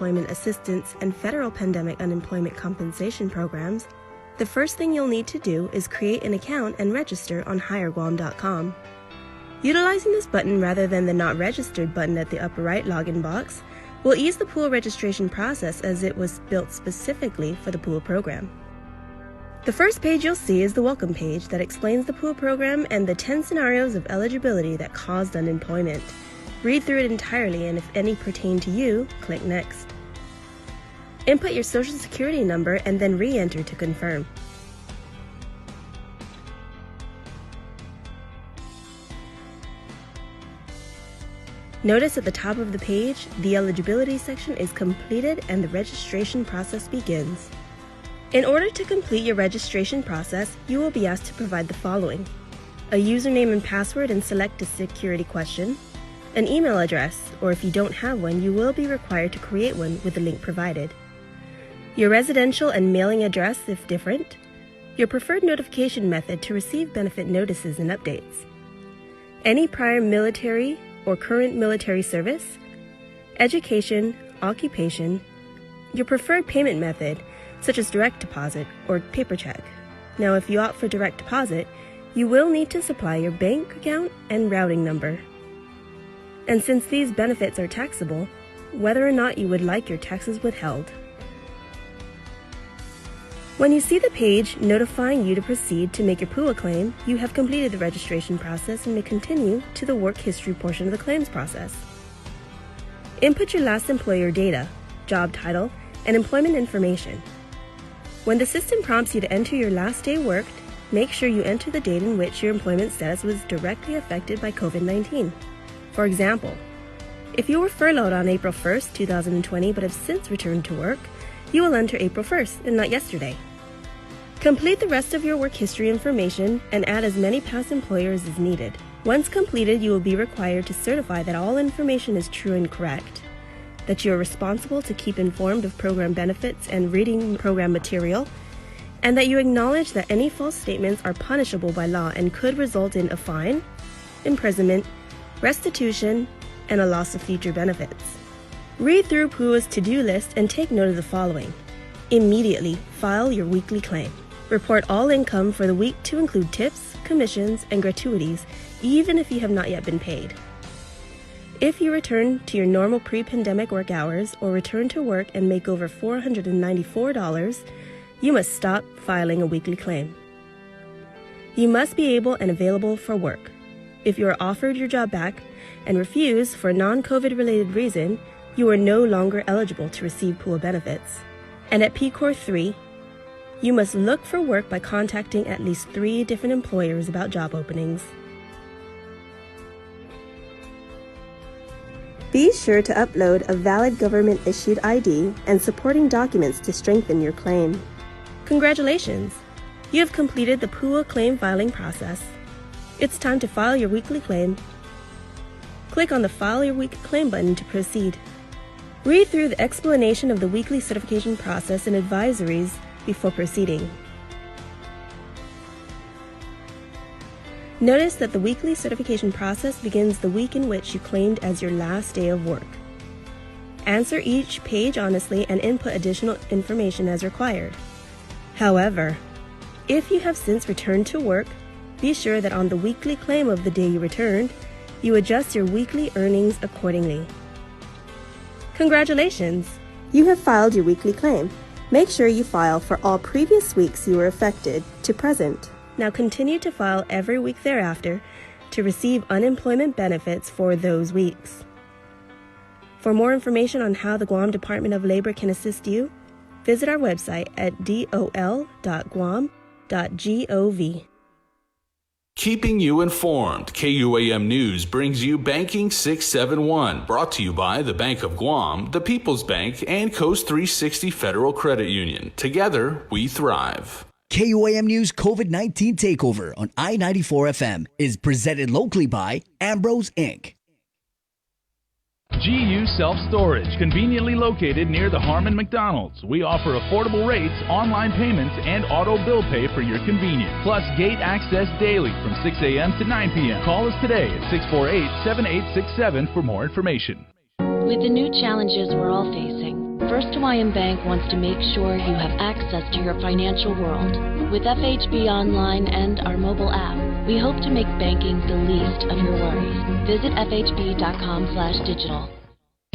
unemployment assistance and federal pandemic unemployment compensation programs, the first thing you'll need to do is create an account and register on HireGuam.com. Utilizing this button rather than the Not Registered button at the upper right login box will ease the pool registration process as it was built specifically for the pool program. The first page you'll see is the welcome page that explains the pool program and the 10 scenarios of eligibility that caused unemployment. Read through it entirely, and if any pertain to you, click Next. Input your Social Security number and then re-enter to confirm. Notice at the top of the page, the eligibility section is completed and the registration process begins. In order to complete your registration process, you will be asked to provide the following: a username and password and select a security question, an email address, or if you don't have one, you will be required to create one with the link provided, your residential and mailing address if different, your preferred notification method to receive benefit notices and updates, any prior military or current military service, education, occupation, your preferred payment method, such as direct deposit or paper check. Now, if you opt for direct deposit, you will need to supply your bank account and routing number. And since these benefits are taxable, whether or not you would like your taxes withheld. When you see the page notifying you to proceed to make your PUA claim, you have completed the registration process and may continue to the work history portion of the claims process. Input your last employer data, job title, and employment information. When the system prompts you to enter your last day worked, make sure you enter the date in which your employment status was directly affected by COVID-19. For example, if you were furloughed on April 1st, 2020, but have since returned to work, you will enter April 1st and not yesterday. Complete the rest of your work history information and add as many past employers as needed. Once completed, you will be required to certify that all information is true and correct, that you are responsible to keep informed of program benefits and reading program material, and that you acknowledge that any false statements are punishable by law and could result in a fine, imprisonment, restitution, and a loss of future benefits. Read through PUA's to-do list and take note of the following. Immediately file your weekly claim. Report all income for the week to include tips, commissions, and gratuities, even if you have not yet been paid. If you return to your normal pre-pandemic work hours or return to work and make over $494, you must stop filing a weekly claim. You must be able and available for work. If you are offered your job back and refuse for a non-COVID related reason, you are no longer eligible to receive PUA benefits. And at PCOR 3, you must look for work by contacting at least 3 different employers about job openings. Be sure to upload a valid government-issued ID and supporting documents to strengthen your claim. Congratulations! You have completed the PUA claim filing process. It's time to file your weekly claim. Click on the File Your Weekly Claim button to proceed. Read through the explanation of the weekly certification process and advisories before proceeding. Notice that the weekly certification process begins the week in which you claimed as your last day of work. Answer each page honestly and input additional information as required. However, if you have since returned to work, be sure that on the weekly claim of the day you returned, you adjust your weekly earnings accordingly. Congratulations! You have filed your weekly claim. Make sure you file for all previous weeks you were affected to present. Now continue to file every week thereafter to receive unemployment benefits for those weeks. For more information on how the Guam Department of Labor can assist you, visit our website at dol.guam.gov. Keeping you informed, KUAM News brings you Banking 671, brought to you by the Bank of Guam, the People's Bank, and Coast 360 Federal Credit Union. Together, we thrive. KUAM News COVID-19 Takeover on I-94 FM is presented locally by Ambrose Inc. GU Self-Storage, conveniently located near the Harmon McDonald's. We offer affordable rates, online payments, and auto bill pay for your convenience. Plus gate access daily from 6 a.m. to 9 p.m. Call us today at 648-7867 for more information. With the new challenges we're all facing, First Hawaiian Bank wants to make sure you have access to your financial world. With FHB Online and our mobile app, we hope to make banking the least of your worries. Visit fhb.com/digital.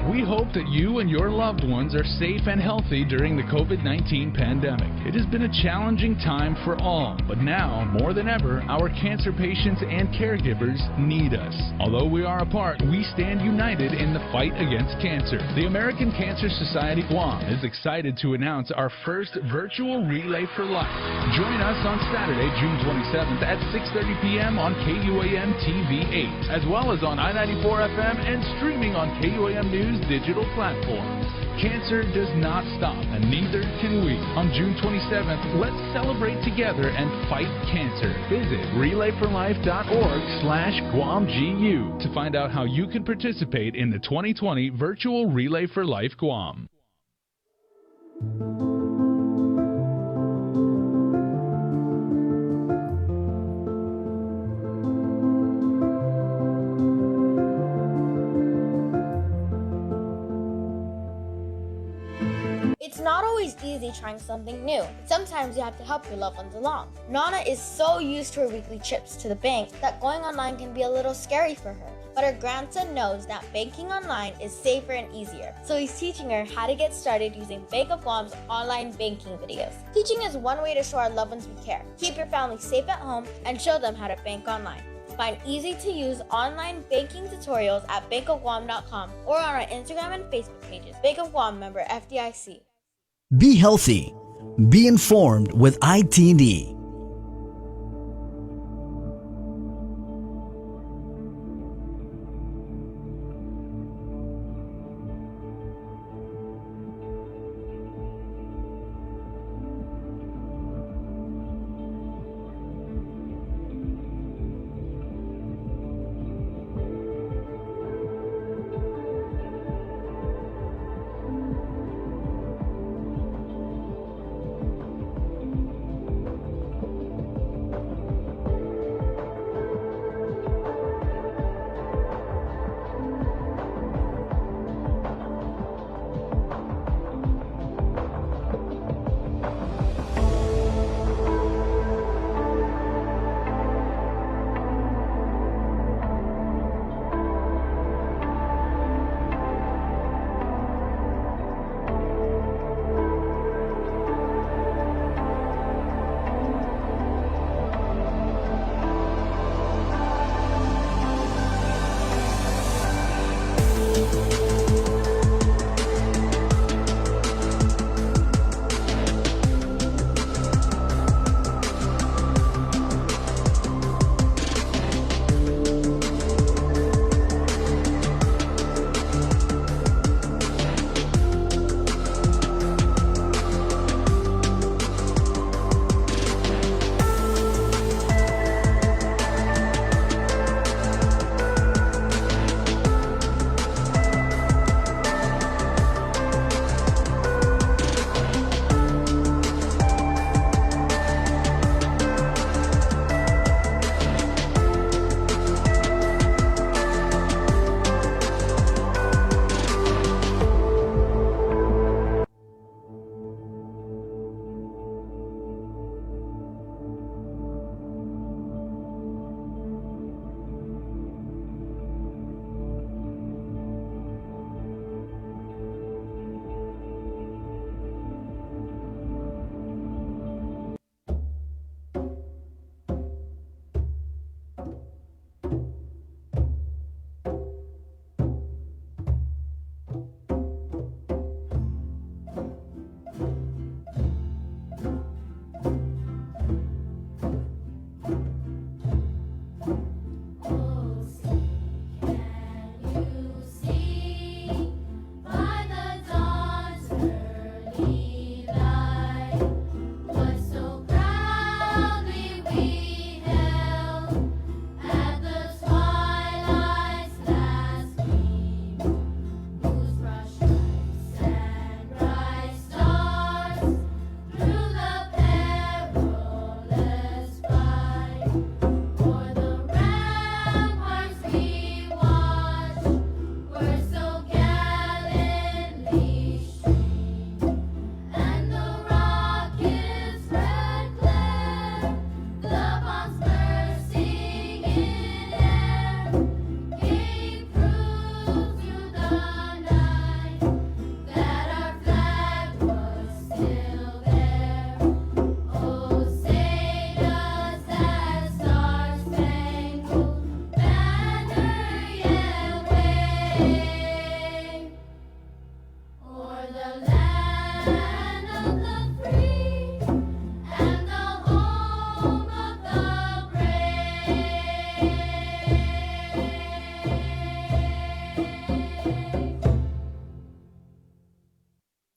We hope that you and your loved ones are safe and healthy during the COVID-19 pandemic. It has been a challenging time for all, but now, more than ever, our cancer patients and caregivers need us. Although we are apart, we stand united in the fight against cancer. The American Cancer Society Guam is excited to announce our first virtual Relay for Life. Join us on Saturday, June 27th at 6:30 p.m. on KUAM TV 8, as well as on I-94 FM and streaming on KUAM News digital platforms. Cancer does not stop, and neither can we. On June 27th, let's celebrate together and fight cancer. Visit relayforlife.org/GuamGU to find out how you can participate in the 2020 virtual Relay for Life Guam. It's not always easy trying something new. Sometimes you have to help your loved ones along. Nana is so used to her weekly trips to the bank that going online can be a little scary for her. But her grandson knows that banking online is safer and easier. So he's teaching her how to get started using Bank of Guam's online banking videos. Teaching is one way to show our loved ones we care, keep your family safe at home, and show them how to bank online. Find easy-to-use online banking tutorials at bankofguam.com or on our Instagram and Facebook pages. Bank of Guam, member FDIC. Be healthy. Be informed with ITD.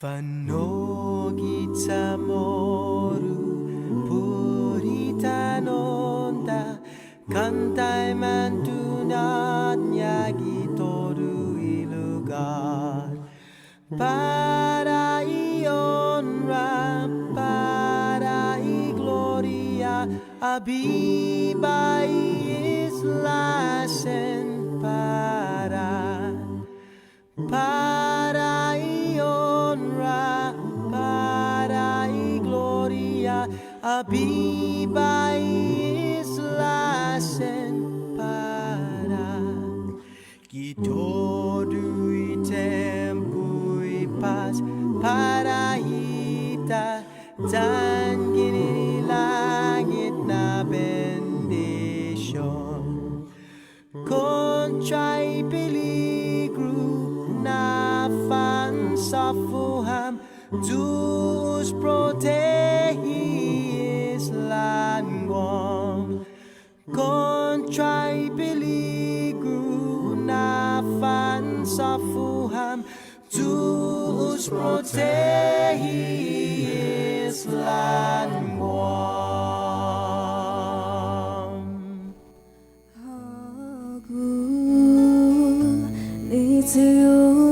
Panogita moru purita nonda kantai mantunat nyagi toru ilugar para honra para gloria abibai islasen para honra, para gloria, abiba islasen para. Gitodu i tempo i paz para hita dan gini langit na bendition. Contrai peligro na sa fuham dus protehis languam contrai peligro na sa fuham dus protehis languam It's you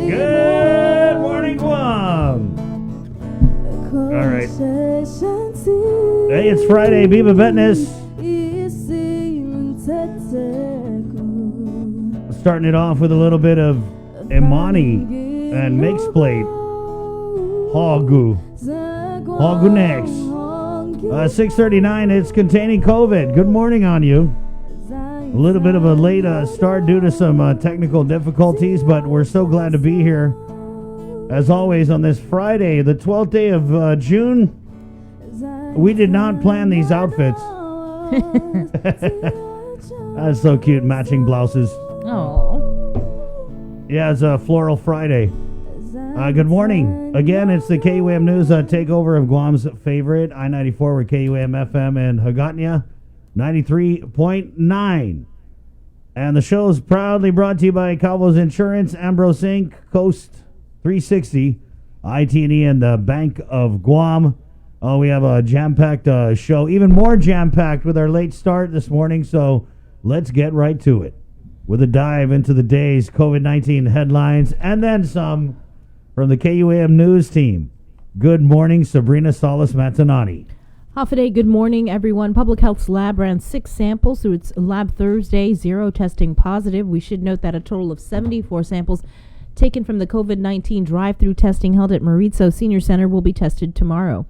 Good morning, Guam. All right. Hey, it's Friday. Viva Vetness. Starting it off with a little bit of Imani and Mix Plate. Hagu. Hagu next. 6:39. It's containing COVID. Good morning on you. A little bit of a late start due to some technical difficulties, but we're so glad to be here. As always, on this Friday, the 12th day of June, we did not plan these outfits. That's so cute, matching blouses. Oh. Yeah, it's a Floral Friday. Good morning. Again, it's the KUAM News takeover of Guam's favorite, I-94 with KUAM FM and Hagatnya 93.9. And the show is proudly brought to you by Calvo's Insurance, Ambrose Inc., Coast 360, IT&E, and the Bank of Guam. Oh, we have a jam-packed show, even more jam-packed with our late start this morning, so let's get right to it with a dive into the day's COVID-19 headlines and then some from the KUAM News team. Good morning, Sabrina Salas Matanani. Hafaday, good morning, everyone. Public Health's lab ran 6 samples through its lab Thursday, 0 testing positive. We should note that a total of 74 samples taken from the COVID-19 drive-through testing held at Maritzo Senior Center will be tested tomorrow.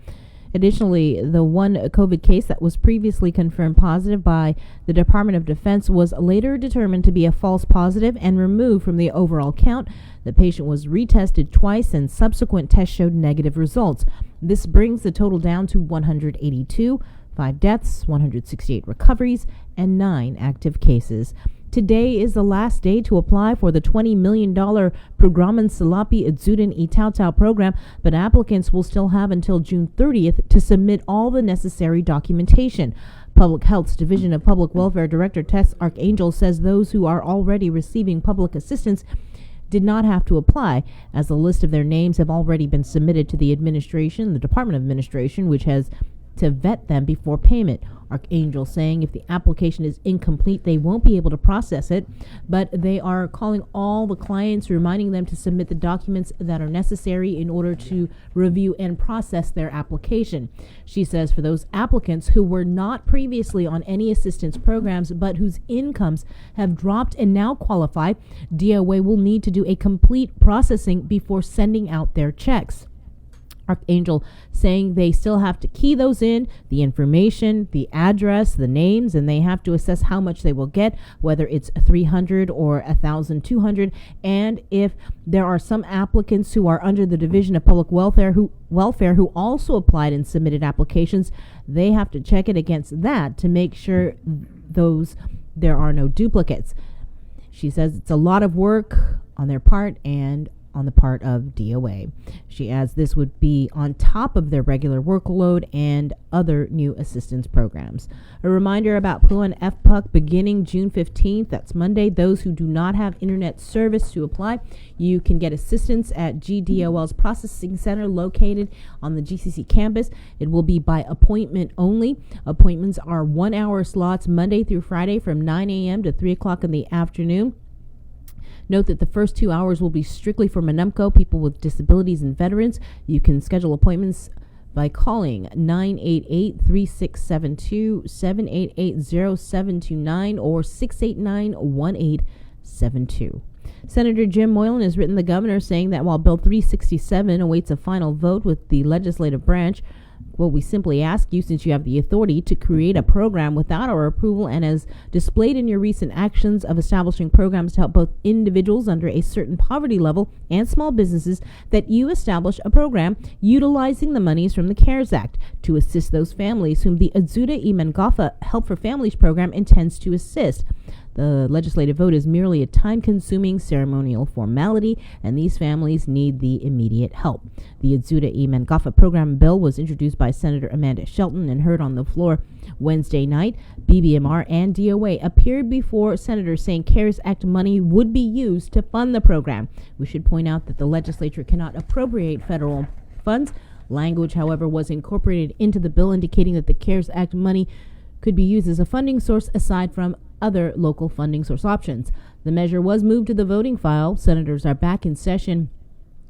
Additionally, the one COVID case that was previously confirmed positive by the Department of Defense was later determined to be a false positive and removed from the overall count. The patient was retested twice and subsequent tests showed negative results. This brings the total down to 182, 5 deaths, 168 recoveries, and 9 active cases. Today is the last day to apply for the $20 million Programan Salapi Adzudan Itautau program, but applicants will still have until June 30th to submit all the necessary documentation. Public Health's Division of Public Welfare Director Tess Archangel says those who are already receiving public assistance did not have to apply, as a list of their names have already been submitted to the Department of Administration, which has to vet them before payment. Archangel saying if the application is incomplete, they won't be able to process it, but they are calling all the clients, reminding them to submit the documents that are necessary in order to review and process their application. She says for those applicants who were not previously on any assistance programs but whose incomes have dropped and now qualify, DOA will need to do a complete processing before sending out their checks. Archangel saying they still have to key those in, the information, the address, the names, and they have to assess how much they will get, whether it's 300 or 1,200. And if there are some applicants who are under the Division of Public Welfare who also applied and submitted applications, they have to check it against that to make sure there are no duplicates. She says it's a lot of work on their part and on the part of DOA. She adds this would be on top of their regular workload and other new assistance programs. A reminder about PUA and FPUC beginning June 15th, that's Monday. Those who do not have internet service to apply, you can get assistance at GDOL's processing center located on the GCC campus. It will be by appointment only. Appointments are 1-hour slots Monday through Friday from 9 a.m. to 3 o'clock in the afternoon. Note that the first 2 hours will be strictly for Manumco, people with disabilities, and veterans. You can schedule appointments by calling 988-3672, 788-0729, or 689-1872. Senator Jim Moylan has written the governor saying that while Bill 367 awaits a final vote with the legislative branch, well, we simply ask you, since you have the authority to create a program without our approval and as displayed in your recent actions of establishing programs to help both individuals under a certain poverty level and small businesses, that you establish a program utilizing the monies from the CARES Act to assist those families whom the Adzuda Imangafa Help for Families program intends to assist. The legislative vote is merely a time-consuming ceremonial formality, and these families need the immediate help. The Adzuda Imangafa program bill was introduced by Senator Amanda Shelton and heard on the floor Wednesday night. BBMR and DOA appeared before senators saying CARES Act money would be used to fund the program. We should point out that the legislature cannot appropriate federal funds. Language, however, was incorporated into the bill indicating that the CARES Act money could be used as a funding source aside from other local funding source options. The measure was moved to the voting file. Senators are back in session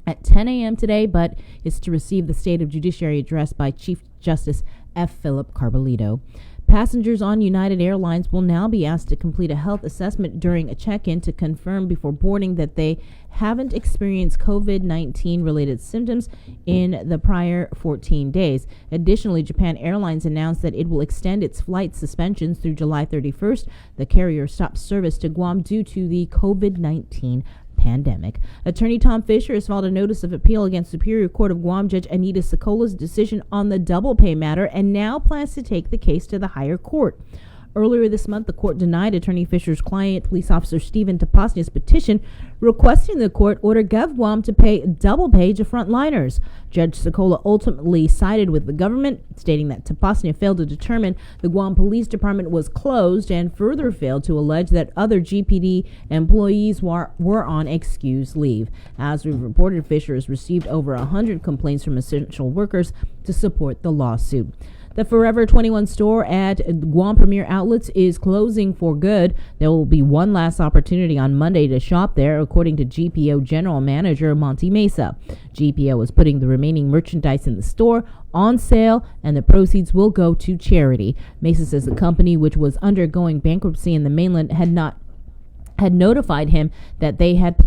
at 10 a.m. today, but it's to receive the State of Judiciary address by Chief Justice F. Philip Carbolito. Passengers on United Airlines will now be asked to complete a health assessment during a check-in to confirm before boarding that they haven't experienced COVID-19 related symptoms in the prior 14 days. Additionally, Japan Airlines announced that it will extend its flight suspensions through July 31st. The carrier stopped service to Guam due to the COVID-19 pandemic. Attorney Tom Fisher has filed a notice of appeal against Superior Court of Guam Judge Anita Sokola's decision on the double pay matter and now plans to take the case to the higher court. Earlier this month, the court denied Attorney Fisher's client, police officer Stephen Tapasnia's petition requesting the court order Gov Guam to pay double pay to frontliners. Judge Sokola ultimately sided with the government, stating that Tapasnia failed to determine the Guam Police Department was closed and further failed to allege that other GPD employees were on excused leave. As we've reported, Fisher has received over 100 complaints from essential workers to support the lawsuit. The Forever 21 store at Guam Premier Outlets is closing for good. There will be one last opportunity on Monday to shop there. according to GPO General Manager Monty Mesa. GPO is putting the remaining merchandise in the store on sale, and the proceeds will go to charity. Mesa says the company, which was undergoing bankruptcy in the mainland, had notified him that they had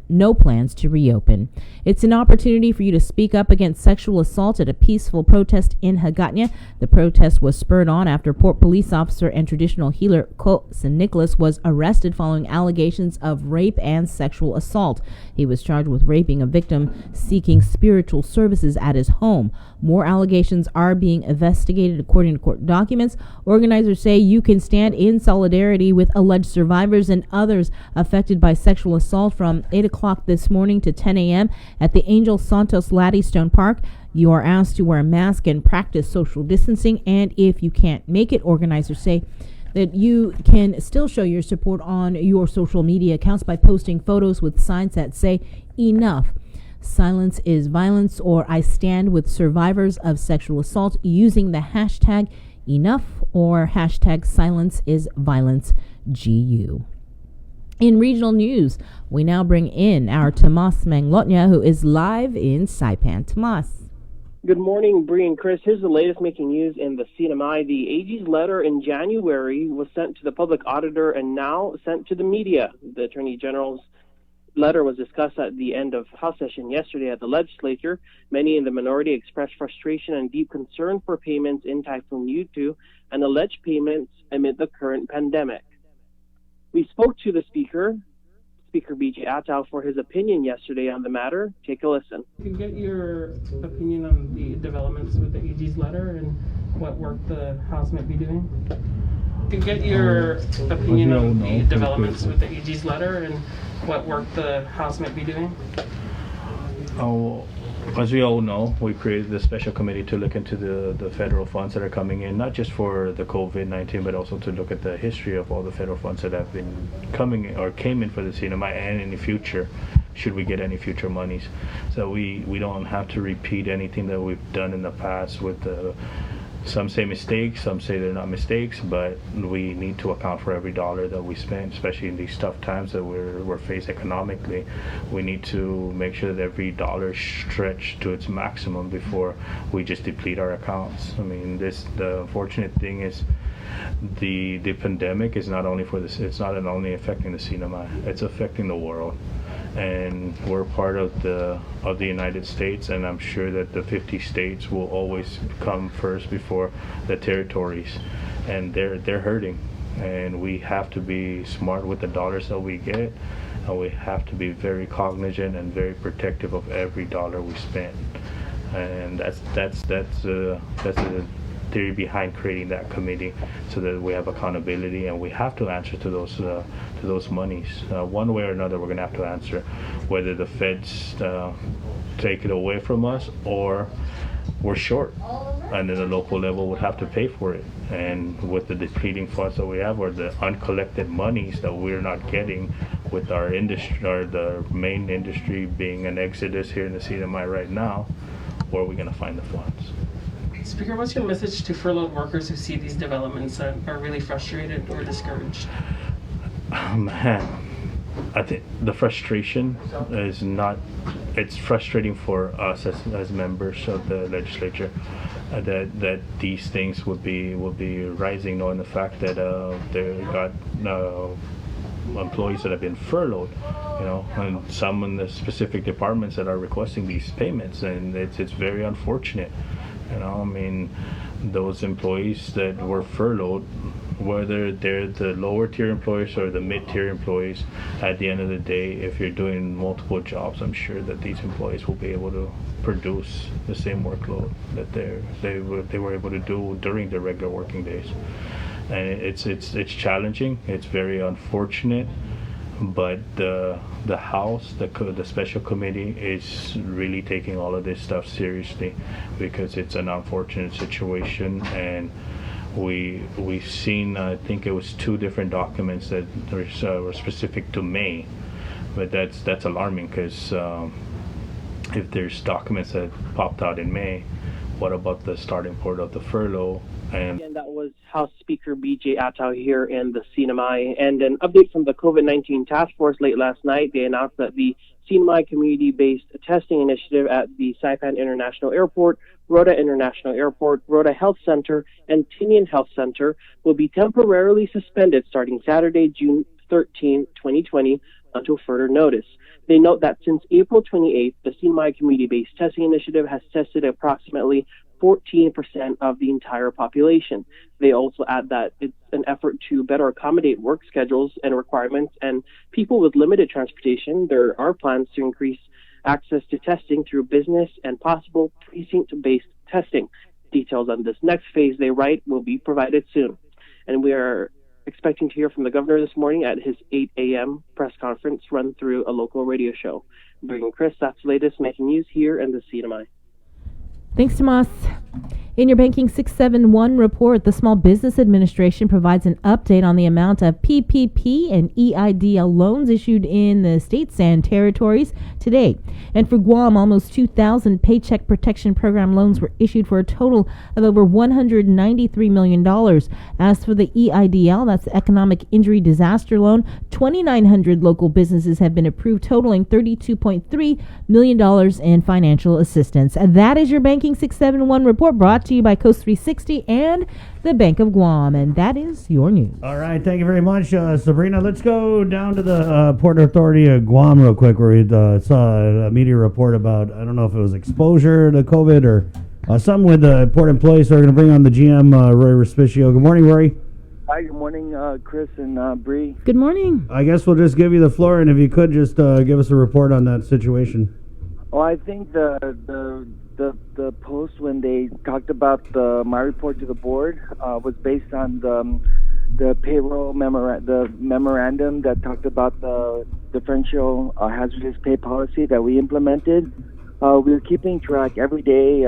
no plans to reopen. It's an opportunity for you to speak up against sexual assault at a peaceful protest in Hagatna. The protest was spurred on after Port police officer and traditional healer Ko St. Nicholas was arrested following allegations of rape and sexual assault. He was charged with raping a victim seeking spiritual services at his home. More allegations are being investigated according to court documents. Organizers say you can stand in solidarity with alleged survivors and others affected by sexual assault from 8 o'clock this morning to 10 a.m. at the Angel Santos Laddystone Park. You are asked to wear a mask and practice social distancing, and if you can't make it, organizers say that you can still show your support on your social media accounts by posting photos with signs that say "Enough Silence is Violence" or "I stand with survivors of sexual assault" using the hashtag enough or hashtag silence is violence GU. In regional news, we now bring in our Tomas Manglotnya, who is live in Saipan. Tomas. Good morning, Bree and Chris. Here's the latest making news in the CNMI. The AG's letter in January was sent to the public auditor and now sent to the media. The Attorney General's letter was discussed at the end of House session yesterday at the legislature. Many in the minority expressed frustration and deep concern for payments in Typhoon Yutu and alleged payments amid the current pandemic. We spoke to the Speaker BJ Ataw, for his opinion yesterday on the matter. Take a listen. Can you get your opinion on the developments with the AG's letter and what work the House might be doing? Can you get your opinion on the developments with the AG's letter and what work the House might be doing? As we all know, we created the special committee to look into the federal funds that are coming in, not just for the COVID-19, but also to look at the history of all the federal funds that have been coming or came in for the CNMI and in the future, should we get any future monies. So we don't have to repeat anything that we've done in the past with some say mistakes, some say they're not mistakes, but we need to account for every dollar that we spend, especially in these tough times that we're faced economically. We need to make sure that every dollar is stretched to its maximum before we just deplete our accounts. I mean, the unfortunate thing is the pandemic is not only it's not only affecting the CNMI, it's affecting the world. And we're part of the United States, and I'm sure that the 50 states will always come first before the territories, and they're hurting, and we have to be smart with the dollars that we get, and we have to be very cognizant and very protective of every dollar we spend. And that's the theory behind creating that committee, so that we have accountability and we have to answer to those monies. One way or another, we're going to have to answer, whether the feds take it away from us or we're short, and then the local level would have to pay for it. And with the depleting funds that we have, or the uncollected monies that we're not getting with our industry, or the main industry being an exodus here in the CNMI right now, where are we going to find the funds? Speaker, what's your message to furloughed workers who see these developments and are really frustrated or discouraged? Man, I think the frustration is not, it's frustrating for us as members of the legislature that these things will be rising, knowing the fact that they got employees that have been furloughed, and some in the specific departments that are requesting these payments, and it's very unfortunate. I mean, those employees that were furloughed, whether they're the lower tier employees or the mid-tier employees, at the end of the day, if you're doing multiple jobs, I'm sure that these employees will be able to produce the same workload that they were able to do during their regular working days. And it's challenging. It's very unfortunate. But the House, the special committee, is really taking all of this stuff seriously, because it's an unfortunate situation, and we've seen, I think it was 2 different documents that were specific to May, but that's alarming, because if there's documents that popped out in May, what about the starting point of the furlough And that was House Speaker B.J. Ataw here in the CNMI. And an update from the COVID-19 task force late last night. They announced that the CNMI community-based testing initiative at the Saipan International Airport, Rota International Airport, Rota Health Center, and Tinian Health Center will be temporarily suspended starting Saturday, June 13, 2020, until further notice. They note that since April 28th, the CNMI community-based testing initiative has tested approximately 14% of the entire population. They also add that it's an effort to better accommodate work schedules and requirements and people with limited transportation. There are plans to increase access to testing through business and possible precinct-based testing. Details on this next phase, they write, will be provided soon. And we are expecting to hear from the governor this morning at his 8 a.m. press conference run through a local radio show. Bringing Chris, that's the latest making news here in the CNMI. Thanks, Tomas. In your Banking 671 report, the Small Business Administration provides an update on the amount of PPP and EIDL loans issued in the states and territories today. And for Guam, almost 2,000 Paycheck Protection Program loans were issued for a total of over $193 million. As for the EIDL, that's the Economic Injury Disaster Loan, 2,900 local businesses have been approved, totaling $32.3 million in financial assistance. That is your Banking 671 report, brought to you by Coast 360 and the Bank of Guam, and that is your news. All right, thank you very much, Sabrina. Let's go down to the Port Authority of Guam real quick, where we saw a media report about, I don't know if it was exposure to COVID or something with the port employees. So we're going to bring on the GM, Rory Respicio. Good morning, Rory. Hi, good morning, Chris and Bree. Good morning. I guess we'll just give you the floor, and if you could just give us a report on that situation. Well, I think the post when they talked about my report to the board was based on the payroll the memorandum that talked about the differential hazardous pay policy that we implemented. We're keeping track every day.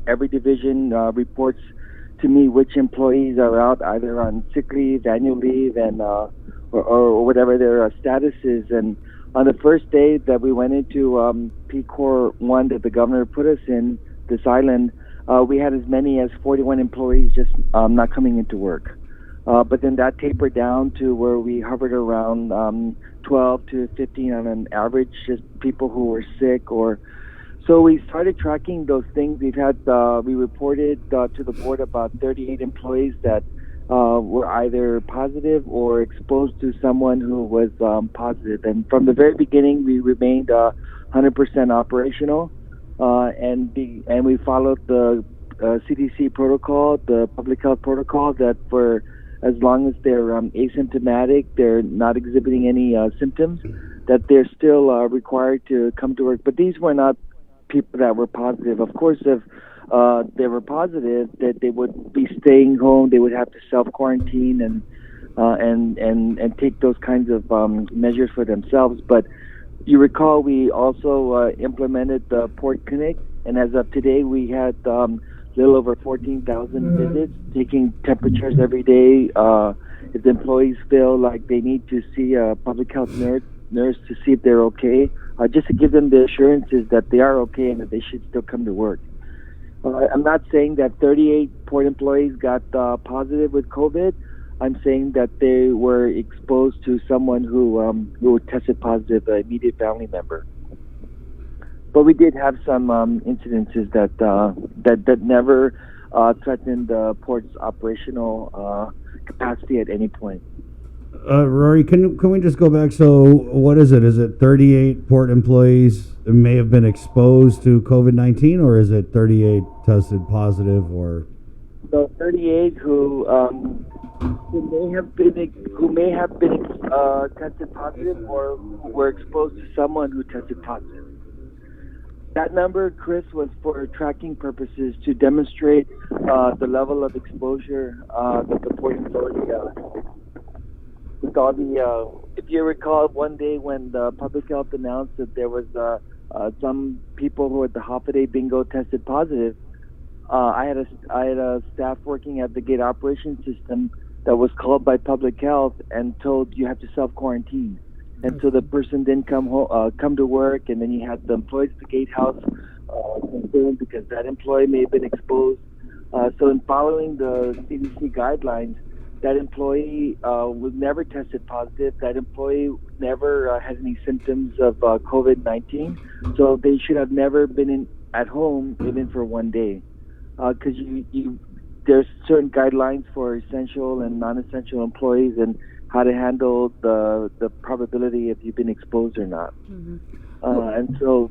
Every division reports to me which employees are out either on sick leave, annual leave, and or whatever their status is. And on the first day that we went into P-Corps 1 that the governor put us in, this island, we had as many as 41 employees just not coming into work. But then that tapered down to where we hovered around 12 to 15 on an average, just people who were sick or... So we started tracking those things. We reported to the board about 38 employees that were either positive or exposed to someone who was positive. And from the very beginning, we remained 100% operational, and we followed the CDC protocol, the public health protocol, that for as long as they're asymptomatic, they're not exhibiting any symptoms, that they're still required to come to work. But these were not people that were positive. Of course, if they were positive, that they would be staying home, they would have to self-quarantine and take those kinds of measures for themselves. But you recall we also implemented the port clinic, and as of today, we had a little over 14,000 visits, taking temperatures every day. If the employees feel like they need to see a public health nurse to see if they're okay, just to give them the assurances that they are okay and that they should still come to work. I'm not saying that 38 port employees got positive with COVID. I'm saying that they were exposed to someone who tested positive, an immediate family member. But we did have some incidences that never threatened the port's operational capacity at any point. Rory, can we just go back? So what is it? Is it 38 port employees may have been exposed to COVID-19, or is it 38 tested positive? Or so 38 who may have been tested positive or who were exposed to someone who tested positive. That number, Chris, was for tracking purposes to demonstrate the level of exposure that the Port Authority with all the, if you recall, one day when the public health announced that there was some people who at the Holiday Bingo tested positive, I had a staff working at the gate operation system that was called by public health and told you have to self-quarantine. And so the person didn't come to work, and then you had the employees at the gatehouse concerned because that employee may have been exposed. So in following the CDC guidelines, that employee was never tested positive. That employee never had any symptoms of COVID-19. So they should have never been at home even for one day. Because there's certain guidelines for essential and non-essential employees and how to handle the probability if you've been exposed or not. And so,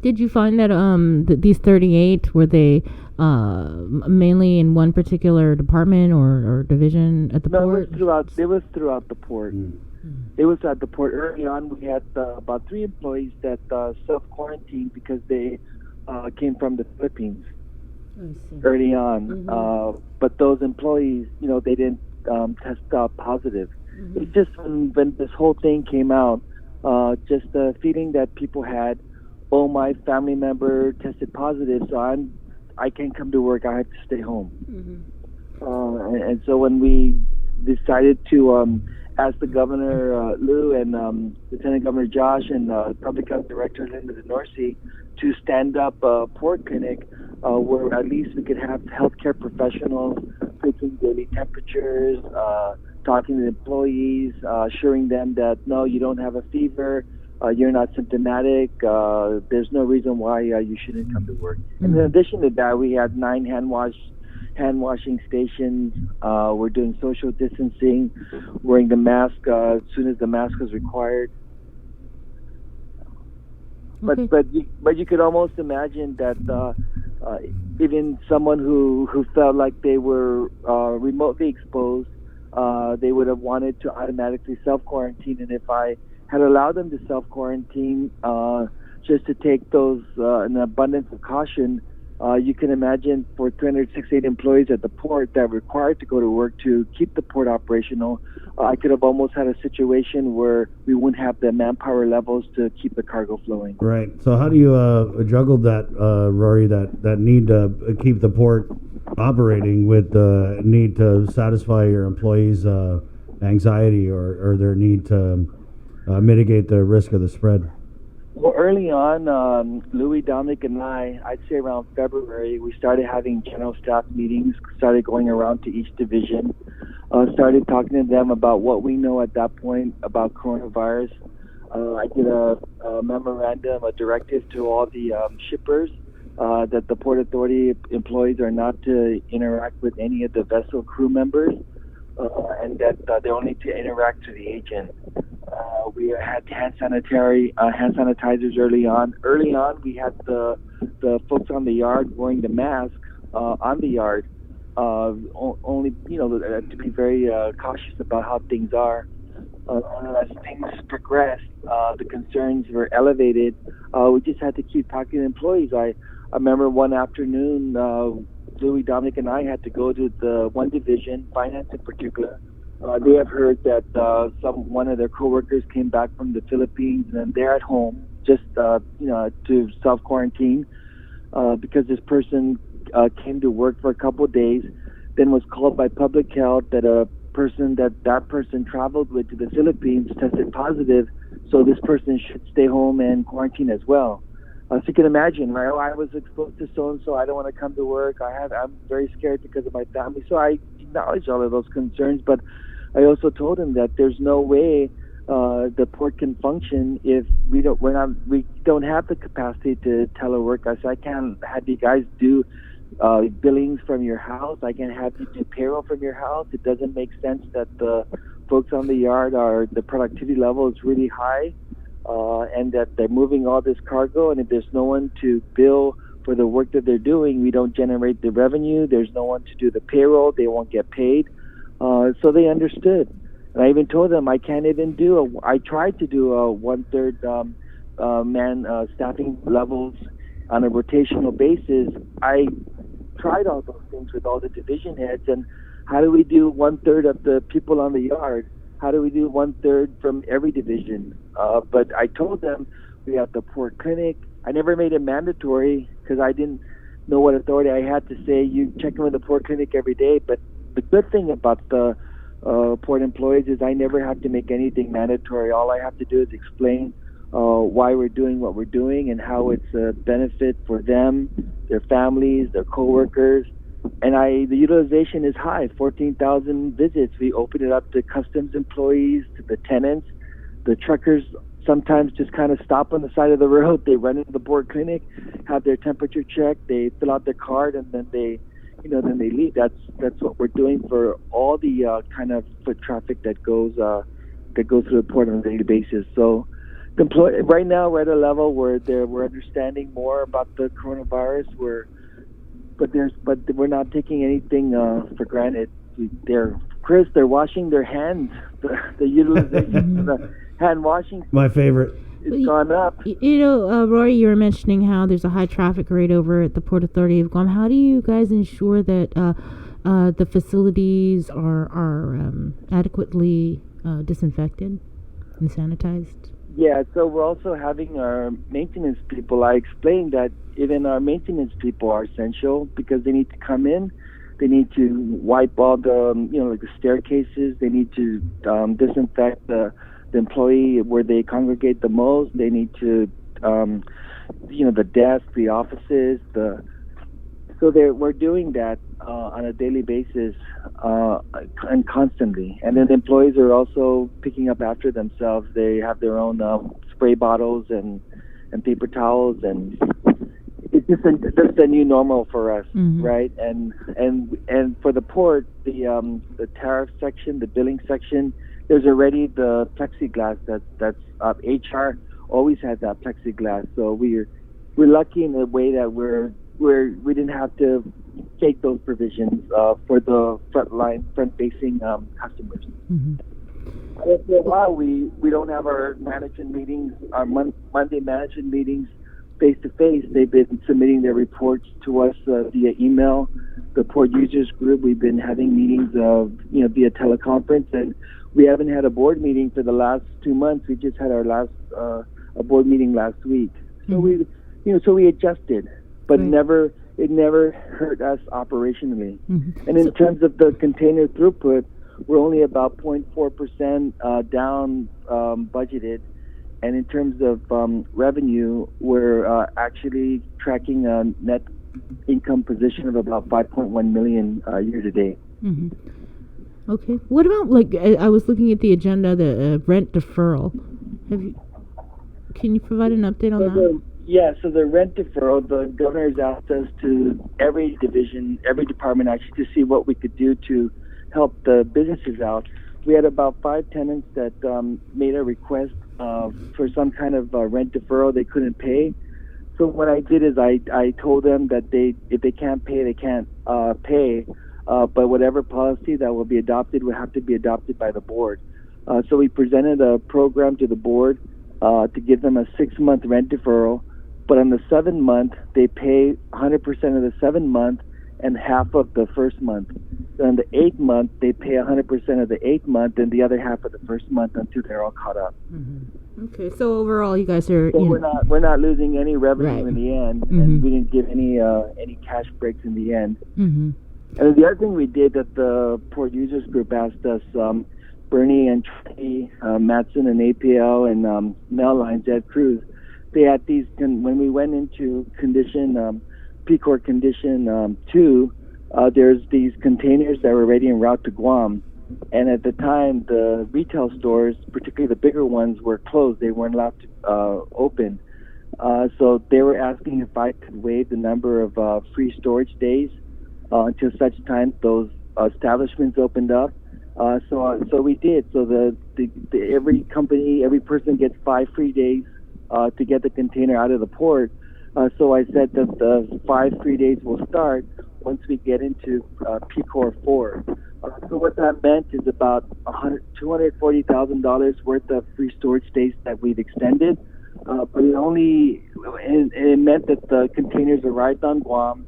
did you find that these 38, were they mainly in one particular department or division at the port? No, it was throughout the port. It was at the port. Early on, we had about 3 employees that self-quarantined because they came from the Philippines. Early on. But those employees, they didn't test positive. It's just when this whole thing came out, just the feeling that people had, oh, my family member tested positive, so I can't come to work, I have to stay home. And so when we decided to ask the Governor Lou and Lieutenant Governor Josh and Public Health Director Linda DeNorsi to stand up a port clinic where at least we could have healthcare professionals taking daily temperatures, talking to employees, assuring them that, no, you don't have a fever, you're not symptomatic, there's no reason why you shouldn't come to work. And in addition to that, we had 9 hand washing stations. We're doing social distancing, wearing the mask as soon as the mask is required. But you could almost imagine that even someone who felt like they were remotely exposed, they would have wanted to automatically self-quarantine. And if I had allowed them to self-quarantine just to take those an abundance of caution, you can imagine for 368 employees at the port that were required to go to work to keep the port operational, I could have almost had a situation where we wouldn't have the manpower levels to keep the cargo flowing. Right. So how do you juggle that, Rory, that need to keep the port operating with the need to satisfy your employees' anxiety or their need to mitigate the risk of the spread? Well, early on, Louis, Dominic, and I'd say around February, we started having general staff meetings, started going around to each division, started talking to them about what we know at that point about coronavirus. I did a memorandum, a directive to all the shippers that the Port Authority employees are not to interact with any of the vessel crew members, and that they only to interact with the agent. We had hand sanitizers early on. Early on, we had the folks on the yard wearing the mask on the yard. Only, to be very cautious about how things are. As things progressed, the concerns were elevated. We just had to keep talking to employees. I remember one afternoon, Louis, Dominic, and I had to go to the one division, finance in particular. They have heard that one of their coworkers came back from the Philippines and they're at home just to self-quarantine because this person came to work for a couple of days, then was called by public health that a person that person traveled with to the Philippines tested positive, so this person should stay home and quarantine as well. So you can imagine, right? Oh, I was exposed to so-and-so, I don't want to come to work, I'm very scared because of my family. So I acknowledge all of those concerns, but I also told him that there's no way the port can function if we don't have the capacity to telework. I said, I can't have you guys do billings from your house. I can have you do payroll from your house. It doesn't make sense that the folks on the yard the productivity level is really high, and that they're moving all this cargo, and if there's no one to bill for the work that they're doing, we don't generate the revenue. There's no one to do the payroll. They won't get paid. So they understood. And I even told them I can't even I tried to do a 1/3 man staffing levels on a rotational basis. I tried all those things with all the division heads, and how do we do 1/3 of the people on the yard? How do we do 1/3 from every division? But I told them we have the port clinic. I never made it mandatory because I didn't know what authority I had to say you check in with the port clinic every day. But the good thing about the port employees is I never have to make anything mandatory. All I have to do is explain why we're doing what we're doing and how it's a benefit for them, their families, their coworkers. And the utilization is high, 14,000 visits. We open it up to customs employees, to the tenants. The truckers sometimes just kind of stop on the side of the road. They run into the board clinic, have their temperature checked, they fill out their card, and then they leave. That's what we're doing for all the kind of foot traffic that goes through the port on a daily basis. So right now we're at a level where we're understanding more about the coronavirus. But we're not taking anything for granted. They're washing their hands. The utilization of the hand washing. My favorite. It's gone up. Rory, you were mentioning how there's a high traffic rate over at the Port Authority of Guam. How do you guys ensure that the facilities are adequately disinfected and sanitized? Yeah, so we're also having our maintenance people. I explained that even our maintenance people are essential because they need to come in. They need to wipe all the, like the staircases. They need to disinfect the employee where they congregate the most. They need to, the desk, the offices, so we're doing that on a daily basis and constantly. And then the employees are also picking up after themselves. They have their own spray bottles and paper towels, and it's just a new normal for us, right? And for the port, the tariff section, the billing section, there's already the plexiglass that's HR always had that plexiglass. So we're lucky in a way that we didn't have to take those provisions for the front-facing customers. Mm-hmm. And for a while, we don't have our management meetings, our Monday management meetings face-to-face. They've been submitting their reports to us via email. The Port Users Group, we've been having meetings via teleconference, and we haven't had a board meeting for the last 2 months. We just had our last a board meeting last week. So we adjusted, but it never hurt us operationally. Mm-hmm. And in terms of the container throughput, we're only about 0.4% down budgeted. And in terms of revenue, we're actually tracking a net income position of about $5.1 million year to date. Mm-hmm. Okay. What about, I was looking at the agenda, the rent deferral. Can you provide an update on that? So the rent deferral, the governor has asked us to every division, every department actually, to see what we could do to help the businesses out. We had about 5 tenants that made a request for some kind of rent deferral they couldn't pay. So what I did is I told them that if they can't pay, they can't pay. But whatever policy that will be adopted will have to be adopted by the board. So we presented a program to the board to give them a 6-month rent deferral. But on the 7th month, they pay 100% of the 7th month and half of the first month. So on the 8th month, they pay 100% of the 8th month and the other half of the first month until they're all caught up. Mm-hmm. Okay, so overall, you guys are. So we're not losing any revenue in the end, and we didn't give any cash breaks in the end. Mm-hmm. And the other thing we did that the Port Users Group asked us, Bernie and Trey, Matson and APL and Mel Lines, Ed Cruz, they had these, when we went into condition, P-Corps condition 2, there's these containers that were already en route to Guam. And at the time, the retail stores, particularly the bigger ones, were closed. They weren't allowed to open. So they were asking if I could waive the number of free storage days until such time those establishments opened up. So we did. So every company, every person gets 5 free days to get the container out of the port. So I said that the 5 free days will start once we get into P-Corps 4. So what that meant is about $240,000 worth of free storage days that we've extended. But it meant that the containers arrived on Guam,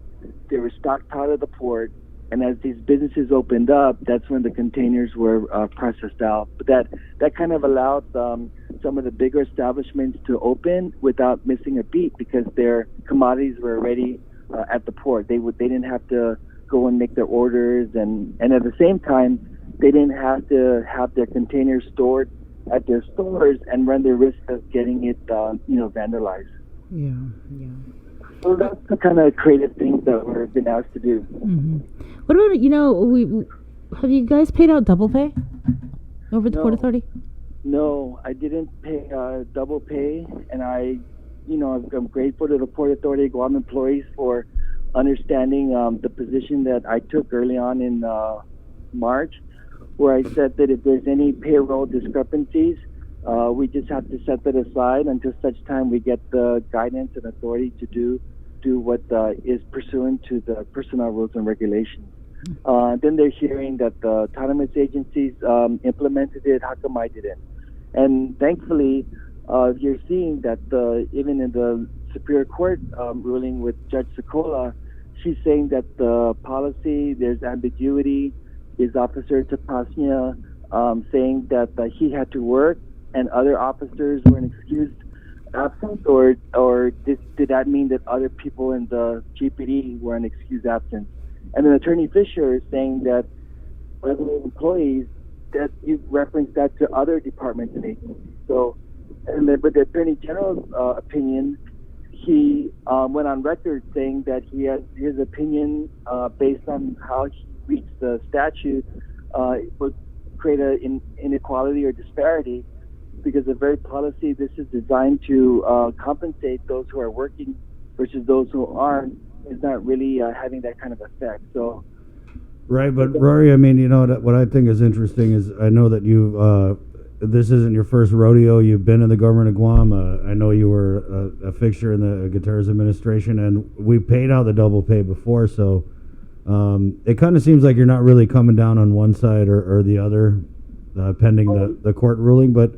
they were stockpiled at the port, and as these businesses opened up, that's when the containers were processed out. But that kind of allowed some of the bigger establishments to open without missing a beat because their commodities were already at the port. They didn't have to go and make their orders, and at the same time, they didn't have to have their containers stored at their stores and run the risk of getting it, vandalized. Yeah. So that's the kind of creative things that we've been asked to do. Mm-hmm. What about, have you guys paid out double pay over the Port Authority? No, I didn't pay double pay, and I'm grateful to the Port Authority Guam employees for understanding the position that I took early on in March, where I said that if there's any payroll discrepancies, we just have to set that aside until such time we get the guidance and authority to do what is pursuant to the personnel rules and regulations. Then they're hearing that the autonomous agencies implemented it. How come I didn't? And thankfully, you're seeing that even in the Superior Court ruling with Judge Sokola, she's saying that the policy, there's ambiguity. Is Officer Tapasnia saying that he had to work and other officers were an excused absence, or did that mean that other people in the GPD were an excused absence? And then Attorney Fisher is saying that other employees, that you referenced that to other departments and agencies. So, but the Attorney General's opinion, he went on record saying that he has his opinion based on how he reads the statute would create an inequality or disparity, because the very policy this is designed to compensate those who are working versus those who aren't is not really having that kind of effect. So, right, but Rory, I mean, what I think is interesting is I know that you this isn't your first rodeo. You've been in the government of Guam. I know you were a fixture in the Gutierrez administration, and we paid out the double pay before, so it kind of seems like you're not really coming down on one side or the other, pending the court ruling. But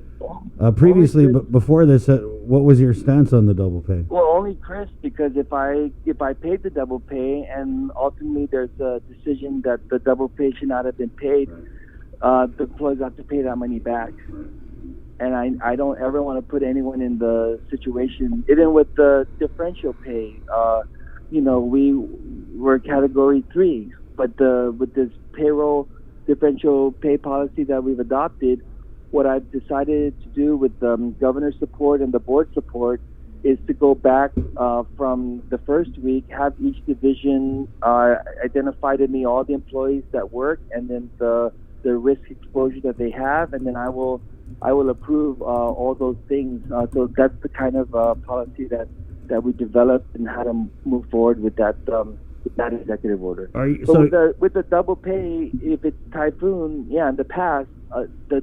previously, before this, what was your stance on the double pay? Well, only Chris, because if I paid the double pay and ultimately there's a decision that the double pay should not have been paid, the employees have to pay that money back. And I don't ever want to put anyone in the situation, even with the differential pay. We were category 3, but with this payroll differential pay policy that we've adopted, what I've decided to do with the governor's support and the board support is to go back from the first week, have each division identify to me all the employees that work and then the risk exposure that they have, and then I will approve all those things. So that's the kind of policy that we developed and how to move forward with that executive order. With the double pay, if it's typhoon, in the past,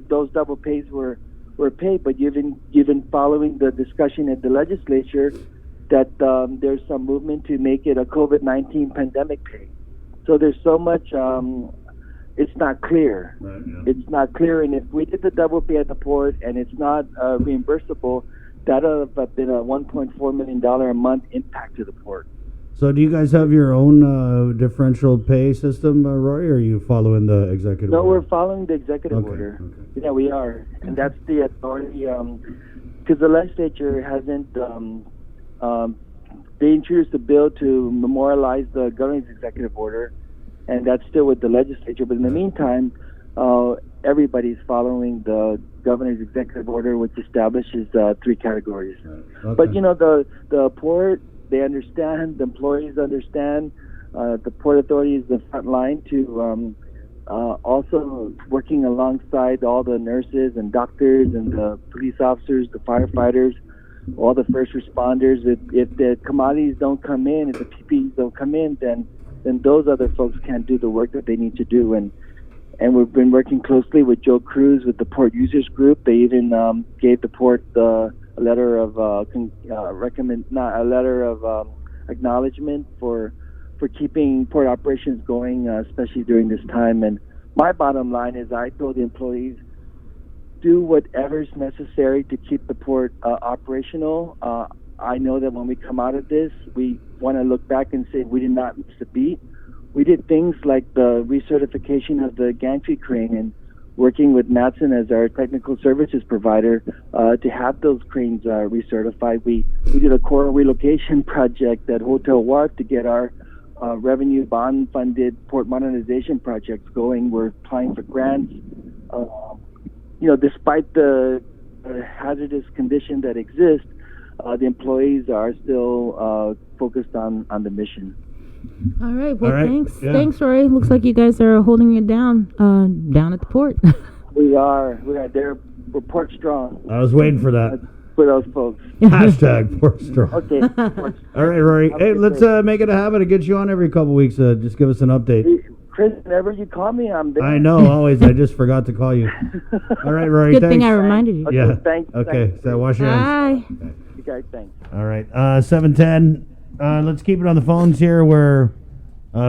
those double pays were paid, but you've been following the discussion at the legislature that there's some movement to make it a COVID-19 pandemic pay. So there's so much, it's not clear. Right, yeah. It's not clear, and if we did the double pay at the port and it's not reimbursable, that would have been a $1.4 million a month impact to the port. So do you guys have your own differential pay system, Roy, or are you following the executive order? No, we're following the executive order. Okay. Yeah, we are. And that's the authority, because the legislature hasn't, they introduced a bill to memorialize the governor's executive order, and that's still with the legislature. But in the meantime, everybody's following the governor's executive order, which establishes 3 categories. Okay. But, the port, they understand, the employees understand, the Port Authority is the front line to also working alongside all the nurses and doctors and the police officers, the firefighters, all the first responders. If the commodities don't come in, if the PPEs don't come in, then those other folks can't do the work that they need to do. And we've been working closely with Joe Cruz with the Port Users Group. They even gave the port a letter of acknowledgement for keeping port operations going, especially during this time. And my bottom line is, I told the employees, do whatever's necessary to keep the port operational. I know that when we come out of this, we want to look back and say we did not miss a beat. We did things like the recertification of the gantry crane and working with Matson as our technical services provider to have those cranes recertified. We did a core relocation project at Hotel Wharf to get our revenue bond-funded port modernization projects going. We're applying for grants. despite the hazardous condition that exists, the employees are still focused on the mission. All right. Well, All right. thanks. Yeah. Thanks, Roy. Looks like you guys are holding it down at the port. We are there. We're port strong. I was waiting for that. For those folks. Hashtag port strong. Okay. All right, Rory. Hey, let's make it a habit to get you on every couple weeks. Just give us an update. Chris, whenever you call me, I'm there. I know, always. I just forgot to call you. All right, Rory. Good thanks. thing I reminded you. Yeah. Thanks. Okay. So wash your hands. Bye. You guys, thanks. All right. 7:10. Let's keep it on the phones here, where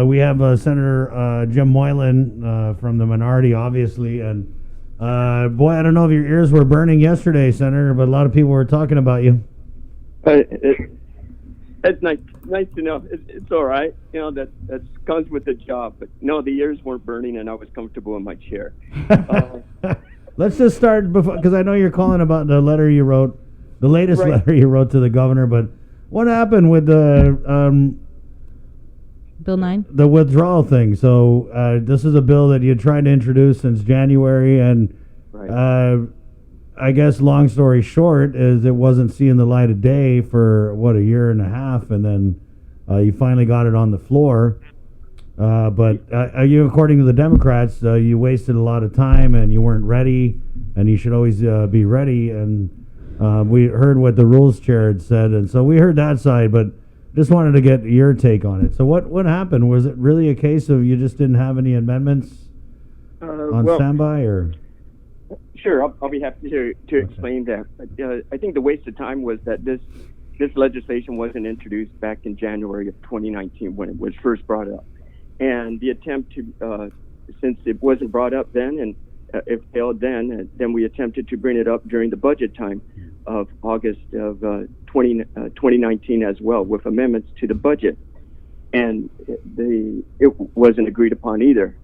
we have Senator Jim Moylan from the minority, obviously, and boy, I don't know if your ears were burning yesterday, Senator, but a lot of people were talking about you. It's nice to know. It's all right. That comes with the job. But no, the ears weren't burning, and I was comfortable in my chair. Let's just start before, because I know you're calling about the letter you wrote, the latest Right. letter you wrote to the governor. But what happened with the Bill 9? the withdrawal thing? So this is a bill that you tried to introduce since January, and I guess long story short is it wasn't seeing the light of day for a year and a half, and then you finally got it on the floor. But you, according to the Democrats, you wasted a lot of time and you weren't ready, and you should always be ready. And we heard what the rules chair had said, and so we heard that side, but just wanted to get your take on it. So what happened? Was it really a case of you just didn't have any amendments on standby, or? Sure, I'll be happy to explain that. I think the waste of time was that this legislation wasn't introduced back in January of 2019 when it was first brought up. And the attempt to, since it wasn't brought up then and it failed then we attempted to bring it up during the budget time of August of 2019 as well, with amendments to the budget. And it wasn't agreed upon either.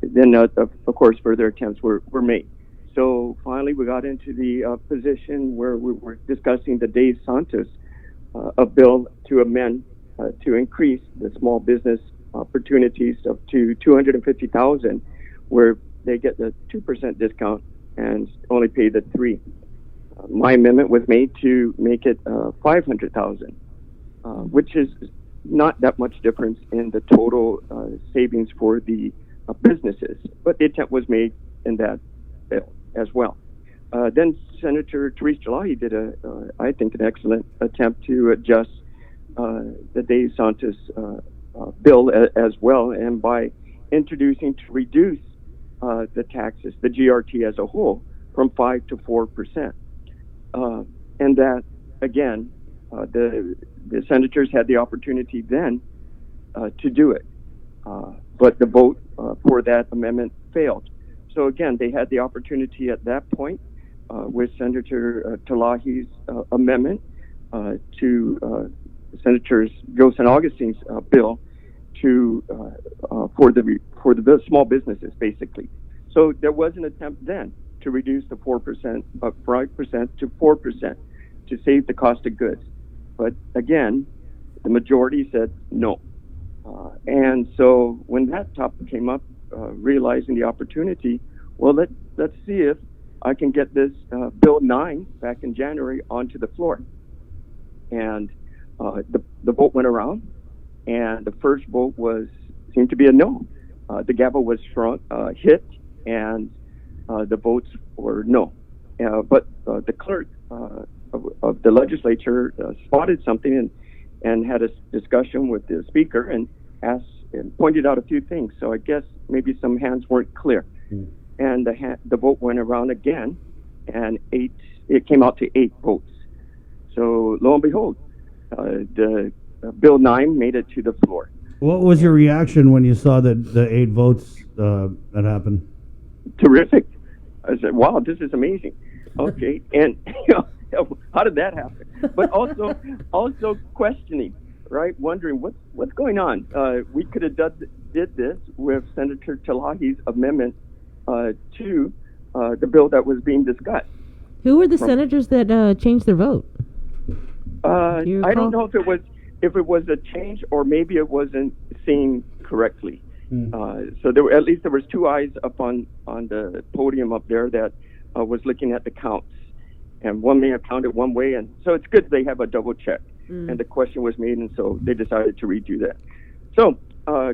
Then, of course, further attempts were made. So finally, we got into the position where we were discussing the Dave Santos a bill to amend to increase the small business opportunities up to $250,000, where they get the 2% discount and only pay the 3%. My amendment was made to make it $500,000, which is not that much difference in the total savings for the businesses, but the attempt was made in that bill as well. Then Senator Therese Jalahi did I think, an excellent attempt to adjust the Dave Santos bill as well, and by introducing to reduce the taxes, the GRT as a whole, from 5% to 4%. And that, again, the senators had the opportunity then to do it. But the vote for that amendment failed. So again, they had the opportunity at that point with Senator Talahi's amendment to Senators Gross and Augustine's bill to for the small businesses, basically. So there was an attempt then to reduce the 5% to 4% to save the cost of goods. But again, the majority said no. And so when that topic came up, realizing the opportunity, well, let's see if I can get this Bill 9 back in January onto the floor. And the vote went around, and the first vote seemed to be a no. The gavel was hit, and the votes were no. But the clerk of the legislature spotted something and had a discussion with the speaker and asked and pointed out a few things. So I guess maybe some hands weren't clear. And the vote went around again, and it came out to 8 votes. So lo and behold, the Bill 9 made it to the floor. What was your reaction when you saw that the 8 votes that happened? Terrific. I said, wow, this is amazing. Okay. And how did that happen? But also questioning, right? Wondering what's going on. We could have did this with Senator Talahi's amendment to the bill that was being discussed. Who were the senators that changed their vote? I don't know if it was a change or maybe it wasn't seen correctly. So there were, at least there was two eyes up on the podium up there that was looking at the counts, and one may have counted one way, and so it's good they have a double check. And the question was made, and so they decided to redo that. So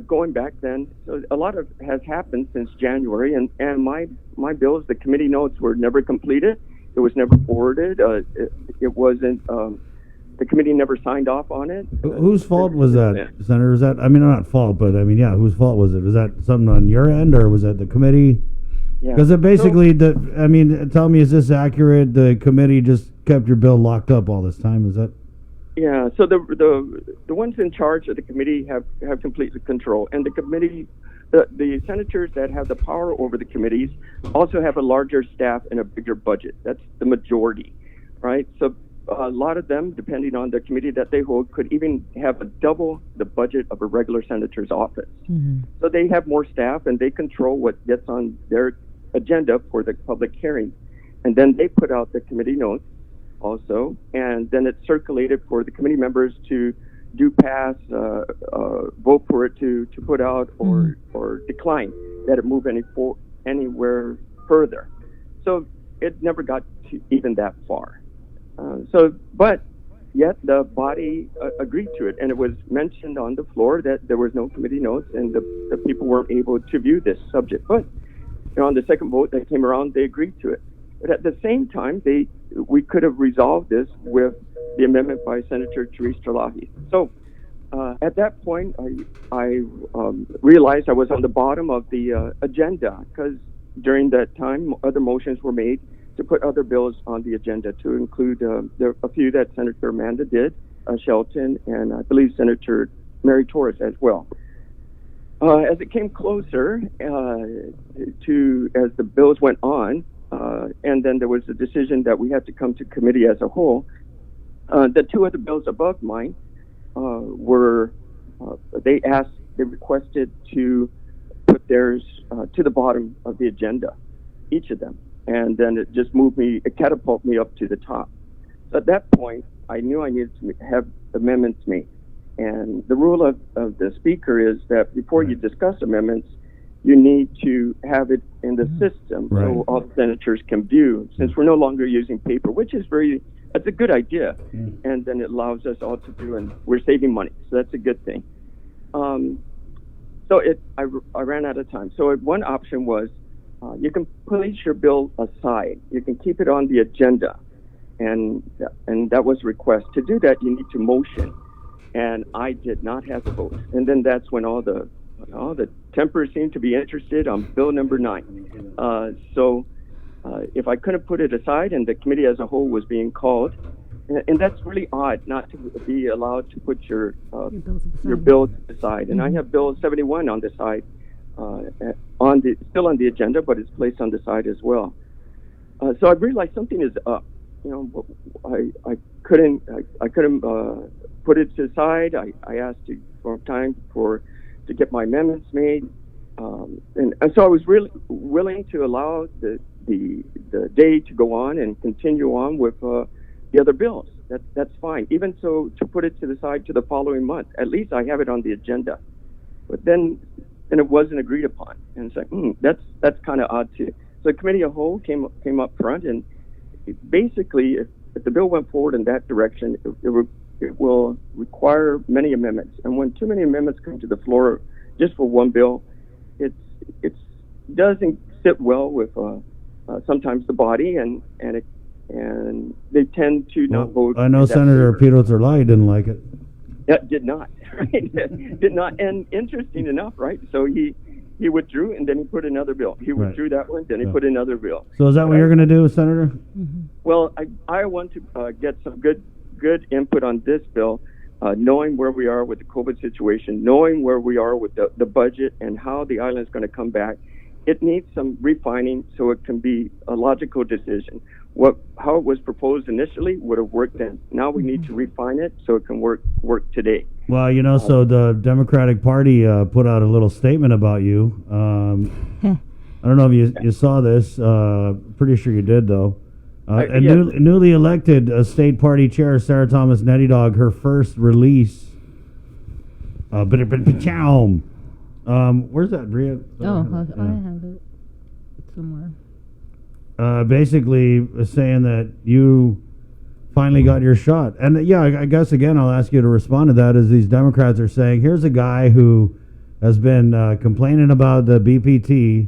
going back then, so a lot has happened since January, and my bills, the committee notes were never completed. It was never forwarded. It wasn't. The committee never signed off on it. Whose fault was that, Senator? Is that, I mean, not fault, but I mean, yeah, whose fault was it? Was that something on your end, or was that the committee? Because it basically, tell me, is this accurate? The committee just kept your bill locked up all this time. Is that? Yeah. So the ones in charge of the committee have complete control, and the committee, the senators that have the power over the committees also have a larger staff and a bigger budget. That's the majority, right? So a lot of them, depending on the committee that they hold, could even have double the budget of a regular senator's office. So they have more staff, and they control what gets on their agenda for the public hearing. And then they put out the committee notes also, and then it's circulated for the committee members to do pass, vote for it to put out, or decline that it move anywhere further. So it never got to even that far. But yet the body agreed to it, and it was mentioned on the floor that there was no committee notes, and the people weren't able to view this subject. But on the second vote that came around, they agreed to it. But at the same time, we could have resolved this with the amendment by Senator Therese Terlahi. So at that point, I realized I was on the bottom of the agenda, because during that time, other motions were made to put other bills on the agenda, to include a few that Senator Amanda did, Shelton, and I believe Senator Mary Torres as well. As it came closer as the bills went on, and then there was a decision that we had to come to committee as a whole, the two other bills above mine they requested to put theirs to the bottom of the agenda, each of them. And then it catapulted me up to the top. So at that point, I knew I needed to have amendments made. And the rule of the speaker is that before you discuss amendments, you need to have it in the system so all the senators can view, since we're no longer using paper, which is that's a good idea. And then it allows us all to do, and we're saving money. So that's a good thing. I ran out of time. So one option was, you can place your bill aside. You can keep it on the agenda, and that was a request. To do that, you need to motion, and I did not have the vote. And then that's when all the tempers seemed to be interested on Bill number 9. So if I couldn't put it aside, and the committee as a whole was being called, and that's really odd not to be allowed to put your bill aside. And I have Bill 71 on the side. Still on the agenda, but it's placed on the side as well. So I realized something is up. I couldn't put it to the side. I asked for time to get my amendments made, and so I was really willing to allow the day to go on and continue on with the other bills. That's fine. Even so, to put it to the side to the following month, at least I have it on the agenda. But then it wasn't agreed upon, and it's like that's kind of odd too. So the committee as a whole came up front, and basically, if the bill went forward in that direction, it will require many amendments. And when too many amendments come to the floor just for one bill, it doesn't sit well with sometimes the body, and they tend to not vote. I know Senator Pedro Terlahi didn't like it. That did not, right? Did not. And interesting enough, right? So he withdrew, and then he put another bill. He withdrew that one, then he put another bill. So is that what you're going to do, Senator? Well, I want to get some good input on this bill, knowing where we are with the COVID situation, knowing where we are with the budget and how the island is going to come back. It needs some refining so it can be a logical decision. How it was proposed initially would have worked then. Now we need to refine it so it can work today. Well, so the Democratic Party put out a little statement about you. I don't know if you saw this. Pretty sure you did, though. Newly elected state party chair Sarah Thomas Nettydog, her first release Where's that, Bria? I have it somewhere. Basically saying that you finally got your shot. And yeah, I guess again, I'll ask you to respond to that, as these Democrats are saying, here's a guy who has been complaining about the BPT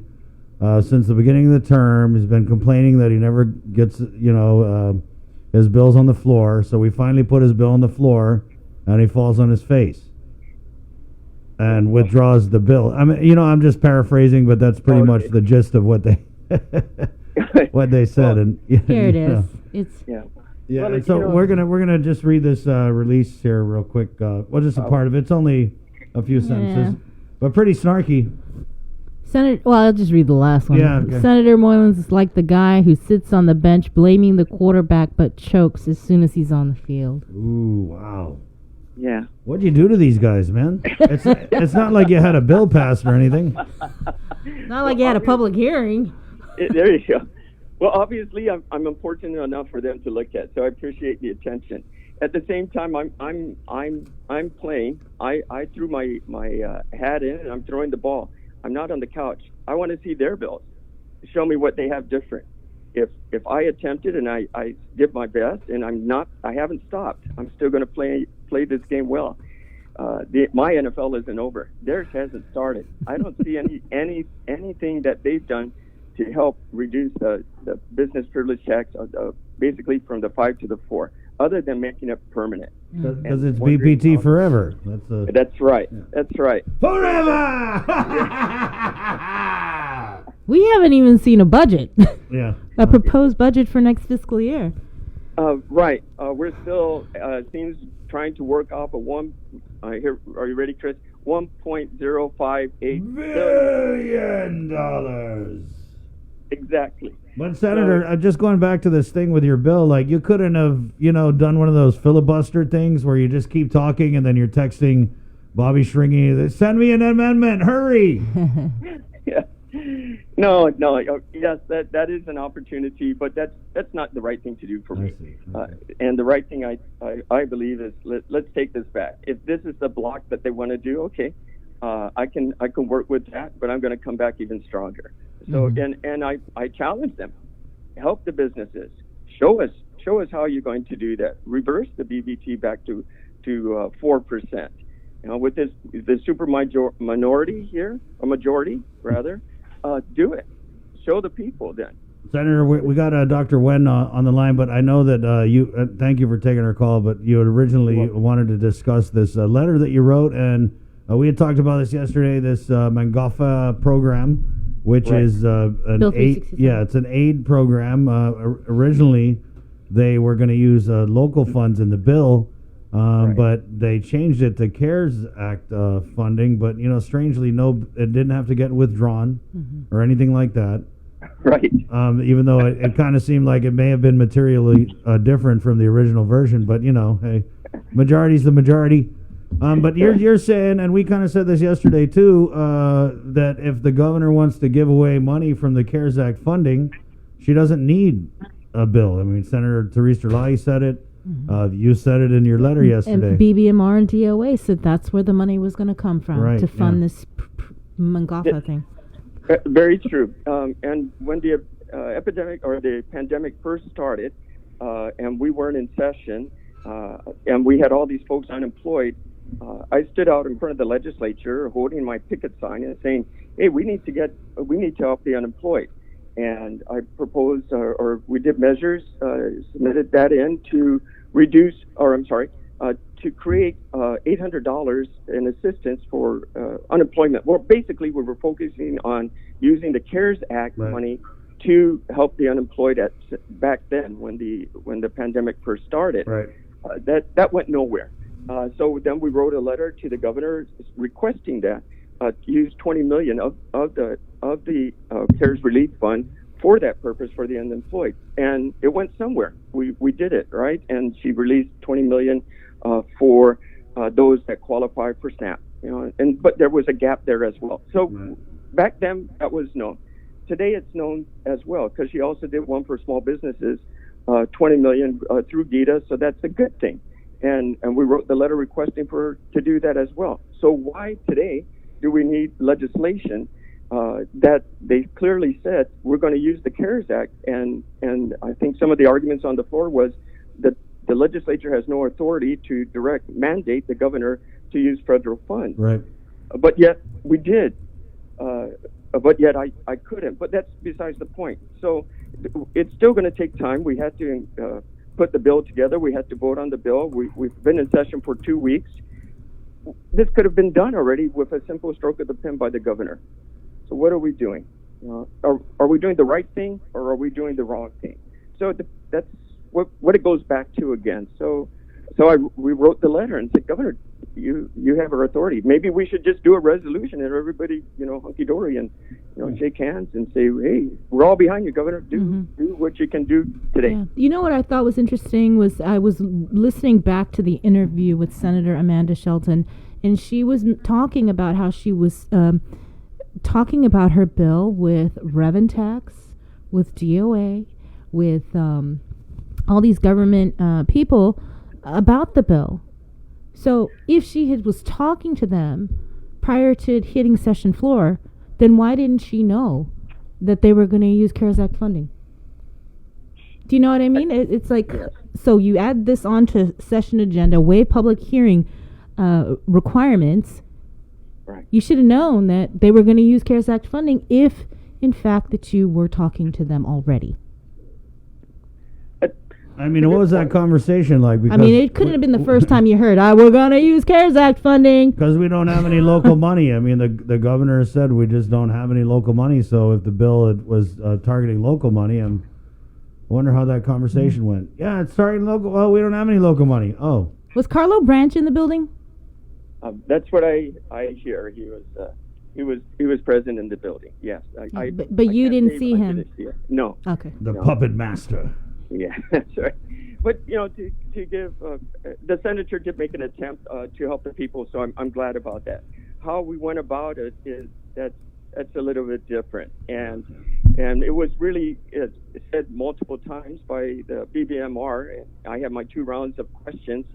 since the beginning of the term. He's been complaining that he never gets, his bills on the floor. So we finally put his bill on the floor, and he falls on his face and withdraws the bill. I mean, I'm just paraphrasing, but that's pretty much the gist of what they what they said. And here it is. It's yeah. Well, so we're gonna just read this release here real quick. Just a part of it. It's only a few sentences, but pretty snarky. I'll just read the last one. Yeah, okay. Senator Moylan's is like the guy who sits on the bench blaming the quarterback but chokes as soon as he's on the field. Ooh, wow. Yeah. What'd you do to these guys, man? It's not like you had a bill passed or anything. Not like you had a public hearing. There you go. Well, obviously, I'm important enough for them to look at, so I appreciate the attention. At the same time, I'm playing. I threw my hat in, and I'm throwing the ball. I'm not on the couch. I want to see their bills. Show me what they have different. If I attempted and I did my best, and I haven't stopped. I'm still going to play this game well. My NFL isn't over. Theirs hasn't started. I don't see anything that they've done to help reduce the business privilege tax, basically from the 5 to the 4, other than making it permanent. Because it's BPT forever. That's right. Yeah. That's right. Forever! We haven't even seen a budget. Yeah. A proposed budget for next fiscal year. Right. We're still seems trying to work off a here. Are you ready, Chris? $1.058 billion. Exactly. But Senator, just going back to this thing with your bill, like you couldn't have, done one of those filibuster things where you just keep talking and then you're texting Bobby Shringy, send me an amendment, hurry. Yeah. No. Yes, that is an opportunity, but that's not the right thing to do for me. And the right thing I believe is let's take this back. If this is the block that they want to do, okay, I can work with that, but I'm going to come back even stronger. So and I challenge them, help the businesses, show us how you're going to do that. Reverse the BBT back to 4%. With the super minority here, a majority rather, do it. Show the people then. Senator, we got Dr. Wen on the line, but I know that you. Thank you for taking our call, but you had originally wanted to discuss this letter that you wrote, and we had talked about this yesterday. This Mangafa program. Which is an aid, it's an aid program. Originally, they were going to use local funds in the bill, but they changed it to CARES Act funding. But strangely, it didn't have to get withdrawn or anything like that. Right. Even though it kind of seemed like it may have been materially different from the original version, but hey, majority's the majority. But you're saying, and we kind of said this yesterday too, that if the governor wants to give away money from the CARES Act funding, she doesn't need a bill. I mean, Senator Theresa Lai said it. You said it in your letter yesterday. And BBMR and DOA said that's where the money was going to come from to fund this Mangafa thing. Very true. And when the epidemic or the pandemic first started, and we weren't in session, and we had all these folks unemployed, I stood out in front of the legislature holding my picket sign and saying, hey, we need to help the unemployed. And I proposed, or we did measures, submitted that in to reduce, to create $800 in assistance for unemployment. Well, basically, we were focusing on using the CARES Act money to help the unemployed back then when the pandemic first started. Right. That went nowhere. So then we wrote a letter to the governor requesting that use $20 million of the CARES Relief Fund for that purpose for the unemployed, and it went somewhere. We did it right, and she released $20 million for those that qualify for SNAP. But there was a gap there as well. So back then that was known. Today it's known as well because she also did one for small businesses, $20 million through GITA. So that's a good thing. And we wrote the letter requesting for her to do that as well. So why today do we need legislation that they clearly said we're going to use the CARES Act, and I think some of the arguments on the floor was that the legislature has no authority to mandate the governor to use federal funds. Right. But yet we did. But yet I couldn't. But that's besides the point. So it's still going to take time. We had to put the bill together. We had to vote on the bill. We've been in session for 2 weeks. This could have been done already with a simple stroke of the pen by the governor. So what are we doing? Are we doing the right thing, or are we doing the wrong thing? So that's what it goes back to again. So we wrote the letter and said, Governor, you have our authority. Maybe we should just do a resolution and everybody, hunky dory and shake hands and say, hey, we're all behind you, Governor. Do what you can do today. Yeah. You know what I thought was interesting was I was listening back to the interview with Senator Amanda Shelton, and she was talking about how she was talking about her bill with Revenue tax, with DOA, with all these government people about the bill. So if she was talking to them prior to it hitting session floor, then why didn't she know that they were going to use CARES Act funding? Do you know what I mean? It's like, so you add this onto session agenda, waive public hearing requirements. Right. You should have known that they were going to use CARES Act funding if, in fact, that you were talking to them already. I mean, what was that conversation like? Because it couldn't have been the first time you heard, we're going to use CARES Act funding. Because we don't have any local money. I mean, the governor said we just don't have any local money. So if the bill was targeting local money, I wonder how that conversation went. Yeah, it's targeting local. Well, we don't have any local money. Oh. Was Carlo Branch in the building? That's what I hear. He was present in the building. Yes. But you didn't see him? No. Okay. The puppet master. Yeah, that's right. But to give the senator did make an attempt to help the people, so I'm glad about that. How we went about it is that's a little bit different, and it was really said multiple times by the BBMR. I had my 2 rounds of questions,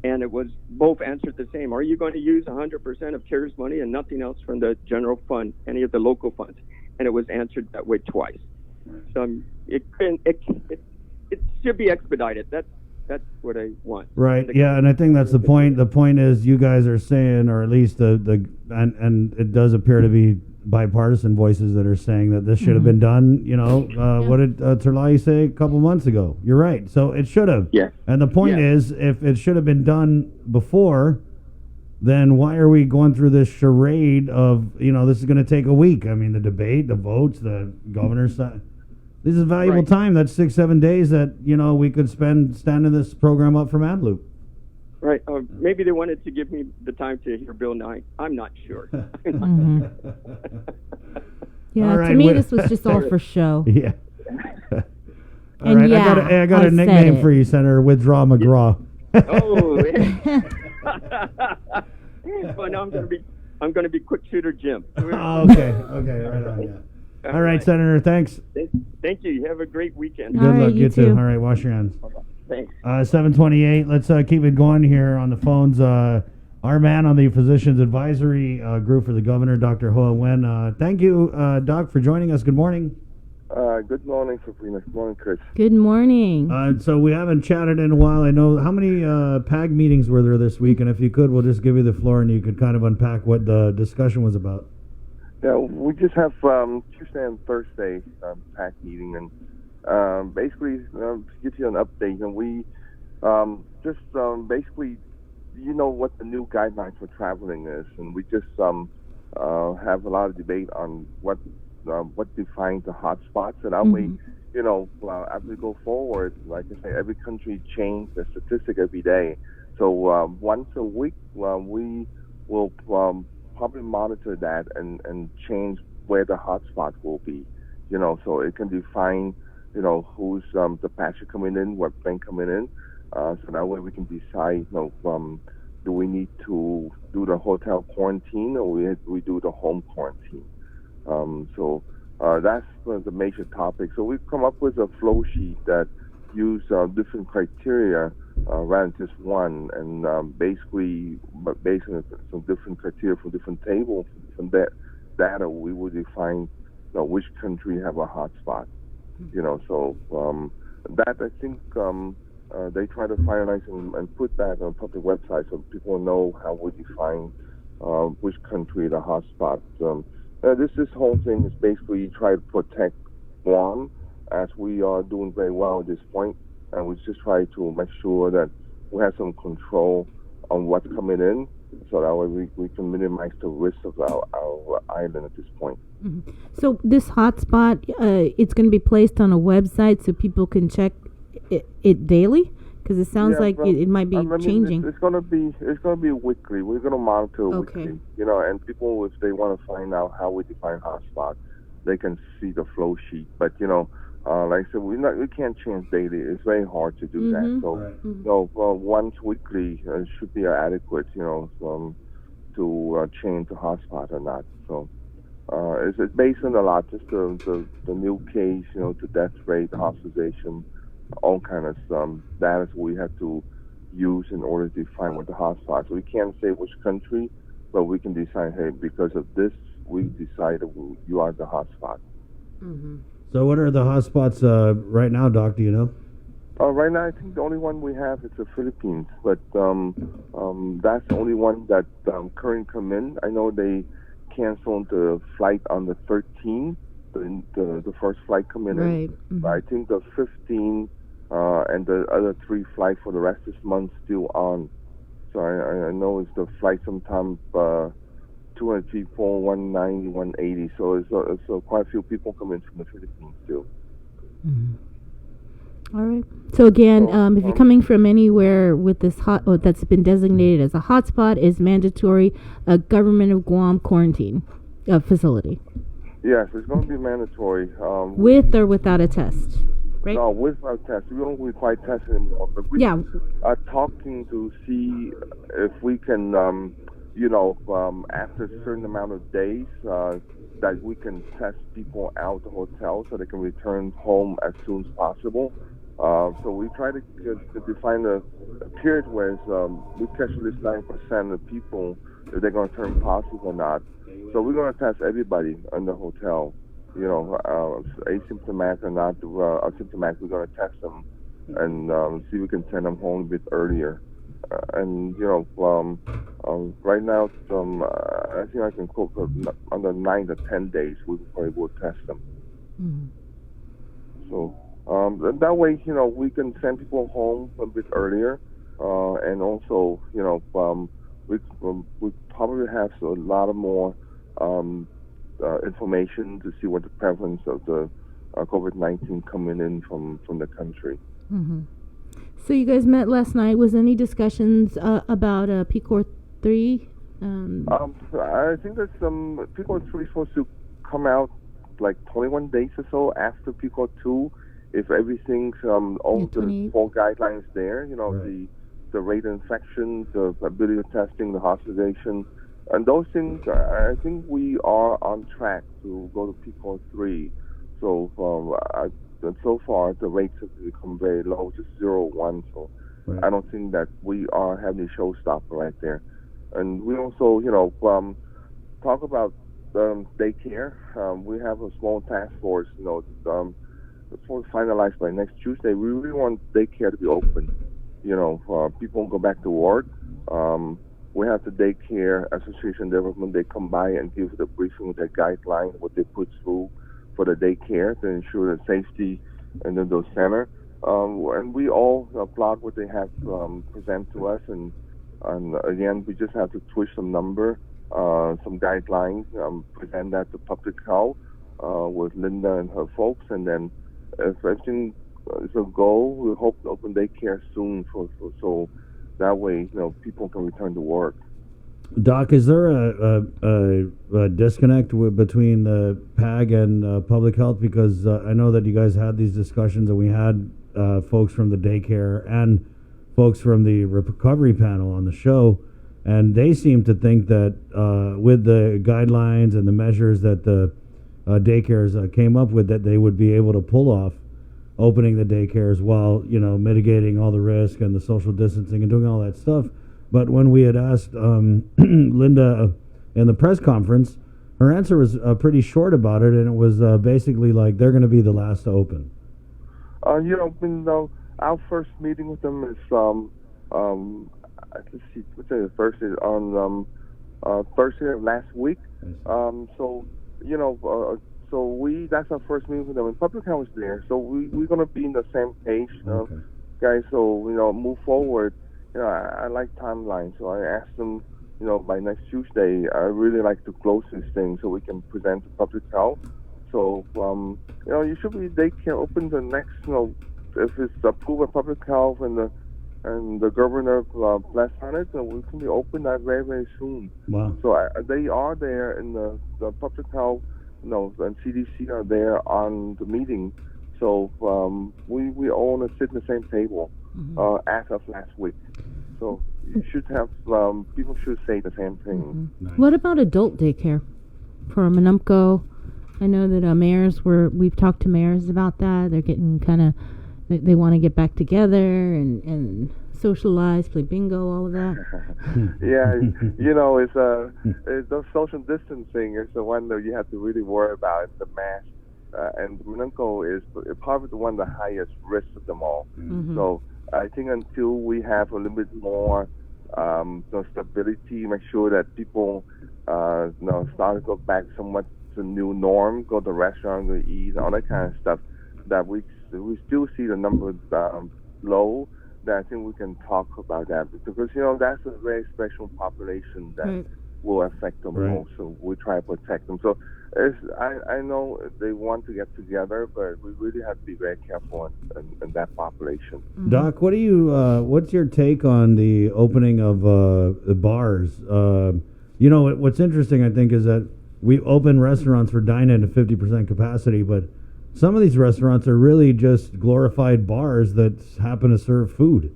and it was both answered the same. Are you going to use 100% of CARES money and nothing else from the general fund, any of the local funds? And it was answered that way twice. So it should be expedited. That's what I want. Right. Yeah, and I think that's the point. The point is you guys are saying, or at least and it does appear to be bipartisan voices that are saying that this should have been done. What did Terlai say a couple months ago? You're right. So it should have. Yeah. And the point is, if it should have been done before, then why are we going through this charade of this is going to take a week? I mean, the debate, the votes, the governor's side. This is valuable time. That's 6-7 days that, we could spend standing this program up from AdLoop. Right. Maybe they wanted to give me the time to hear Bill 9. I'm not sure. Yeah, right, to me, this was just all for show. Yeah. All right. I got a nickname for you, Senator. Withdraw McGraw. Well, now I'm going to be quick shooter Jim. Okay. Right on. Yeah. All right, Senator. Thanks. Thank you. You have a great weekend. Good luck. You too. All right. Wash your hands. Thanks. 7:28. Let's keep it going here on the phones. Our man on the Physicians Advisory Group for the Governor, Dr. Hoa Nguyen. Thank you, Doc, for joining us. Good morning. Good morning, Sabrina. Good morning, Chris. Good morning. So we haven't chatted in a while. I know how many PAG meetings were there this week, and if you could, we'll just give you the floor and you could kind of unpack what the discussion was about. Yeah, we just have Tuesday and Thursday PAC meeting, and basically to give you an update. And we just basically, what the new guidelines for traveling is, and we just have a lot of debate on what defines the hotspots, and that way, as we go forward, like I say, every country changes the statistic every day. So once a week, we will probably monitor that and change where the hotspots will be, so it can define, who's the passenger coming in, what plane coming in, so that way we can decide, do we need to do the hotel quarantine or we do the home quarantine. So that's the major topic. So we've come up with a flow sheet that use different criteria rather than just one. And basically, but based on some different criteria from different tables, from that data, we would define which country have a hotspot. So that I think they try to finalize and put that on a public website so people know how we define which country the hotspot. This whole thing is basically try to protect Guam, as we are doing very well at this point, and we just try to make sure that we have some control on what's coming in, so that way we can minimize the risk of our island at this point. Mm-hmm. So this hotspot, it's going to be placed on a website so people can check it daily? Because it sounds like it might be changing. It's going to be weekly. We're going to monitor weekly. And people, if they want to find out how we define hotspot, they can see the flow sheet. But like I said, we can't change daily. It's very hard to do that. So once weekly should be adequate. To change the hotspot or not. So it's based on a lot, just the new case, the death rate, the hospitalization, all kind of data we have to use in order to define what the hotspot. So we can't say which country, but we can decide, hey, because of this, we decided you are the hotspot. Mm-hmm. So what are the hotspots right now, Doc? Do you know? Right now, I think the only one we have is the Philippines, but that's the only one that currently come in. I know they canceled the flight on the 13th, the first flight coming in. Mm-hmm. But I think the 15 and the other 3 flights for the rest of this month still on. So I know it's the flight sometime 200 people, 190, 180. So it's quite a few people coming from the Philippines still. Mm-hmm. All right. So again, if you're coming from anywhere with this that's been designated as a hotspot, is mandatory a Government of Guam quarantine facility. Yes, it's going to be mandatory. With or without a test, right? No, without test. We don't require tests anymore. But we are talking to see if we can, after a certain amount of days, that we can test people out of the hotel so they can return home as soon as possible. So we try to define a period where we catch at least 9% of people if they're going to turn positive or not. So we're going to test everybody in the hotel, asymptomatic or not, asymptomatic. We're going to test them and see if we can send them home a bit earlier. Right now, I think I can quote under 9 to 10 days, we probably will test them. Mm-hmm. So that way, we can send people home a bit earlier, and also, we probably have a lot of more information to see what the prevalence of the COVID-19 coming in from the country. Mm-hmm. So you guys met last night. Was any discussions about PCOR 3? I think that some PCOR 3 is supposed to come out like 21 days or so after PCOR 2. If everything's all the 4 guidelines there, the rate of infection, the ability of testing, the hospitalization, and those things, I think we are on track to go to PCOR 3. So so far, the rates have become very low, just 0, 1. So I don't think that we are having a showstopper right there. And we also, talk about daycare. We have a small task force, before finalized by next Tuesday. We really want daycare to be open. People go back to work. We have the daycare association development. They come by and give the briefing with their guidelines, what they put through for the daycare to ensure the safety in those center. And we all applaud what they have present to us. And again, we just have to twist some number, some guidelines, present that to public health with Linda and her folks, and then if everything is a goal, we hope to open daycare soon, so that way people can return to work. Doc, is there a disconnect between the PAG and public health? Because I know that you guys had these discussions, and we had folks from the daycare and folks from the recovery panel on the show, and they seem to think that with the guidelines and the measures that the daycares came up with, that they would be able to pull off opening the daycares while, mitigating all the risk and the social distancing and doing all that stuff. But when we had asked Linda in the press conference, her answer was pretty short about it, and it was basically like they're going to be the last to open. Our first meeting with them is let's see, what's the first is on Thursday of last week. That's our first meeting with them. And Public Health is there, so we're going to be in the same page, guys. So move forward. I like timelines, so I asked them, by next Tuesday, I really like to close this thing so we can present to Public Health. So you should be. They can open the next, if it's approved by Public Health and the governor bless on it, we can be open that very, very soon. Wow. So they are there, and the Public Health, and CDC are there on the meeting. So we all want to sit in the same table as of last week. So you should have people should say the same thing. Nice. What about adult daycare for Manumco? I know that we've talked to mayors about that. They're getting kind of, they want to get back together and socialize, play bingo, all of that. It's the social distancing is the one that you have to really worry about. The mask, and Manumco is probably the one of the highest risk of them all. So I think until we have a little bit more stability, make sure that people start to go back somewhat to the new norm, go to the restaurant, go eat, all that kind of stuff, that we still see the numbers low, that I think we can talk about that. Because, that's a very special population that will affect them most, so we try to protect them. So I know they want to get together, but we really have to be very careful in that population. Doc, what's your take on the opening of the bars? What's interesting, I think, is that we open restaurants for dine-in to 50% capacity, but some of these restaurants are really just glorified bars that happen to serve food.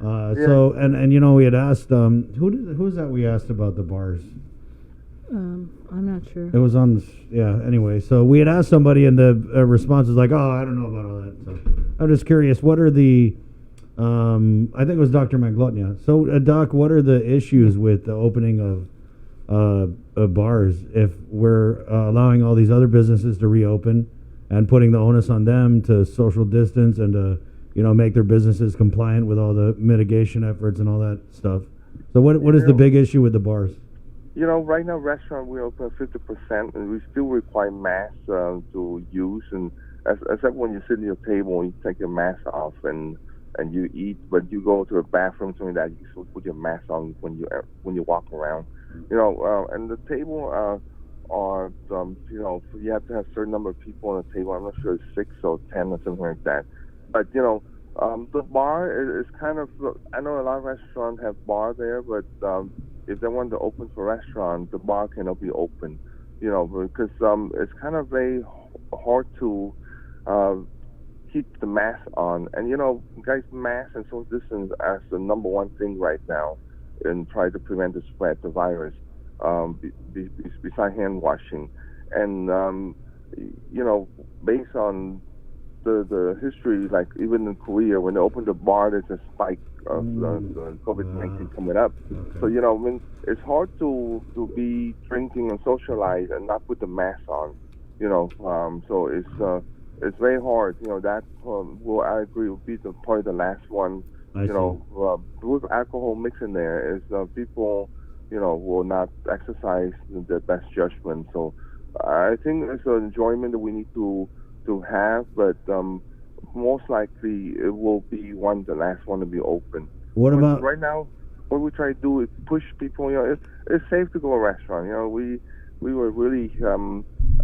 So, we had asked, who's that we asked about the bars? I'm not sure. It was on, anyway. So we had asked somebody, and the response was like, oh, I don't know about all that. So I'm just curious, what are the, I think it was Dr. Manglotnia. So, Doc, what are the issues with the opening of bars if we're allowing all these other businesses to reopen and putting the onus on them to social distance and to, make their businesses compliant with all the mitigation efforts and all that stuff? So what is the big issue with the bars? Right now, restaurant we open 50%, and we still require masks to use. And except when you sit at your table, you take your mask off and you eat. But you go to a bathroom, something that you still put your mask on when you walk around. And the table you have to have a certain number of people on the table. I'm not sure it's 6 or 10 or something like that. But the bar is kind of. I know a lot of restaurants have bar there, but if they want to open for restaurant, the bar cannot be open, because it's kind of very hard to keep the mask on. And, guys, mask and social distance as the number one thing right now in trying to prevent the spread of the virus, beside hand washing. And, based on the history, like even in Korea, when they opened the bar, there's a spike of COVID-19 coming up. So, it's hard to be drinking and socialize and not put the mask on, so it's very hard, that I agree would be probably the last one, with alcohol mixed in there is people, will not exercise their best judgment. So I think it's an enjoyment that we need to have, but most likely it will be the last one to be open. What about right now? What we try to do is push people. It's safe to go to a restaurant. We were really.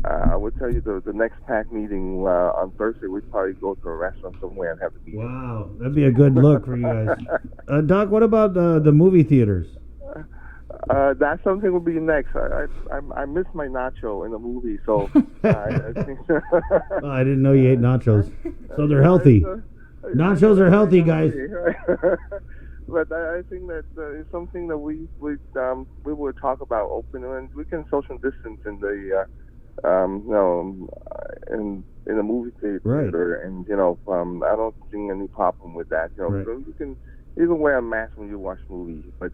I would tell you the next PAC meeting on Thursday, we'd probably go to a restaurant somewhere and have the meeting. Wow, that'd be a good look for you guys. Doc, what about the movie theaters? That's something will be next. I miss my nacho in the movie, so I think. I didn't know you ate nachos, so they're healthy. Nachos are healthy, guys. But I think that it's something that we will talk about open, and we can social distance in the in a movie theater, Right. and I don't see any problem with that. Right. So you can wear a mask when you watch movies, but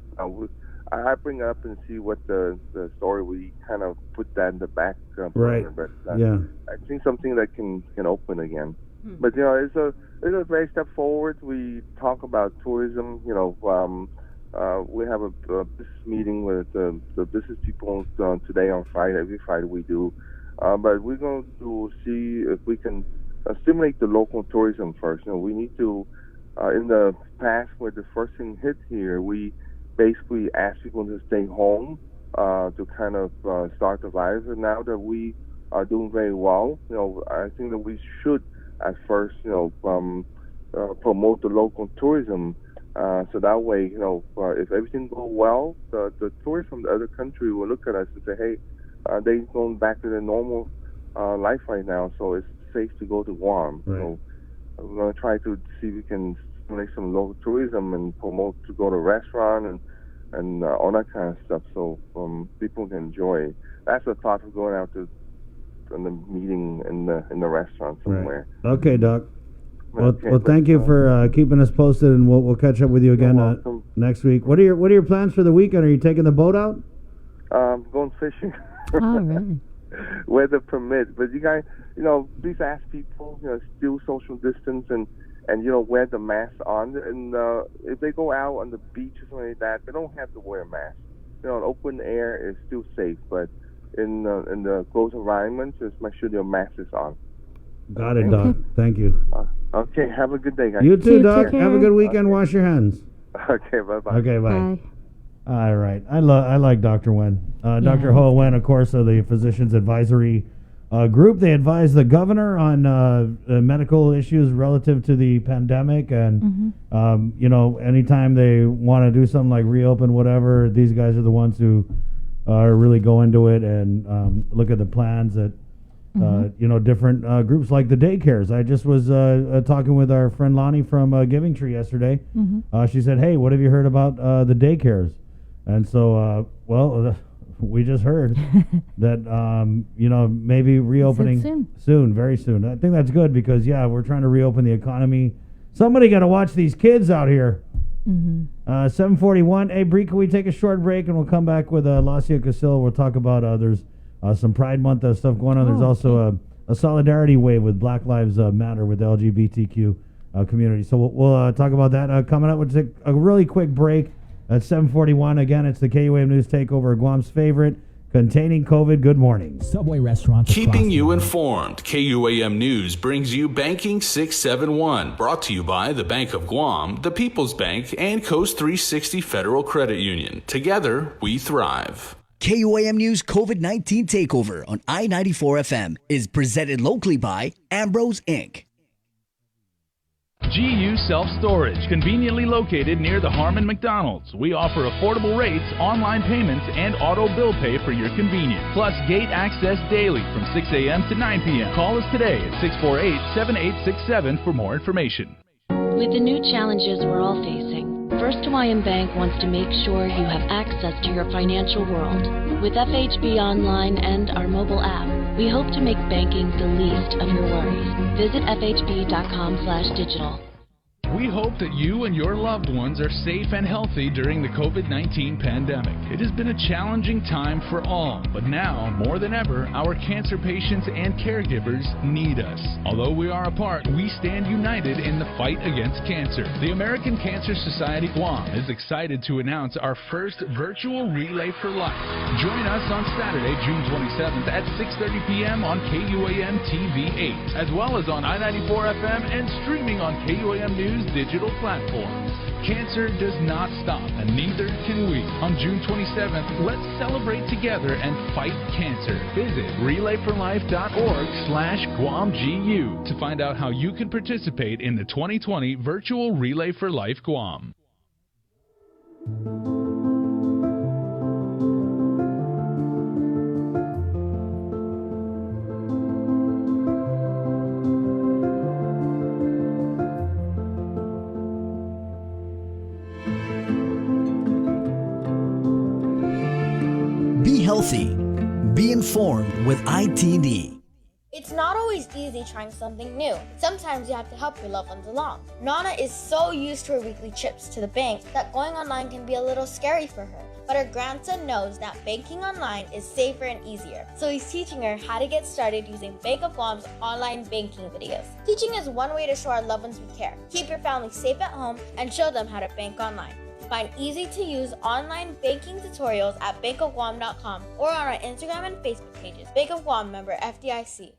I bring up and see what the story. We kind of put that in the back burner, Right. but Yeah. I think something that can open again. But it's a very step forward. We talk about tourism. We have a business meeting with the business people today on Friday. Every Friday we do. But we're going to see if we can stimulate the local tourism first. We need to, in the past, where the first thing hit here, we basically asked people to stay home to kind of start the virus. And now that we are doing very well, I think that we should at first, promote the local tourism. So that way, if everything goes well, the tourists from the other country will look at us and say, hey, they're going back to their normal life right now, so it's safe to go to Guam. Right. So we're going to try to see if we can stimulate some local tourism and promote to go to restaurant and all that kind of stuff, so people can enjoy. That's the thought of going out to the meeting in the restaurant somewhere. Right. Okay, Doc. Well, Okay, well, thank you for keeping us posted, and we'll catch up with you again next week. What are your plans for the weekend? Are you taking the boat out? Going fishing. All right. Weather permits, but you guys, please ask people, still social distance and wear the mask on. And if they go out on the beach or something like that, they don't have to wear a mask. In open air is still safe, but in the closed environment, just make sure your mask is on. Got it, Doc. Thank you. Okay, have a good day, guys. You too, Doc. Have a good weekend. Wash your hands. Okay, bye-bye. Okay, bye. All right. I like Dr. Wen. Dr. Ho Wen, of course, of the Physicians Advisory Group. They advise the governor on medical issues relative to the pandemic. And, anytime they want to do something like reopen whatever, these guys are the ones who really go into it and look at the plans that, different groups like the daycares. I just was talking with our friend Lonnie from Giving Tree yesterday. She said, hey, what have you heard about the daycares? And so, we just heard that, maybe reopening soon, very soon. I think that's good because, we're trying to reopen the economy. Somebody got to watch these kids out here. 7:41. Hey, Bree, can we take a short break and we'll come back with Lacia Casillo. We'll talk about there's some Pride Month stuff going on. There's also a solidarity wave with Black Lives Matter with the LGBTQ community. So we'll talk about that coming up. We'll take a really quick break. At 7:41, again, it's the KUAM News Takeover, Guam's favorite, containing COVID. Good morning. Subway restaurants. Keeping you informed, KUAM News brings you Banking 671, brought to you by the Bank of Guam, the People's Bank, and Coast 360 Federal Credit Union. Together, we thrive. KUAM News COVID-19 Takeover on I-94 FM is presented locally by Ambrose Inc. GU Self-Storage, conveniently located near the Harmon McDonald's. We offer affordable rates, online payments, and auto bill pay for your convenience. Plus, gate access daily from 6 a.m. to 9 p.m. Call us today at 648-7867 for more information. With the new challenges we're all facing, First Hawaiian Bank wants to make sure you have access to your financial world. With FHB Online and our mobile app, we hope to make banking the least of your worries. Visit fhb.com/digital. We hope that you and your loved ones are safe and healthy during the COVID-19 pandemic. It has been a challenging time for all, but now, more than ever, our cancer patients and caregivers need us. Although we are apart, we stand united in the fight against cancer. The American Cancer Society Guam is excited to announce our first virtual Relay for Life. Join us on Saturday, June 27th at 6:30 p.m. on KUAM TV 8, as well as on I-94 FM and streaming on KUAM News digital platforms. Cancer does not stop, and neither can we. On June 27th, let's celebrate together and fight cancer. Visit relayforlife.org/GuamGU to find out how you can participate in the 2020 virtual Relay for Life Guam. Be healthy. Be informed. informed with ITD. It's not always easy trying something new. Sometimes you have to help your loved ones along. Nana is so used to her weekly trips to the bank that going online can be a little scary for her. But her grandson knows that banking online is safer and easier, so he's teaching her how to get started using Bank of Guam's online banking videos. Teaching is one way to show our loved ones we care, keep your family safe at home, and show them how to bank online. Find easy-to-use online banking tutorials at bankofguam.com or on our Instagram and Facebook pages. Bank of Guam, member FDIC.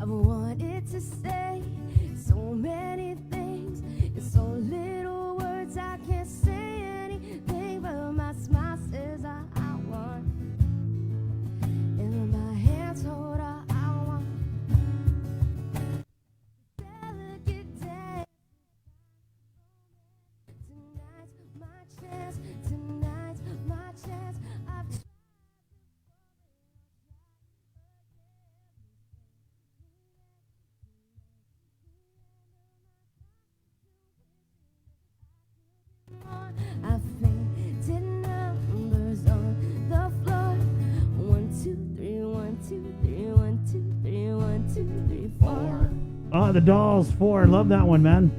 I've wanted to say so many things in so little words. I can't say anything, but my smile says I want, and my hands hold all I want. Delicate day. Tonight's my chance. Tonight's my chance. I've I fainted numbers on the floor. 1, 2, 3, 1, 2, 3, 1, 2, 3, 1, 2, 3, 4. Oh, the Dolls 4. Love that one, man.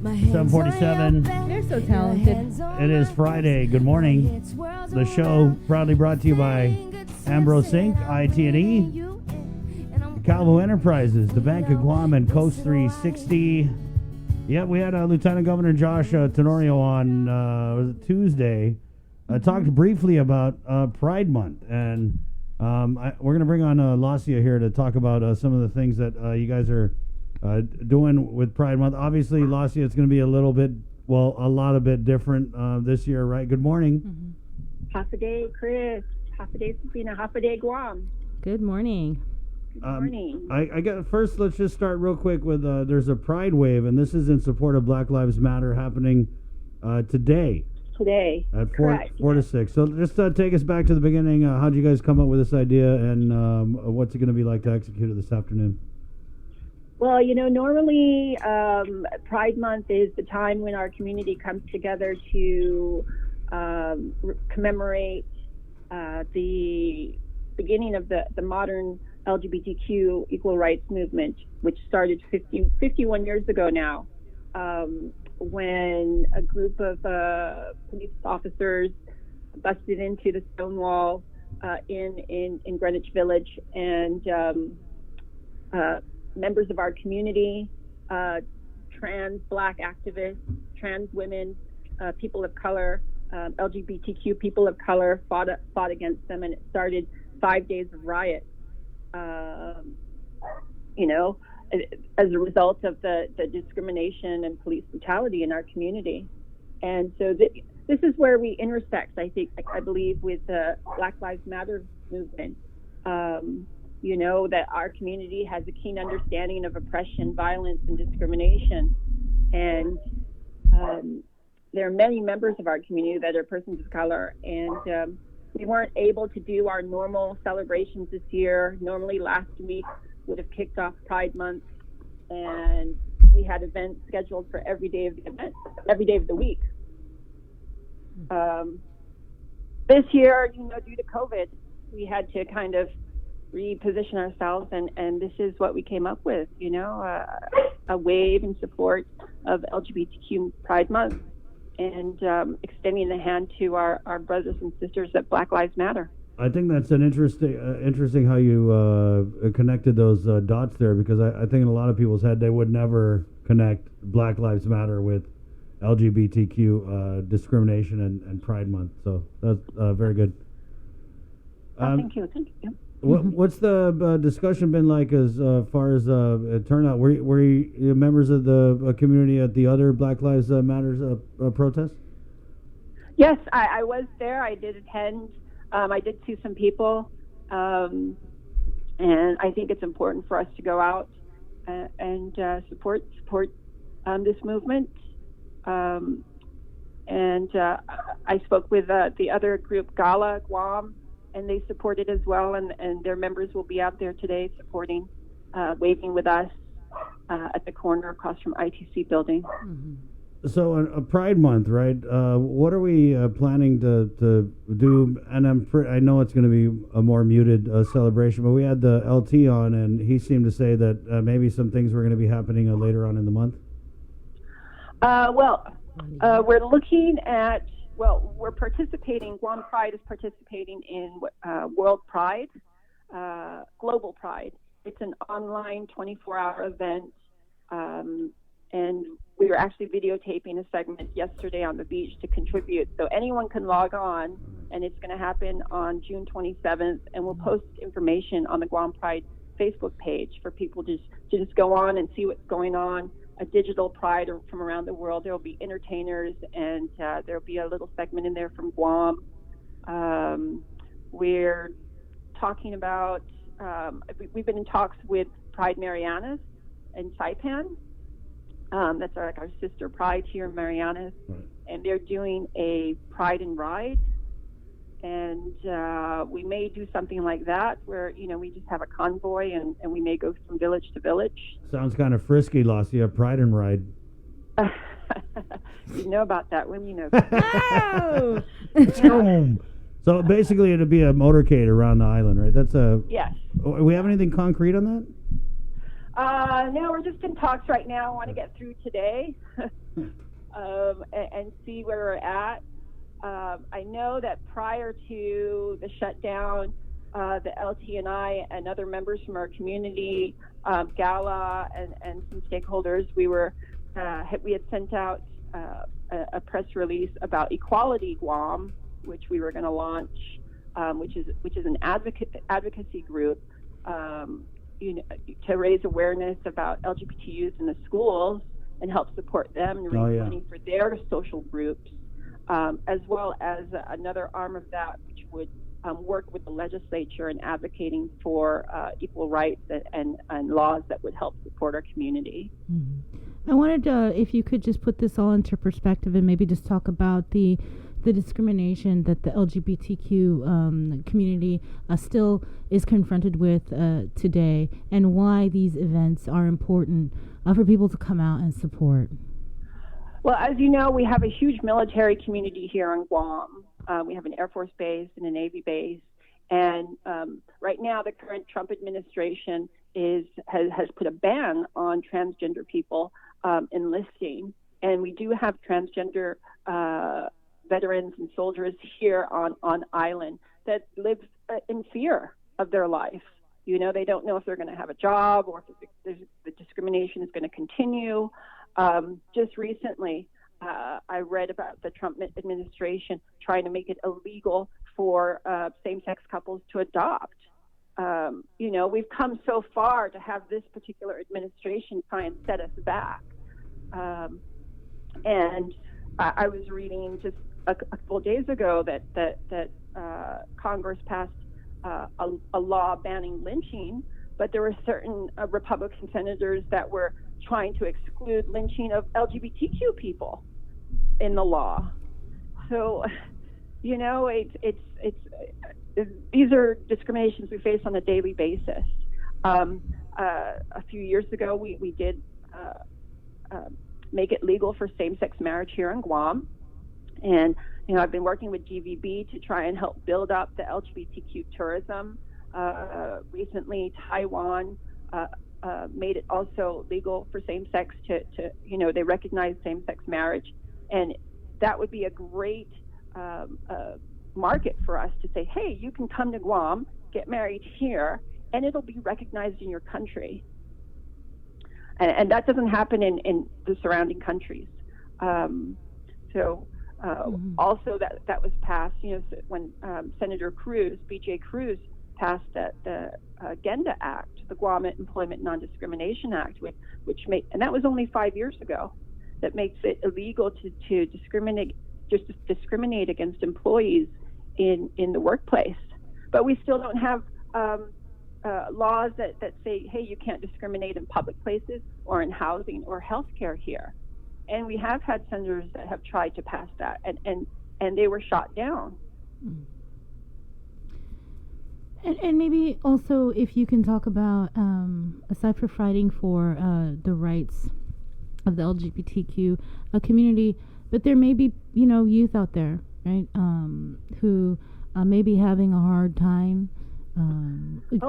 7:47. They're so talented. It is Friday. Good morning. The show proudly brought to you by Ambrose Inc., IT&E, Calvo Enterprises, the Bank of Guam, and Coast 360. Yeah, we had Lieutenant Governor Josh Tenorio on was it Tuesday. Talked briefly about Pride Month, and we're going to bring on Lacia here to talk about some of the things that you guys are doing with Pride Month. Obviously, Lacia, it's going to be a lot of bit different this year, right? Good morning. Mm-hmm. Half a day, Chris. Half a day, Sabina. Half a day, Guam. Good morning. Good morning. I got first. Let's just start real quick with there's a Pride Wave, and this is in support of Black Lives Matter happening today. Today. At 4 to 6. So just take us back to the beginning. How did you guys come up with this idea, and what's it going to be like to execute it this afternoon? Well, normally Pride Month is the time when our community comes together to commemorate the beginning of the modern LGBTQ equal rights movement, which started 51 years ago now, when a group of police officers busted into the Stonewall in Greenwich Village, and members of our community, trans Black activists, trans women, people of color, LGBTQ people of color fought against them, and it started 5 days of riots. As a result of the discrimination and police brutality in our community. And so this is where we intersect, I believe, with the Black Lives Matter movement. That our community has a keen understanding of oppression, violence, and discrimination. And there are many members of our community that are persons of color. And we weren't able to do our normal celebrations this year. Normally last week would have kicked off Pride Month, and we had events scheduled for every day of the week. This year, due to COVID, we had to kind of reposition ourselves, and this is what we came up with, a wave in support of LGBTQ Pride Month, and extending the hand to our brothers and sisters at Black Lives Matter. I think that's an interesting how you connected those dots there, because I think in a lot of people's head they would never connect Black Lives Matter with LGBTQ discrimination and Pride Month. So that's very good. Thank you. What's the discussion been like as far as turnout? Were you members of the community at the other Black Lives Matters protests? Yes, I was there. I did attend. I did see some people, and I think it's important for us to go out and support this movement. And I spoke with the other group, Gala Guam, and they supported as well, and their members will be out there today supporting, waving with us at the corner across from ITC building. Mm-hmm. So a Pride Month, right? What are we planning to do? And I know it's going to be a more muted celebration, but we had the LT on, and he seemed to say that maybe some things were going to be happening later on in the month. We're looking at, we're participating, Guam Pride is participating in World Pride, Global Pride. It's an online 24-hour event, and we were actually videotaping a segment yesterday on the beach to contribute. So anyone can log on, and it's going to happen on June 27th, and we'll post information on the Guam Pride Facebook page for people to just go on and see what's going on. A digital pride from around the world. There will be entertainers, and there will be a little segment in there from Guam. We're talking about, we've been in talks with Pride Marianas in Saipan. That's our sister pride here in Marianas. And they're doing a Pride and Ride. And we may do something like that where, we just have a convoy and we may go from village to village. Sounds kind of frisky, Lacia. Pride and Ride. You know about that when you know. So basically it'll be a motorcade around the island, right? That's Yes. We have anything concrete on that? No, we're just in talks right now. I want to get through today and see where we're at. I know that prior to the shutdown, the LTNI and other members from our community, Gala and some stakeholders, we had sent out a press release about Equality Guam, which we were going to launch, which is an advocacy group, to raise awareness about LGBT youth in the schools and help support them and raise money for their social groups. As well as another arm of that, which would work with the legislature in advocating for equal rights and laws that would help support our community. Mm-hmm. I wanted if you could just put this all into perspective and maybe just talk about the discrimination that the LGBTQ community still is confronted with today, and why these events are important for people to come out and support. Well, as you know, we have a huge military community here on Guam. We have an Air Force base and a Navy base. And right now, the current Trump administration has put a ban on transgender people enlisting. And we do have transgender veterans and soldiers here on island that live in fear of their life. They don't know if they're going to have a job or if the discrimination is going to continue. Just recently, I read about the Trump administration trying to make it illegal for same-sex couples to adopt. We've come so far to have this particular administration try and set us back. And I was reading just a couple of days ago that Congress passed a law banning lynching, but there were certain Republican senators that were trying to exclude lynching of LGBTQ people in the law. So, these are discriminations we face on a daily basis. A few years ago, we did make it legal for same-sex marriage here in Guam, and I've been working with GVB to try and help build up the LGBTQ tourism. Recently, Taiwan made it also legal for same-sex to they recognize same-sex marriage, and that would be a great market for us to say, hey, you can come to Guam, get married here, and it'll be recognized in your country. And that doesn't happen in the surrounding countries. Also that was passed, when Senator Cruz, B.J. Cruz, passed the GENDA Act, the Guam Employment Non-Discrimination Act, which made, and that was only 5 years ago, that makes it illegal to discriminate against employees in the workplace. But we still don't have laws that say, hey, you can't discriminate in public places or in housing or healthcare here. And we have had senators that have tried to pass that, and they were shot down. And maybe also if you can talk about, aside from fighting for the rights of the LGBTQ community, but there may be, youth out there, right, who may be having a hard time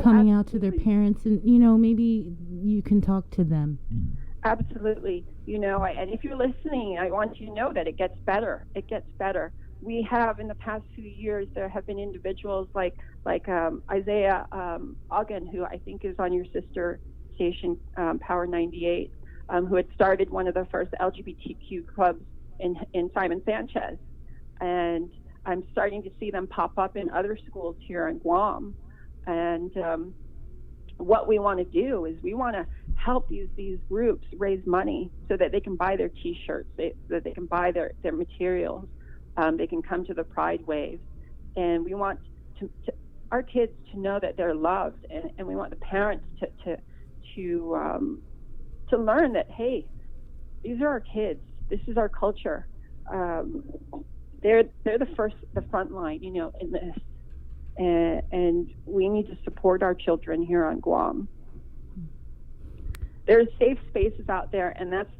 coming out to their parents, and, maybe you can talk to them. Absolutely. And if you're listening, I want you to know that it gets better. It gets better. We have, in the past few years, there have been individuals like Isaiah Ogden, who I think is on your sister station, Power 98, who had started one of the first LGBTQ clubs in Simon Sanchez. And I'm starting to see them pop up in other schools here in Guam. And what we want to do is we want to help these groups raise money so that they can buy their T-shirts, so that they can buy their materials. They can come to the Pride Wave, and we want our kids to know that they're loved, and we want the parents to learn that, hey, these are our kids. This is our culture. They're the front line, in this, and we need to support our children here on Guam. There's safe spaces out there, and that's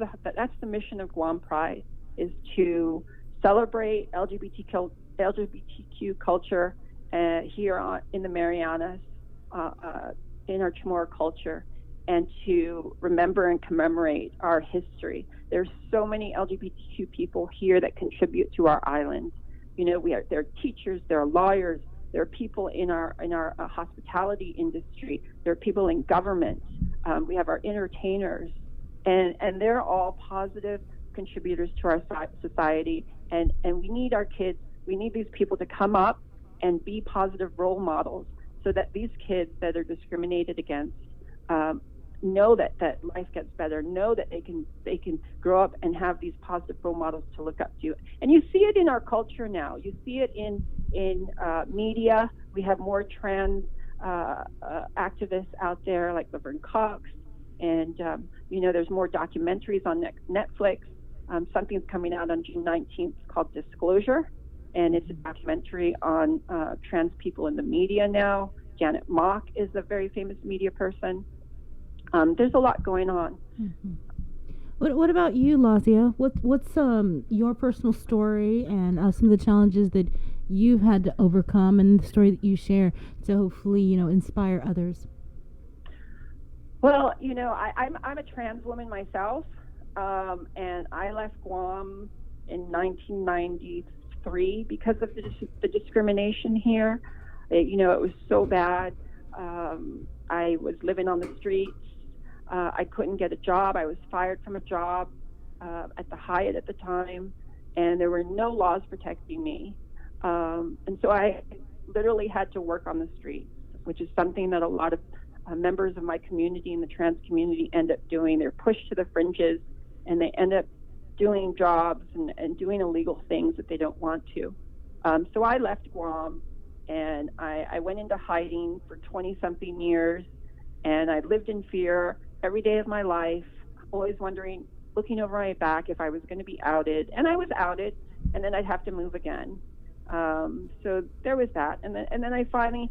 the mission of Guam Pride, is to celebrate LGBTQ culture here in the Marianas, in our Chamorro culture, and to remember and commemorate our history. There's so many LGBTQ people here that contribute to our island. There are teachers, there are lawyers, there are people in our hospitality industry, there are people in government, we have our entertainers, and they're all positive contributors to our society. And we need our kids, we need these people to come up and be positive role models so that these kids that are discriminated against know that life gets better, know that they can grow up and have these positive role models to look up to. And you see it in our culture now. You see it in media. We have more trans activists out there like Laverne Cox, and there's more documentaries on Netflix. Something's coming out on June 19th called Disclosure, and it's a documentary on trans people in the media now. Janet Mock is a very famous media person. There's a lot going on. Mm-hmm. What about you, Lazia? What's your personal story and some of the challenges that you've had to overcome, and the story that you share to hopefully inspire others? Well, I'm a trans woman myself. And I left Guam in 1993 because of the discrimination here. It was so bad. I was living on the streets. I couldn't get a job. I was fired from a job at the Hyatt at the time, and there were no laws protecting me. And so I literally had to work on the streets, which is something that a lot of members of my community and the trans community end up doing. They're pushed to the fringes, and they end up doing jobs and doing illegal things that they don't want to. So I left Guam, and I went into hiding for 20-something years, and I lived in fear every day of my life, always wondering, looking over my back if I was going to be outed. And I was outed, and then I'd have to move again. So there was that, and then I finally,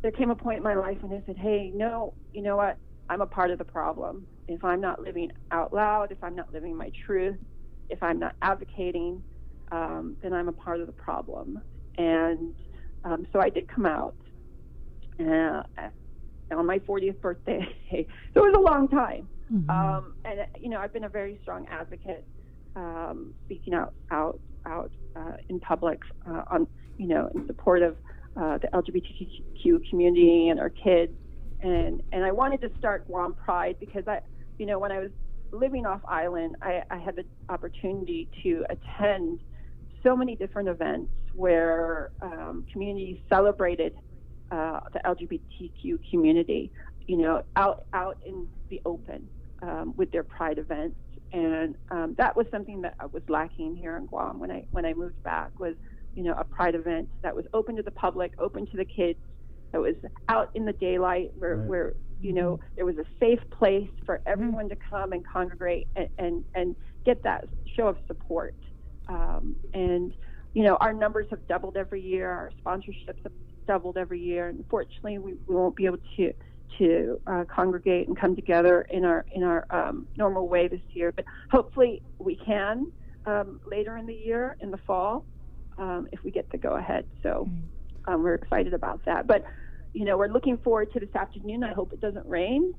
there came a point in my life when I said, hey, no, you know what? I'm a part of the problem. If I'm not living out loud, if I'm not living my truth, if I'm not advocating, then I'm a part of the problem. And so I did come out on my 40th birthday. So it was a long time. And you know, I've been a very strong advocate, speaking out in public, on, you know, in support of the LGBTQ community and our kids. And I wanted to start Guam Pride because you know, when I was living off island, I had the opportunity to attend so many different events where communities celebrated the LGBTQ community, you know, out in the open with their Pride events. And that was something that was lacking here in Guam when I moved back, was, you know, a Pride event that was open to the public, open to the kids, that was out in the daylight, where you know, there was a safe place for everyone to come and congregate and get that show of support. And, you know, our numbers have doubled every year. Our sponsorships have doubled every year. And unfortunately, we won't be able to congregate and come together in our normal way this year. But hopefully we can later in the year, in the fall, if we get the go ahead. So we're excited about that. But, you know, we're looking forward to this afternoon. I hope it doesn't rain.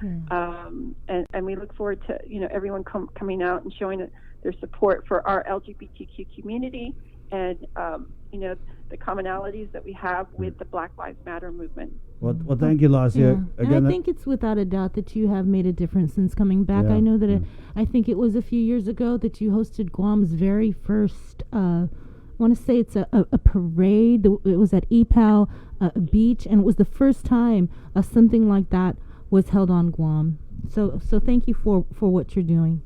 And we look forward to, you know, everyone coming out and showing their support for our LGBTQ community and, you know, the commonalities that we have with the Black Lives Matter movement. Well, thank you, Lacia. And I think it's without a doubt that you have made a difference since coming back. I know that I think it was a few years ago that you hosted Guam's very first, I want to say it's a parade. It was at EPAL Beach, and it was the first time something like that was held on Guam. So thank you for what you're doing.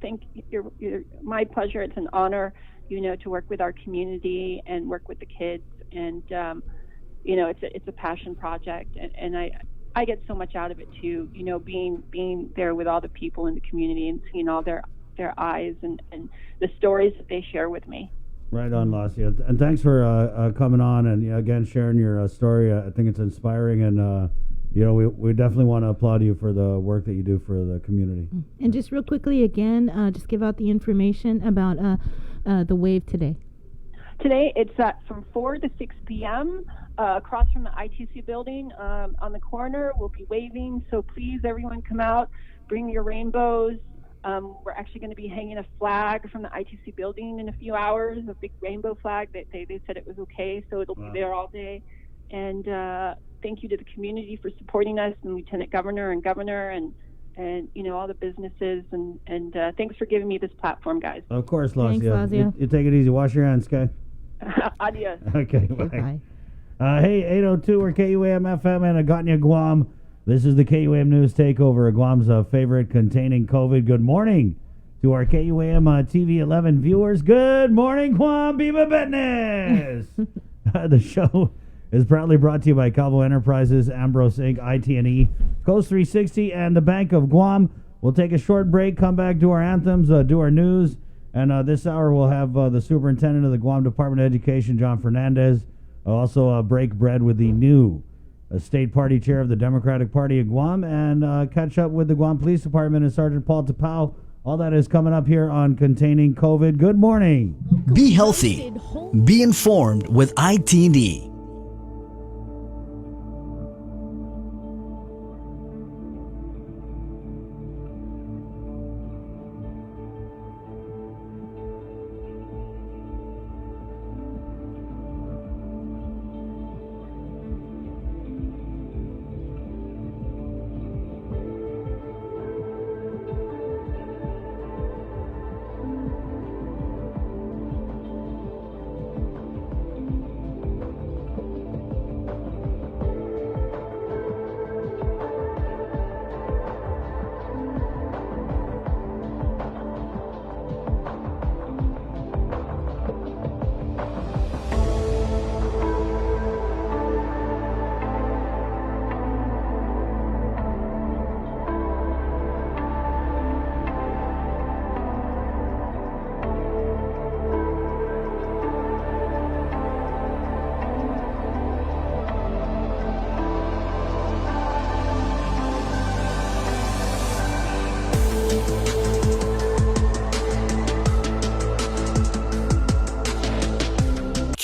Thank you. You're my pleasure. It's an honor, you know, to work with our community and work with the kids. And, you know, it's a passion project. And I get so much out of it, too, you know, being there with all the people in the community and seeing all their eyes and the stories that they share with me. Right on, Lacia. And thanks for coming on and, you know, again, sharing your story. I think it's inspiring, and you know, we definitely want to applaud you for the work that you do for the community. And just real quickly again, just give out the information about the wave today. Today it's from 4 to 6 p.m. Across from the ITC building on the corner. We'll be waving, so please, everyone, come out, bring your rainbows. We're actually going to be hanging a flag from the ITC building in a few hours, a big rainbow flag. They said it was okay, so it'll be there all day. And thank you to the community for supporting us, and Lieutenant Governor and you know, all the businesses, and thanks for giving me this platform, guys. Of course, Lacia. Thanks, Lacia. You take it easy. Wash your hands, Sky. Adios. Okay, bye. Hey, 802, we're KUAM FM and Agotnia, Guam. This is the KUAM News Takeover, Guam's favorite containing COVID. Good morning to our KUAM TV 11 viewers. Good morning, Guam. Viva Business! The show is proudly brought to you by Calvo Enterprises, Ambrose Inc., IT&E, Coast 360, and the Bank of Guam. We'll take a short break, come back, do our anthems, do our news, and this hour we'll have the Superintendent of the Guam Department of Education, John Fernandez, also break bread with the new State Party Chair of the Democratic Party of Guam, and catch up with the Guam Police Department and Sergeant Paul Tapau. All that is coming up here on Containing COVID. Good morning. Be healthy. Be informed with IT&E.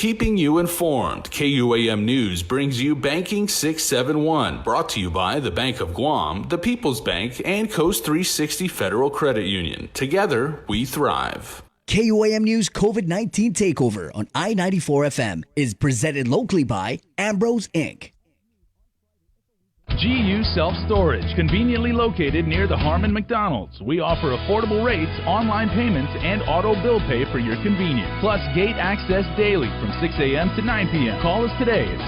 Keeping you informed, KUAM News brings you Banking 671, brought to you by the Bank of Guam, the People's Bank, and Coast 360 Federal Credit Union. Together, we thrive. KUAM News COVID-19 Takeover on I-94 FM is presented locally by Ambrose Inc. GU Self-Storage, conveniently located near the Harmon McDonald's. We offer affordable rates, online payments, and auto bill pay for your convenience. Plus, gate access daily from 6 a.m. to 9 p.m. Call us today at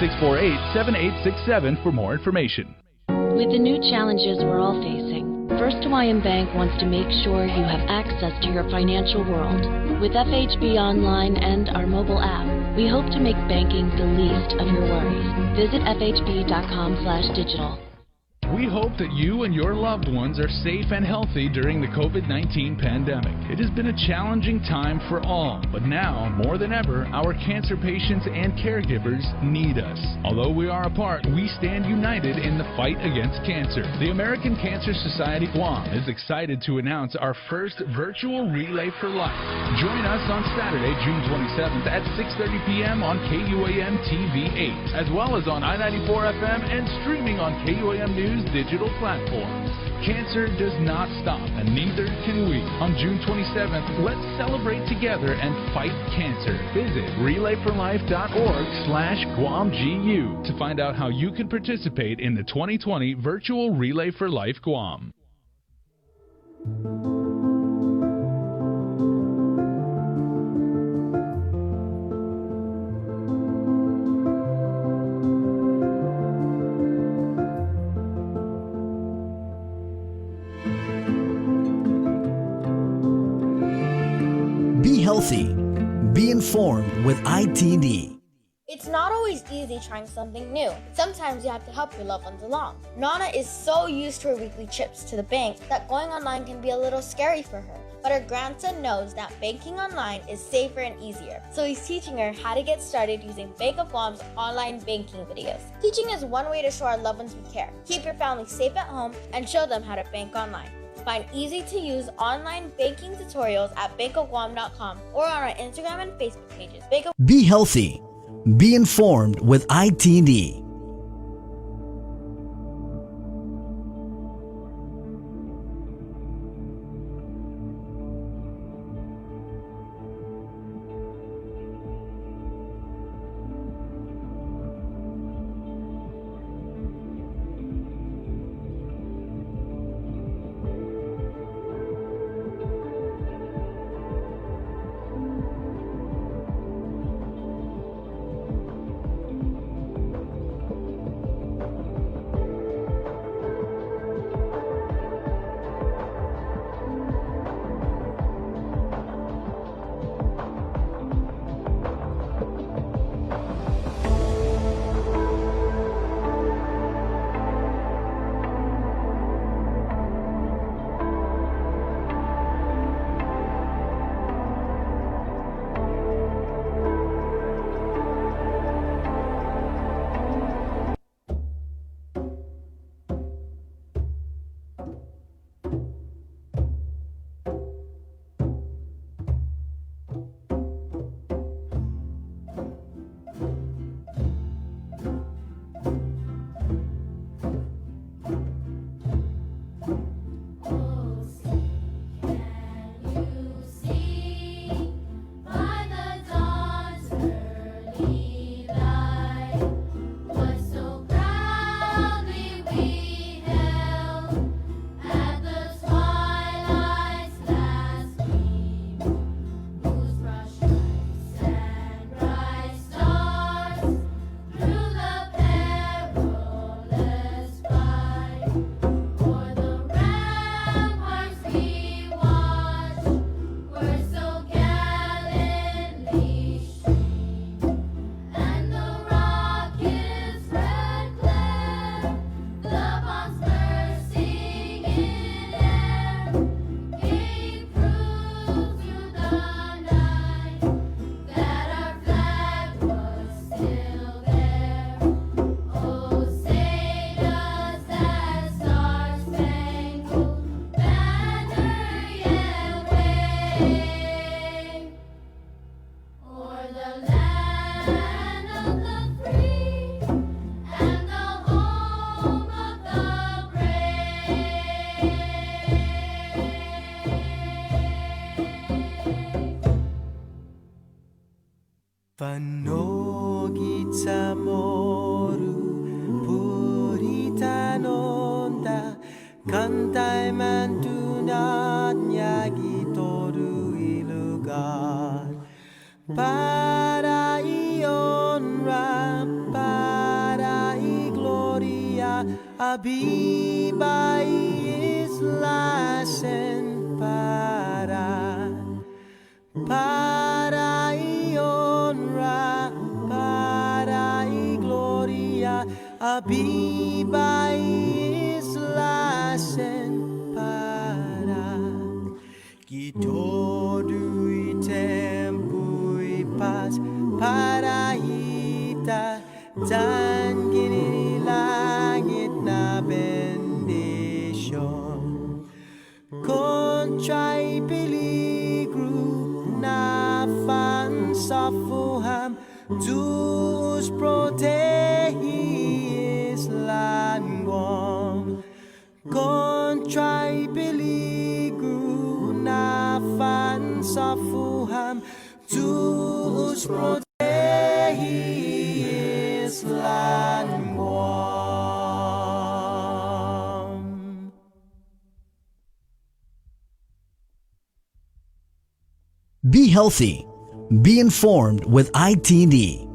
648-7867 for more information. With the new challenges we're all facing, First Hawaiian Bank wants to make sure you have access to your financial world. With FHB Online and our mobile app, we hope to make banking the least of your worries. Visit fhb.com/digital. We hope that you and your loved ones are safe and healthy during the COVID-19 pandemic. It has been a challenging time for all, but now, more than ever, our cancer patients and caregivers need us. Although we are apart, we stand united in the fight against cancer. The American Cancer Society Guam is excited to announce our first virtual Relay for Life. Join us on Saturday, June 27th at 6:30 p.m. on KUAM TV 8, as well as on I-94 FM and streaming on KUAM News digital platforms. Cancer does not stop, and neither can we. On June 27th, let's celebrate together and fight cancer. Visit relayforlife.org/GuamGU to find out how you can participate in the 2020 virtual Relay for Life Guam. Be healthy. Be informed with ITD. It's not always easy trying something new. Sometimes you have to help your loved ones along. Nana is so used to her weekly trips to the bank that going online can be a little scary for her. But her grandson knows that banking online is safer and easier, so he's teaching her how to get started using Bank of Guam's online banking videos. Teaching is one way to show our loved ones we care, keep your family safe at home, and show them how to bank online. Find easy-to-use online banking tutorials at bankofguam.com or on our Instagram and Facebook pages. Be healthy. Be informed with ITD. moru purita nonda kantai mantunat nyagi toru ilugar para honra para gloria abibai islasen para honra para gloria abibai islasen para gitodui tempui paz para ita dan gini langit na bendisyon kontrai peligro na fansafuham Deus protege Islanguam kontrai peligro na fansafuham Deus protege Islanguam. Be healthy. Be informed with ITD.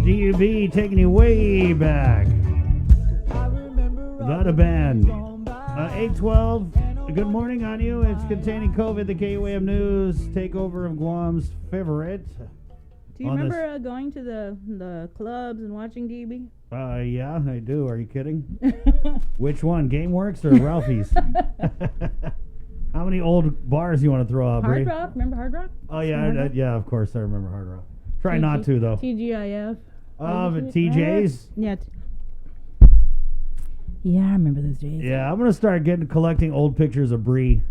DUB taking you way back. Without a band. 812. Good morning on you. It's containing COVID. The KUAM News takeover of Guam's favorite. Do you remember going to the clubs and watching DB? Yeah, I do. Are you kidding? Which one? GameWorks or Ralphie's? How many old bars you want to throw out, Bree? Hard Rock? Remember Hard Rock? Oh, yeah. Yeah, of course I remember Hard Rock. Try not to, though. TGIF. But TJ's? Yeah. Yeah, I remember those days. Yeah, I'm going to start collecting old pictures of Bree.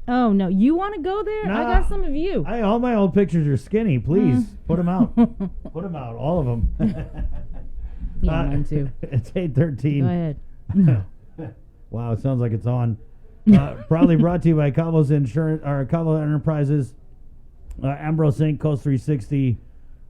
Oh, no. You want to go there? Nah, I got some of you. All my old pictures are skinny. Please, put them out. Put them out. All of them. Yeah, mine too. It's 8:13. Go ahead. Wow, it sounds like it's on. Proudly brought to you by Cavo's Insurance, or Cavo Enterprises, Ambrose Inc., Coast 360,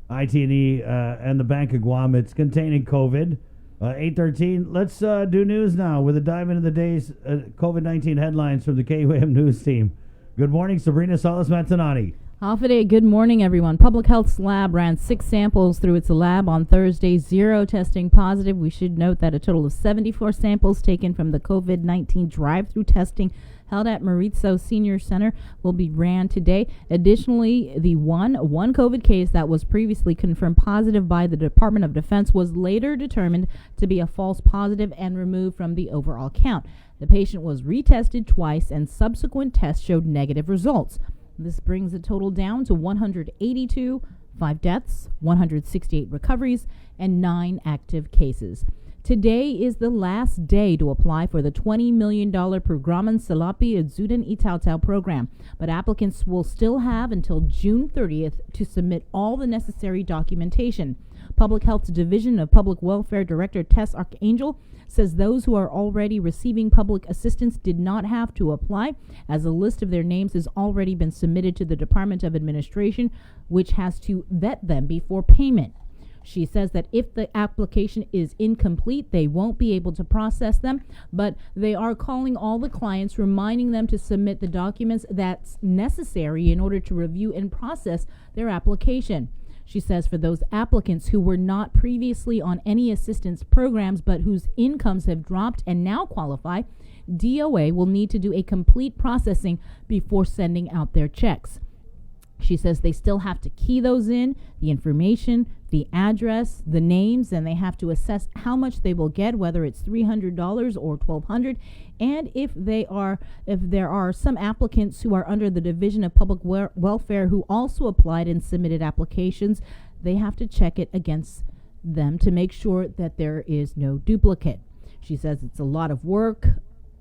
ITE, and the Bank of Guam. It's containing COVID. 8:13. Let's do news now with a dive into the day's COVID-19 headlines from the KUAM News team. Good morning, Sabrina Salas-Matanani. Alpha good morning, everyone. Public Health's lab ran 6 samples through its lab on Thursday, 0 testing positive. We should note that a total of 74 samples taken from the COVID-19 drive-through testing held at Maritzo Senior Center will be ran today. Additionally, the one COVID case that was previously confirmed positive by the Department of Defense was later determined to be a false positive and removed from the overall count. The patient was retested twice and subsequent tests showed negative results. This brings the total down to 182, 5 deaths, 168 recoveries, and 9 active cases. Today is the last day to apply for the $20 million Programan Salapi Adzudan Itautau program, but applicants will still have until June 30th to submit all the necessary documentation. Public Health's Division of Public Welfare Director Tess Archangel says those who are already receiving public assistance did not have to apply, as a list of their names has already been submitted to the Department of Administration, which has to vet them before payment. She says that if the application is incomplete, they won't be able to process them, but they are calling all the clients, reminding them to submit the documents that's necessary in order to review and process their application. She says for those applicants who were not previously on any assistance programs but whose incomes have dropped and now qualify, DOA will need to do a complete processing before sending out their checks. She says they still have to key those in, the information, the address, the names, and they have to assess how much they will get, whether it's $300 or $1,200. And if there are some applicants who are under the Division of Public Welfare who also applied and submitted applications, they have to check it against them to make sure that there is no duplicate. She says it's a lot of work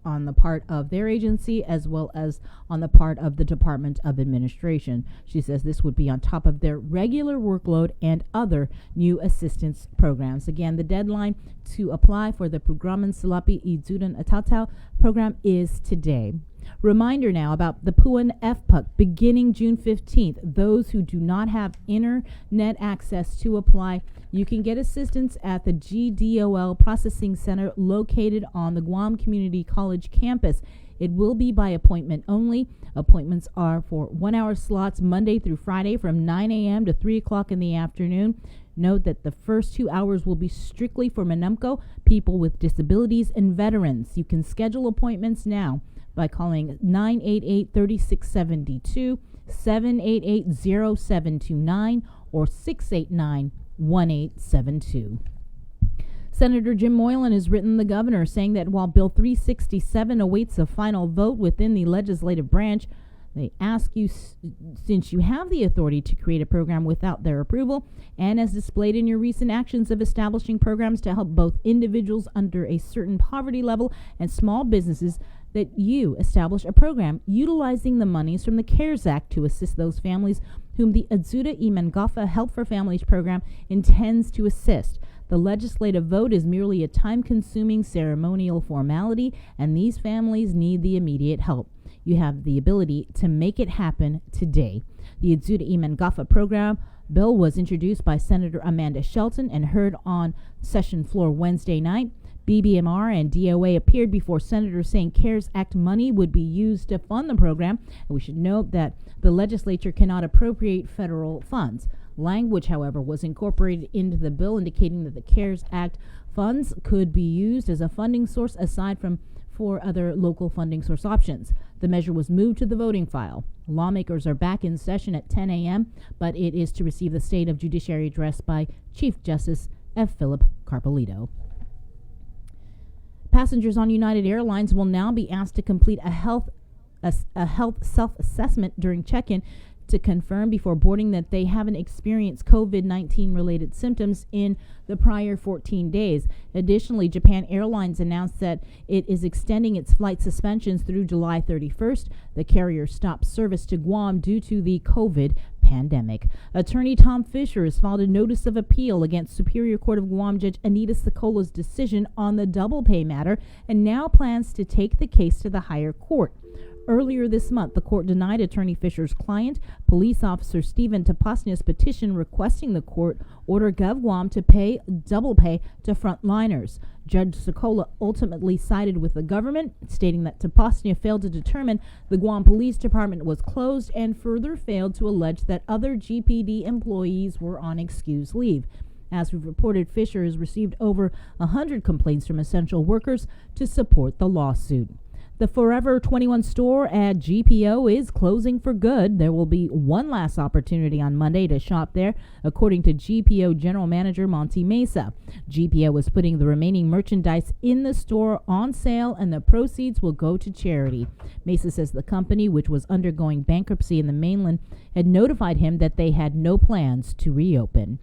on the part of their agency as well as on the part of the Department of Administration. She says this would be on top of their regular workload and other new assistance programs. Again, the deadline to apply for the Programan Salapi Idudan Atatao program is today. Reminder now about the Puan FPUC beginning June 15th. Those who do not have internet access to apply, you can get assistance at the GDOL Processing Center located on the Guam Community College campus. It will be by appointment only. Appointments are for 1-hour slots Monday through Friday from 9 a.m. to 3 o'clock in the afternoon. Note that the first 2 hours will be strictly for Manamco, people with disabilities, and veterans. You can schedule appointments now by calling 988-3672, 788-0729, or 689-1872. Senator Jim Moylan has written the governor saying that while Bill 367 awaits a final vote within the legislative branch, they ask you, since you have the authority to create a program without their approval, and as displayed in your recent actions of establishing programs to help both individuals under a certain poverty level and small businesses, that you establish a program utilizing the monies from the CARES Act to assist those families whom the Adzuda y Mangafa Help for Families program intends to assist. The legislative vote is merely a time-consuming ceremonial formality, and these families need the immediate help. You have the ability to make it happen today. The Adzuda y Mangafa program bill was introduced by Senator Amanda Shelton and heard on session floor Wednesday night. BBMR and DOA appeared before senators saying CARES Act money would be used to fund the program. And we should note that the legislature cannot appropriate federal funds. Language, however, was incorporated into the bill indicating that the CARES Act funds could be used as a funding source aside from for other local funding source options. The measure was moved to the voting file. Lawmakers are back in session at 10 a.m., but it is to receive the State of Judiciary address by Chief Justice F. Philip Carpelito. Passengers on United Airlines will now be asked to complete a health self-assessment during check-in to confirm before boarding that they haven't experienced COVID-19 related symptoms in the prior 14 days. Additionally, Japan Airlines announced that it is extending its flight suspensions through July 31st. The carrier stopped service to Guam due to the COVID pandemic. Attorney Tom Fisher has filed a notice of appeal against Superior Court of Guam Judge Anita Sicola's decision on the double pay matter and now plans to take the case to the higher court. Earlier this month, the court denied Attorney Fisher's client, police officer Stephen Tapasnia's petition requesting the court order GovGuam to pay double pay to frontliners. Judge Sicola ultimately sided with the government, stating that Tapasnia failed to determine the Guam Police Department was closed and further failed to allege that other GPD employees were on excused leave. As we've reported, Fisher has received over 100 complaints from essential workers to support the lawsuit. The Forever 21 store at GPO is closing for good. There will be one last opportunity on Monday to shop there, according to GPO General Manager Monty Mesa. GPO is putting the remaining merchandise in the store on sale, and the proceeds will go to charity. Mesa says the company, which was undergoing bankruptcy in the mainland, had notified him that they had no plans to reopen.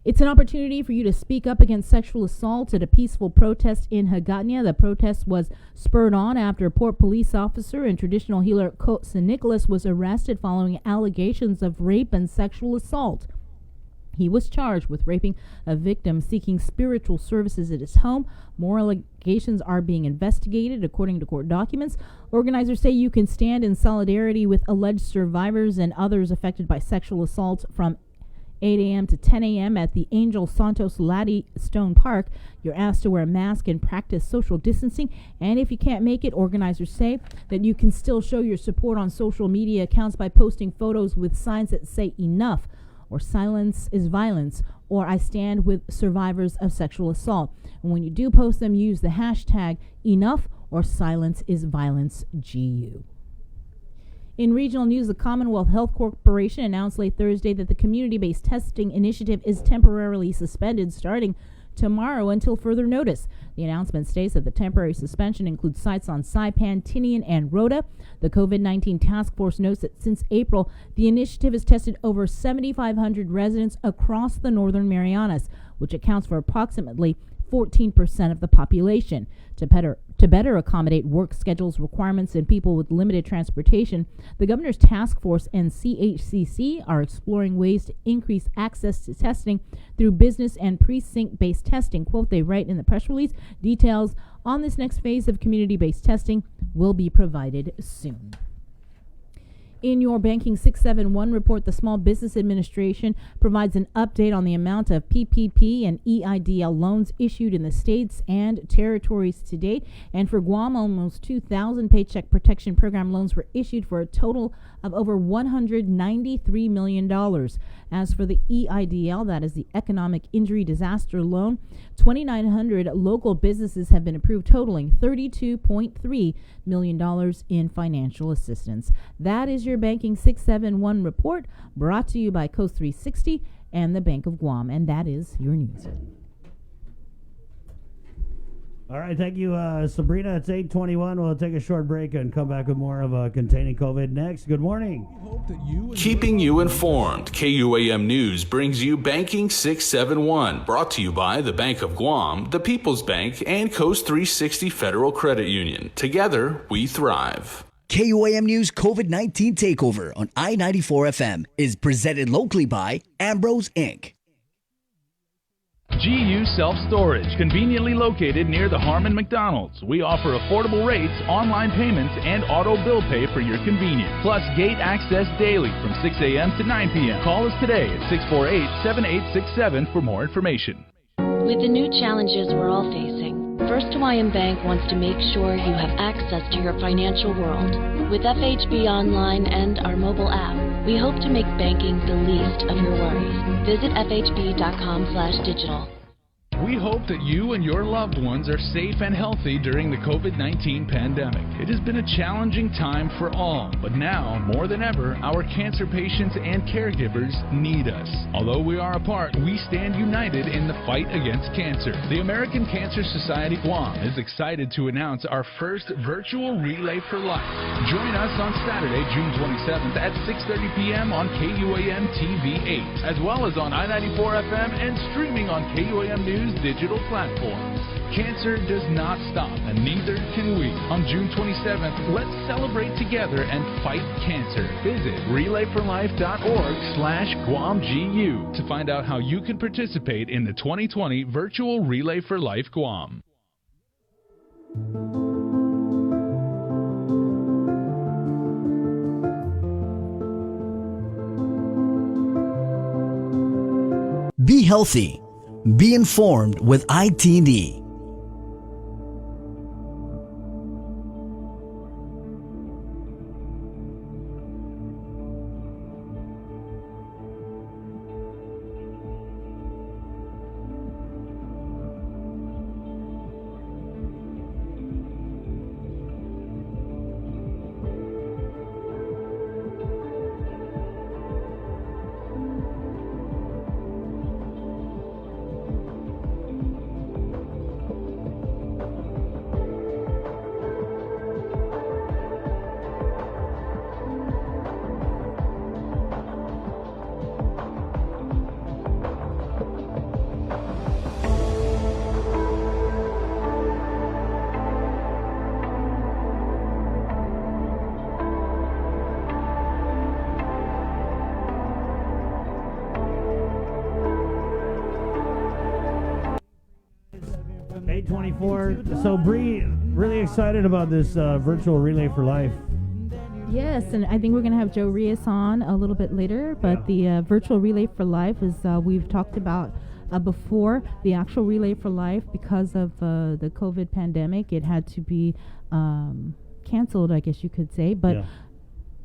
It's an opportunity for you to speak up against sexual assault at a peaceful protest in Hagåtña. The protest was spurred on after a Port police officer and traditional healer Cote St. Nicholas was arrested following allegations of rape and sexual assault. He was charged with raping a victim seeking spiritual services at his home. More allegations are being investigated, according to court documents. Organizers say you can stand in solidarity with alleged survivors and others affected by sexual assault from 8 a.m. to 10 a.m. at the Angel Santos Ladi Stone Park. You're asked to wear a mask and practice social distancing. And if you can't make it, organizers say that you can still show your support on social media accounts by posting photos with signs that say enough. or silence is violence, or I stand with survivors of sexual assault. And when you do post them, use the hashtag enough or silence is violence GU. In regional news, the Commonwealth Health Corporation announced late Thursday that the community-based testing initiative is temporarily suspended starting tomorrow until further notice. The announcement states that the temporary suspension includes sites on Saipan, Tinian, and Rhoda. The COVID-19 task force notes that since April, the initiative has tested over 7,500 residents across the Northern Marianas, which accounts for approximately 14% of the population. To better accommodate work schedules, requirements, and people with limited transportation, the governor's task force and CHCC are exploring ways to increase access to testing through business and precinct-based testing. Quote, they write in the press release, details on this next phase of community-based testing will be provided soon. In your Banking 671 report, the Small Business Administration provides an update on the amount of PPP and EIDL loans issued in the states and territories to date. And for Guam, almost 2,000 Paycheck Protection Program loans were issued for a total of over $193 million. As for the EIDL, that is the Economic Injury Disaster Loan, 2,900 local businesses have been approved, totaling $32.3 million in financial assistance. That is your Banking 671 report, brought to you by Coast 360 and the Bank of Guam. And that is your news. All right, thank you, Sabrina. It's 8:21. We'll take a short break and come back with more of Containing COVID next. Good morning. Keeping you informed, KUAM News brings you Banking 671, brought to you by the Bank of Guam, the People's Bank, and Coast 360 Federal Credit Union. Together, we thrive. KUAM News COVID-19 Takeover on I-94 FM is presented locally by Ambrose Inc. GU Self-Storage, conveniently located near the Harmon McDonald's. We offer affordable rates, online payments, and auto bill pay for your convenience. Plus gate access daily from 6 a.m. to 9 p.m. Call us today at 648-7867 for more information. With the new challenges we're all facing, First Hawaiian Bank wants to make sure you have access to your financial world. With FHB Online and our mobile app, we hope to make banking the least of your worries. Visit fhb.com/digital. We hope that you and your loved ones are safe and healthy during the COVID-19 pandemic. It has been a challenging time for all, but now, more than ever, our cancer patients and caregivers need us. Although we are apart, we stand united in the fight against cancer. The American Cancer Society Guam is excited to announce our first virtual Relay for Life. Join us on Saturday, June 27th at 6:30 p.m. on KUAM TV 8, as well as on I-94 FM and streaming on KUAM News digital platforms. Cancer does not stop, and neither can we. On June 27th, let's celebrate together and fight cancer. Visit relayforlife.org/GuamGU to find out how you can participate in the 2020 virtual Relay for Life Guam. Be healthy. Be informed with ITD. So, Bree, really excited about this virtual Relay for Life. Yes, and I think we're going to have Joe Rios on a little bit later, but the virtual Relay for Life is, we've talked about before, the actual Relay for Life, because of the COVID pandemic, it had to be canceled, I guess you could say, but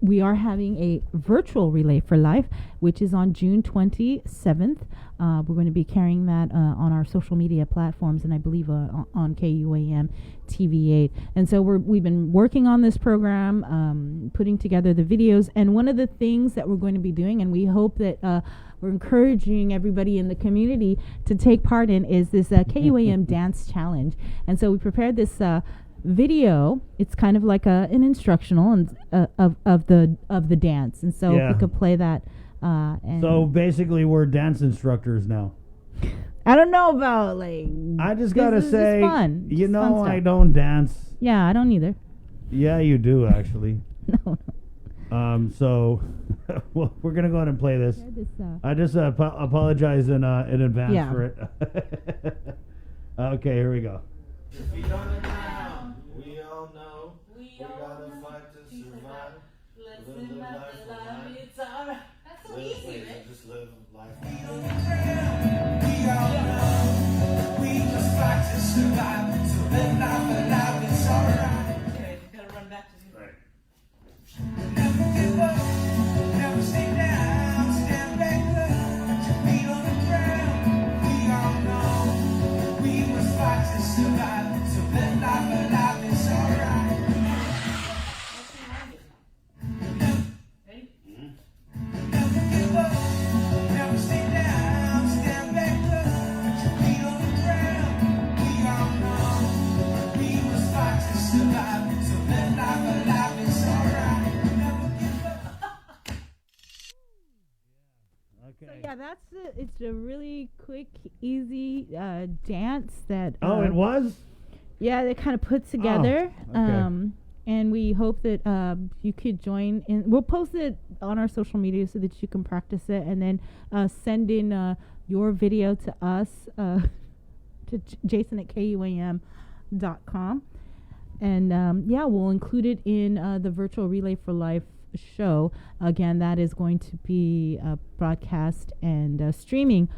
we are having a virtual Relay for Life, which is on June 27th. We're going to be carrying that on our social media platforms, and I believe on KUAM TV8. And so we've been working on this program, putting together the videos. And one of the things that we're going to be doing, and we hope that we're encouraging everybody in the community to take part in, is this KUAM Dance Challenge. And so we prepared this video. It's kind of like an instructional and of the dance. And so if we could play that. And so basically, we're dance instructors now. I don't know about I just gotta say, fun. You Just know, fun I stuff. don't dance. Yeah, I don't either. Yeah, you do actually. No. So, well, we're gonna go ahead and play this. I just apologize in advance for it. Okay, here we go. We all know we gotta fight to survive. Live life for life. It's alright. That's so easy, man. Just live life. We all know we just fight to survive. So live life for life. It's alright. Okay, you gotta run back to the right. Never give up. Never stay down. Stand back up. Put your feet on the ground. We all know we must fight to survive. So live life for life. It's alright. Yeah, it's a really quick, easy dance that. It was? Yeah, that kind of puts together. Okay. And we hope that you could join in. We'll post it on our social media so that you can practice it, and then send in your video to us, to Jason at KUAM.com. And we'll include it in the virtual Relay for Life show. Again, that is going to be broadcast and streaming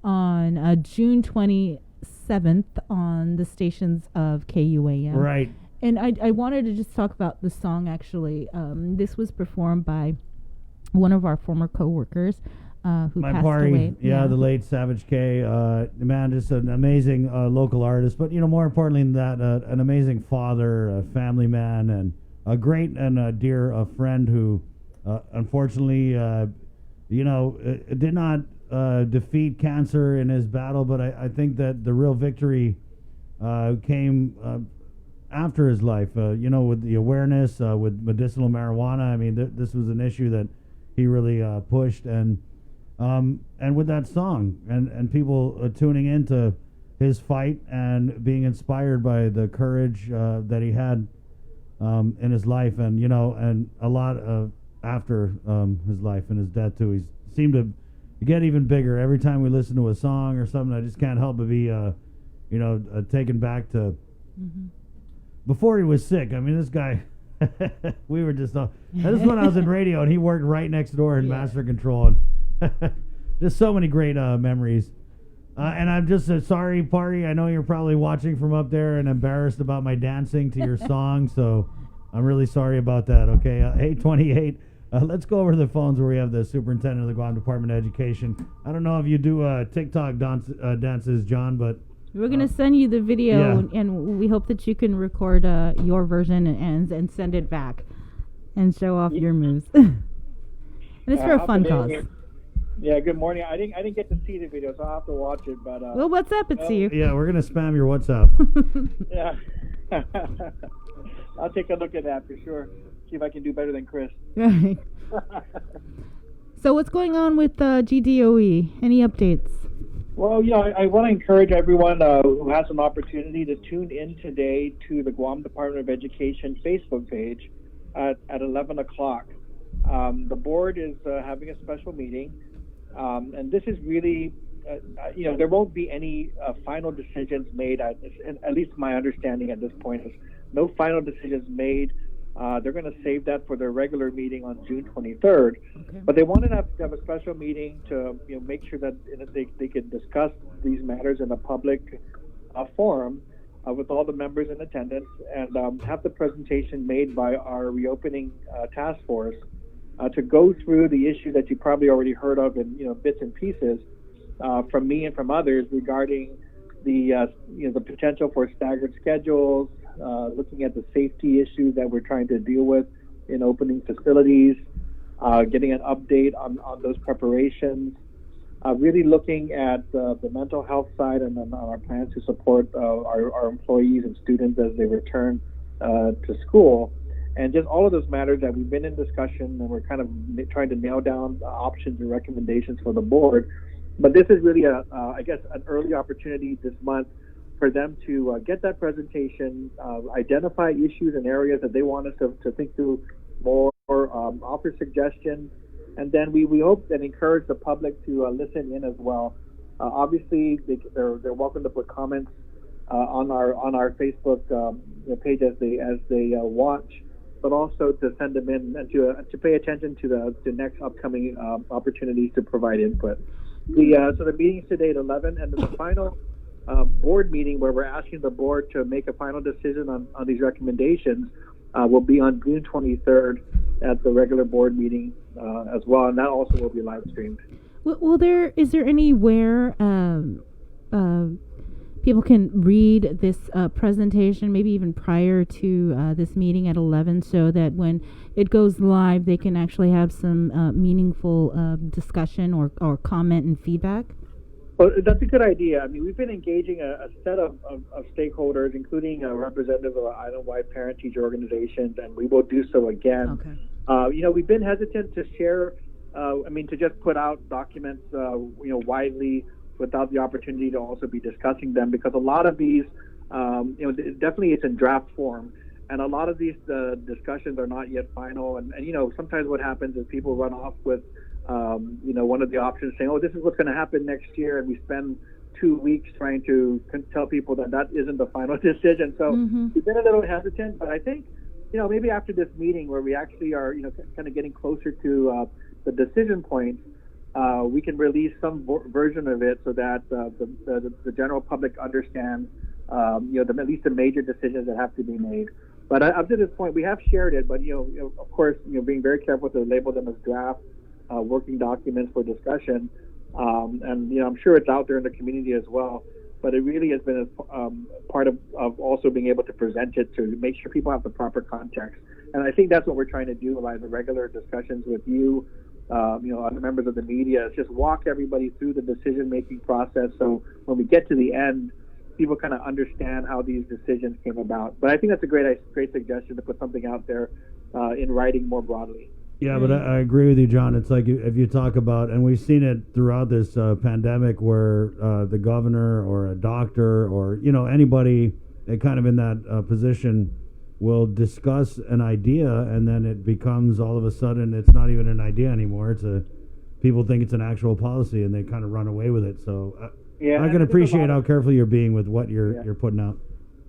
on June 27th on the stations of KUAM. Right. And I wanted to just talk about the song, actually. This was performed by one of our former co-workers who passed away. Yeah, the late Savage K. Man, just an amazing local artist. But, more importantly than that, an amazing father, a family man, and a great and dear friend who, unfortunately, did not defeat cancer in his battle. But I think that the real victory came after his life, with the awareness, with medicinal marijuana. I mean, this was an issue that he really pushed, and with that song, and people tuning into his fight and being inspired by the courage that he had in his life, and and a lot of after his life and his death too. He seemed to get even bigger every time we listen to a song or something. I just can't help but be taken back to. Mm-hmm. Before he was sick. I mean, this guy, we were just, this is when I was in radio, and he worked right next door in Master Control. And just so many great memories. And I'm just sorry, Party. I know you're probably watching from up there and embarrassed about my dancing to your song, so I'm really sorry about that, okay? 828. Let's go over to the phones where we have the superintendent of the Guam Department of Education. I don't know if you do TikTok dances, John, but... We're going to send you the video, and we hope that you can record your version and send it back and show off your moves. And it's for a fun cause. Yeah, good morning. I didn't get to see the video, so I'll have to watch it. But we'll WhatsApp it to you. Yeah, we're going to spam your WhatsApp. Yeah. I'll take a look at that for sure. See if I can do better than Chris. Right. So what's going on with GDOE? Any updates? Well, I want to encourage everyone who has an opportunity to tune in today to the Guam Department of Education Facebook page at 11 o'clock. The board is having a special meeting, and this is really, there won't be any final decisions made, at least my understanding at this point is no final decisions made. They're going to save that for their regular meeting on June 23rd. Okay. But they wanted to have a special meeting to make sure that they can discuss these matters in a public forum with all the members in attendance and have the presentation made by our reopening task force to go through the issue that you probably already heard of in bits and pieces from me and from others regarding the the potential for staggered schedules, looking at the safety issues that we're trying to deal with in opening facilities, getting an update on those preparations, really looking at the mental health side and on our plans to support our employees and students as they return to school. And just all of those matters that we've been in discussion, and we're kind of trying to nail down options and recommendations for the board. But this is really I guess, an early opportunity this month for them to get that presentation, identify issues and areas that they want us to think through more, offer suggestions, and then we hope and encourage the public to listen in as well. Obviously, they're welcome to put comments on our Facebook page as they watch, but also to send them in and to pay attention to the next upcoming opportunities to provide input. So the meeting's today at 11, and the final board meeting where we're asking the board to make a final decision on these recommendations will be on June 23rd at the regular board meeting as well, and that also will be live streamed. Is there anywhere people can read this presentation, maybe even prior to this meeting at 11, so that when it goes live, they can actually have some meaningful discussion or comment and feedback? Well, that's a good idea. I mean, we've been engaging a set of stakeholders, including a representative of island-wide parent-teacher organizations, and we will do so again. Okay. We've been hesitant to share, to just put out documents, widely without the opportunity to also be discussing them, because a lot of these, definitely it's in draft form, and a lot of these discussions are not yet final. And sometimes what happens is people run off with one of the options saying, oh, this is what's going to happen next year, and we spend 2 weeks trying to tell people that isn't the final decision. So we've been a little hesitant, but I think, maybe after this meeting where we actually are, kind of getting closer to the decision points, we can release some version of it so that the general public understands, at least the major decisions that have to be made. But up to this point, we have shared it, but, of course, being very careful to label them as draft working documents for discussion. And, I'm sure it's out there in the community as well, but it really has been part of also being able to present it to make sure people have the proper context. And I think that's what we're trying to do by the regular discussions with you, other members of the media, is just walk everybody through the decision-making process. So when we get to the end, people kind of understand how these decisions came about. But I think that's a great suggestion to put something out there in writing more broadly. Yeah, but I agree with you, John. It's like if you talk about, and we've seen it throughout this pandemic, where the governor or a doctor or anybody kind of in that position will discuss an idea, and then it becomes all of a sudden it's not even an idea anymore. People think it's an actual policy, and they kind of run away with it. So I can appreciate how careful you're being with what you're putting out.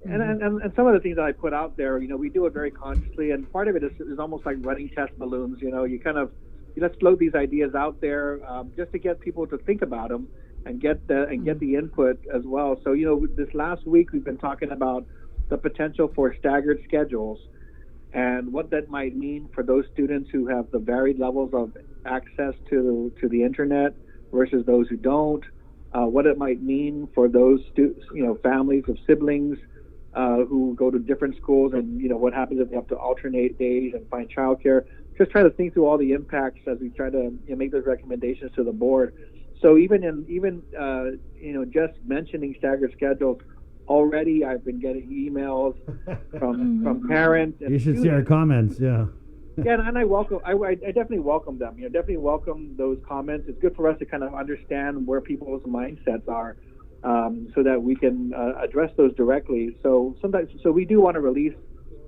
And some of the things that I put out there, we do it very consciously, and part of it is almost like running test balloons. Let's float these ideas out there just to get people to think about them and get the input as well. So this last week we've been talking about the potential for staggered schedules and what that might mean for those students who have the varied levels of access to the internet versus those who don't. What it might mean for those families of siblings who go to different schools, and what happens if they have to alternate days and find childcare. Just try to think through all the impacts as we try to make those recommendations to the board. So even just mentioning staggered schedules, already I've been getting emails from parents. And you should see our comments, yeah. Yeah, and I definitely welcome them. Definitely welcome those comments. It's good for us to kind of understand where people's mindsets are, so that we can address those directly. So we do want to release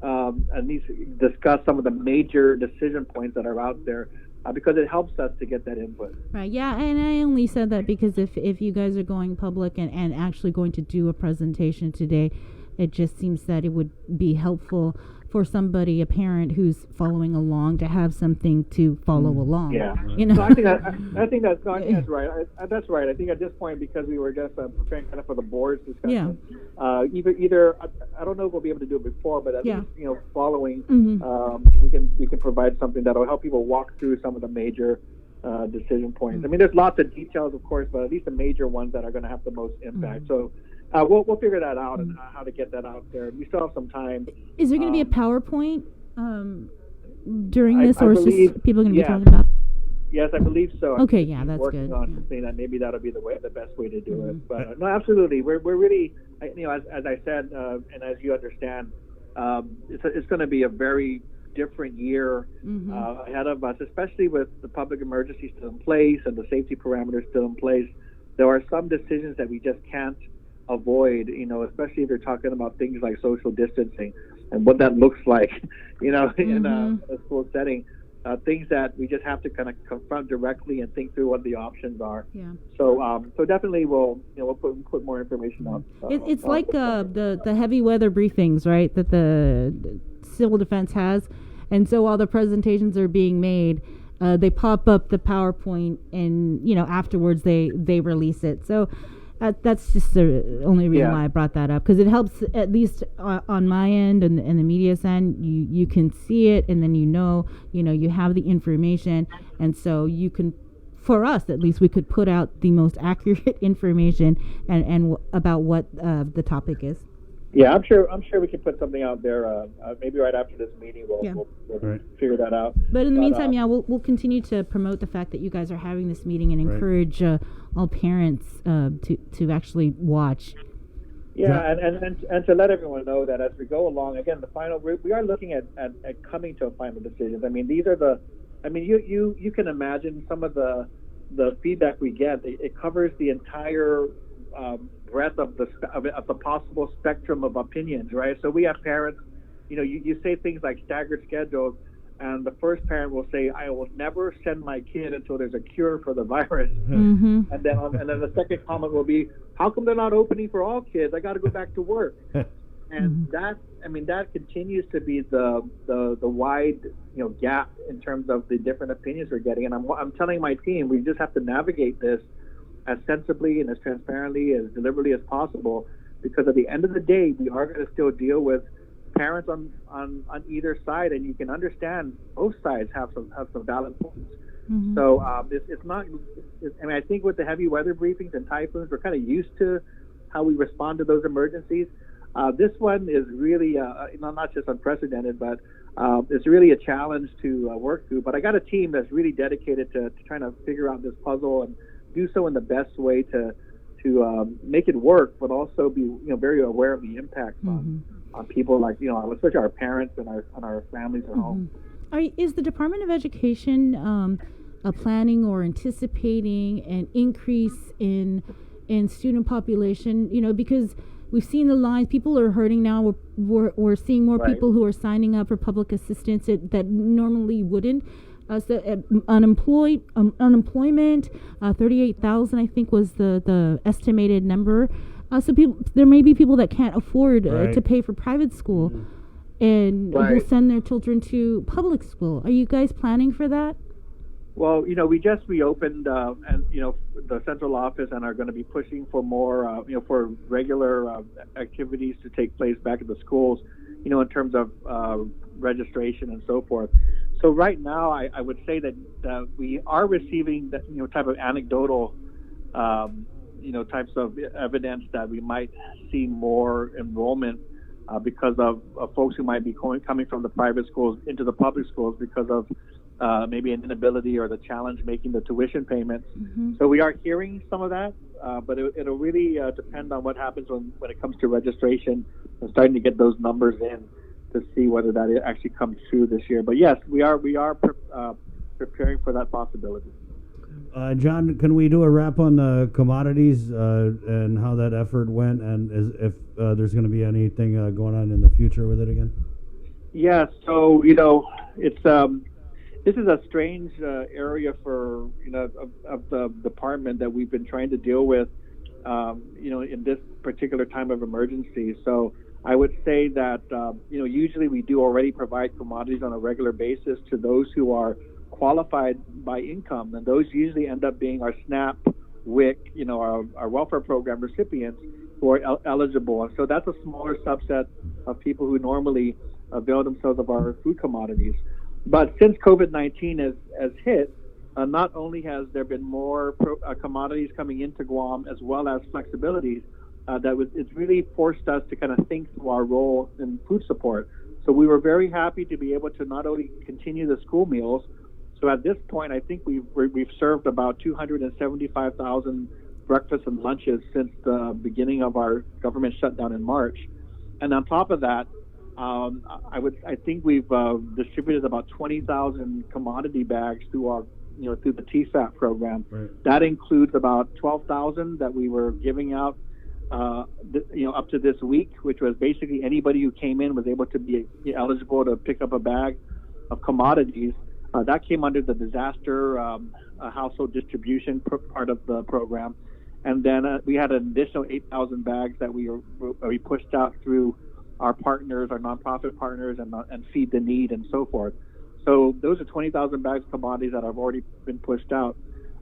at least discuss some of the major decision points that are out there, because it helps us to get that input. Right, yeah, and I only said that because if you guys are going public and actually going to do a presentation today, it just seems that it would be helpful for somebody, a parent who's following along, to have something to follow along. Yeah, you know. So I think that's right. That's right. I think at this point, because we were just preparing kind of for the board's discussion, either I don't know if we'll be able to do it before, but at least following, we can provide something that'll help people walk through some of the major decision points. I mean, there's lots of details, of course, but at least the major ones that are going to have the most impact. So we'll figure that out and how to get that out there. We still have some time. Is there going to be a PowerPoint during this, or is just people going to be talking about it? Yes, I believe so. Okay, yeah, that's working good. on something that maybe that'll be the best way to do it. But no, absolutely, we're really, as I said, and as you understand, it's going to be a very different year ahead of us, especially with the public emergency still in place and the safety parameters still in place. There are some decisions that we just can't avoid, especially if you're talking about things like social distancing and what that looks like, in a school setting. Things that we just have to kind of confront directly and think through what the options are. Yeah. So definitely we'll put more information out. It's like the heavy weather briefings, right? That the civil defense has, and so while the presentations are being made, they pop up the PowerPoint, and afterwards they release it. So. That's just the only reason why I brought that up, because it helps, at least on my end and the media's end. You can see it, and then you have the information, and so you can, for us at least, we could put out the most accurate information and about what the topic is. Yeah, I'm sure we can put something out there. Maybe right after this meeting, we'll figure that out. But in the meantime, we'll continue to promote the fact that you guys are having this meeting and encourage all parents to actually watch. Yeah, and to let everyone know that as we go along, again, we are looking at coming to a final decision. I mean, you can imagine some of the feedback we get. It covers the entire breadth of the possible spectrum of opinions, right? So we have parents, you say things like staggered schedules, and the first parent will say, "I will never send my kid until there's a cure for the virus." And then the second comment will be, "How come they're not opening for all kids? I got to go back to work." And that continues to be the wide gap in terms of the different opinions we're getting. And I'm telling my team, we just have to navigate this as sensibly and as transparently, as deliberately as possible, because at the end of the day, we are going to still deal with parents on either side, and you can understand both sides have some valid points. So it's not. I think with the heavy weather briefings and typhoons, we're kind of used to how we respond to those emergencies. This one is really not just unprecedented, but it's really a challenge to work through. But I got a team that's really dedicated to trying to figure out this puzzle and do so in the best way to make it work, but also be very aware of the impacts on people, like especially our parents and our families at home. Is the Department of Education planning or anticipating an increase in student population? Because we've seen the lines. People are hurting now. We're seeing more people who are signing up for public assistance that normally wouldn't. Unemployment, 38,000, I think, was the estimated number. So there may be people that can't afford to pay for private school, and will send their children to public school. Are you guys planning for that? Well, we just reopened, the central office, and are going to be pushing for more, for regular activities to take place back at the schools, in terms of registration and so forth. So right now, I would say that we are receiving that type of anecdotal, types of evidence that we might see more enrollment because of folks who might be coming from the private schools into the public schools because of maybe an inability or the challenge making the tuition payments. So we are hearing some of that, but it'll really depend on what happens when it comes to registration and starting to get those numbers in to see whether that actually comes true this year. But yes, we are preparing for that possibility. John, can we do a wrap on the commodities and how that effort went, and if there's going to be anything going on in the future with it again? Yeah, so it's this is a strange area for of the department that we've been trying to deal with, in this particular time of emergency. So I would say that usually we do already provide commodities on a regular basis to those who are qualified by income, and those usually end up being our SNAP, WIC, our welfare program recipients who are eligible. And so that's a smaller subset of people who normally avail themselves of our food commodities. But since COVID-19 has hit, not only has there been more commodities coming into Guam as well as flexibilities, it's really forced us to kind of think through our role in food support. So we were very happy to be able to not only continue the school meals. So at this point, I think we've served about 275,000 breakfasts and lunches since the beginning of our government shutdown in March. And on top of that, I think we've distributed about 20,000 commodity bags through through the TSAP program. Right. That includes about 12,000 that we were giving out up to this week, which was basically anybody who came in was able to be eligible to pick up a bag of commodities. That came under the disaster household distribution part of the program. And then we had an additional 8,000 bags that we pushed out through our partners, our nonprofit partners, and Feed the Need and so forth. So those are 20,000 bags of commodities that have already been pushed out.